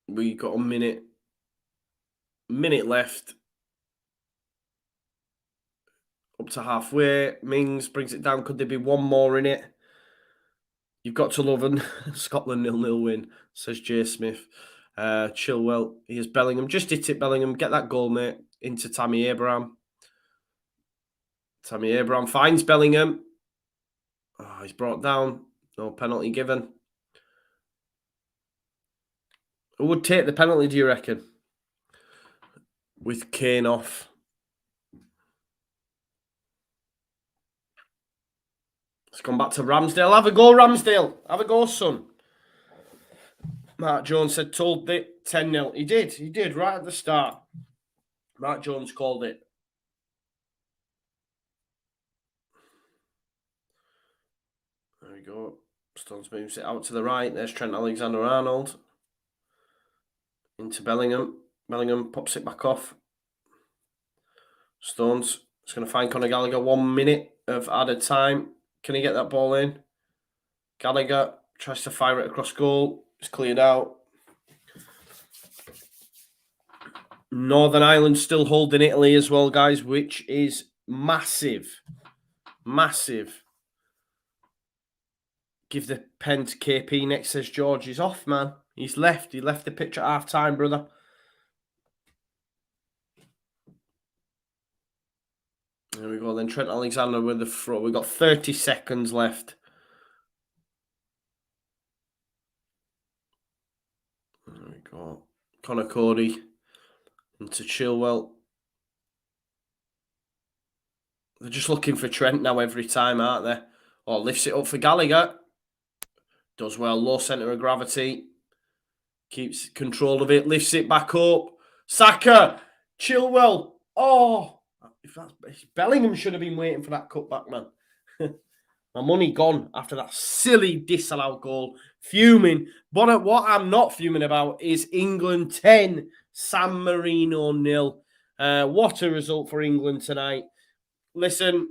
We got a minute left. Up to halfway. Mings brings it down. Could there be one more in it? You've got to love an Scotland 0-0 win, says Jay Smith. Chilwell, here's Bellingham. Just hit it, Bellingham. Get that goal, mate. Into Tammy Abraham. Tammy Abraham finds Bellingham. Oh, he's brought down. No penalty given. Who would take the penalty, do you reckon? With Kane off. Let's come back to Ramsdale. Have a go, Ramsdale. Have a go, son. Mark Jones said, told it 10-0. He did, right at the start. Mark Jones called it. There we go. Stones moves it out to the right. There's Trent Alexander-Arnold. Into Bellingham. Bellingham pops it back off. Stones is going to find Conor Gallagher. 1 minute of added time. Can he get that ball in? Gallagher tries to fire it across goal. It's cleared out. Northern Ireland still holding Italy as well, guys, which is massive. Massive. Give the pen to KP next, says George. He's off, man. He's left. He left the pitch at half-time, brother. There we go. Then Trent Alexander with the throw. We've got 30 seconds left. There we go. Connor Cody into Chilwell. They're just looking for Trent now every time, aren't they? Oh, lifts it up for Gallagher. Does well. Low centre of gravity. Keeps control of it. Lifts it back up. Saka. Chilwell. Oh. Bellingham should have been waiting for that cutback, man. My money gone after that silly disallowed goal. Fuming. But what I'm not fuming about is England 10, San Marino 0. What a result for England tonight. Listen,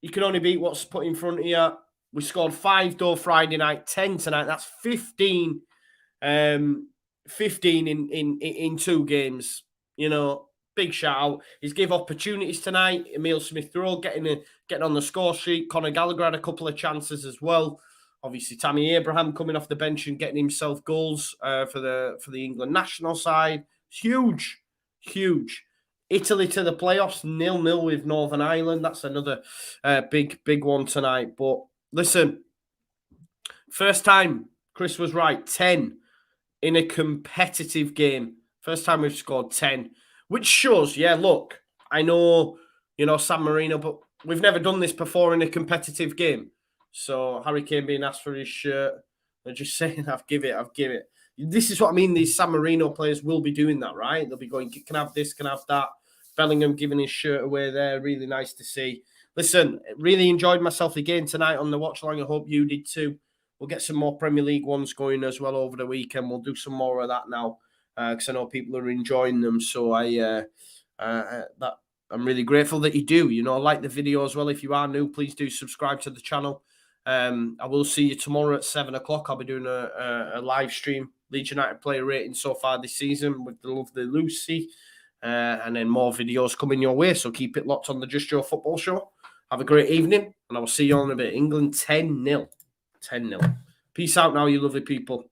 you can only beat what's put in front of you. We scored 5 though Friday night, 10 tonight. That's 15. 15 in 2 games. You know, big shout out. He's gave opportunities tonight. Emile Smith-Rowe getting on the score sheet. Conor Gallagher had a couple of chances as well. Obviously, Tammy Abraham coming off the bench and getting himself goals for the England national side. Huge, huge. Italy to the playoffs, 0-0 with Northern Ireland. That's another big one tonight. But listen, first time, Chris was right, 10 in a competitive game. First time we've scored 10, which shows, yeah, look, I know, San Marino, but we've never done this before in a competitive game. So Harry Kane being asked for his shirt, they're just saying, I've give it. This is what I mean. These San Marino players will be doing that, right? They'll be going, can I have this, can I have that? Bellingham giving his shirt away there. Really nice to see. Listen, really enjoyed myself again tonight on the watch along. I hope you did too. We'll get some more Premier League ones going as well over the weekend. We'll do some more of that now because I know people are enjoying them. So I'm really grateful that you do. Like the video as well. If you are new, please do subscribe to the channel. I will see you tomorrow at 7 o'clock. I'll be doing a live stream, Leeds United player rating so far this season with the lovely Lucy. And then more videos coming your way. So keep it locked on the Just Joe Football Show. Have a great evening, and I will see you on a bit. England 10-0. 10-0. Peace out now, you lovely people.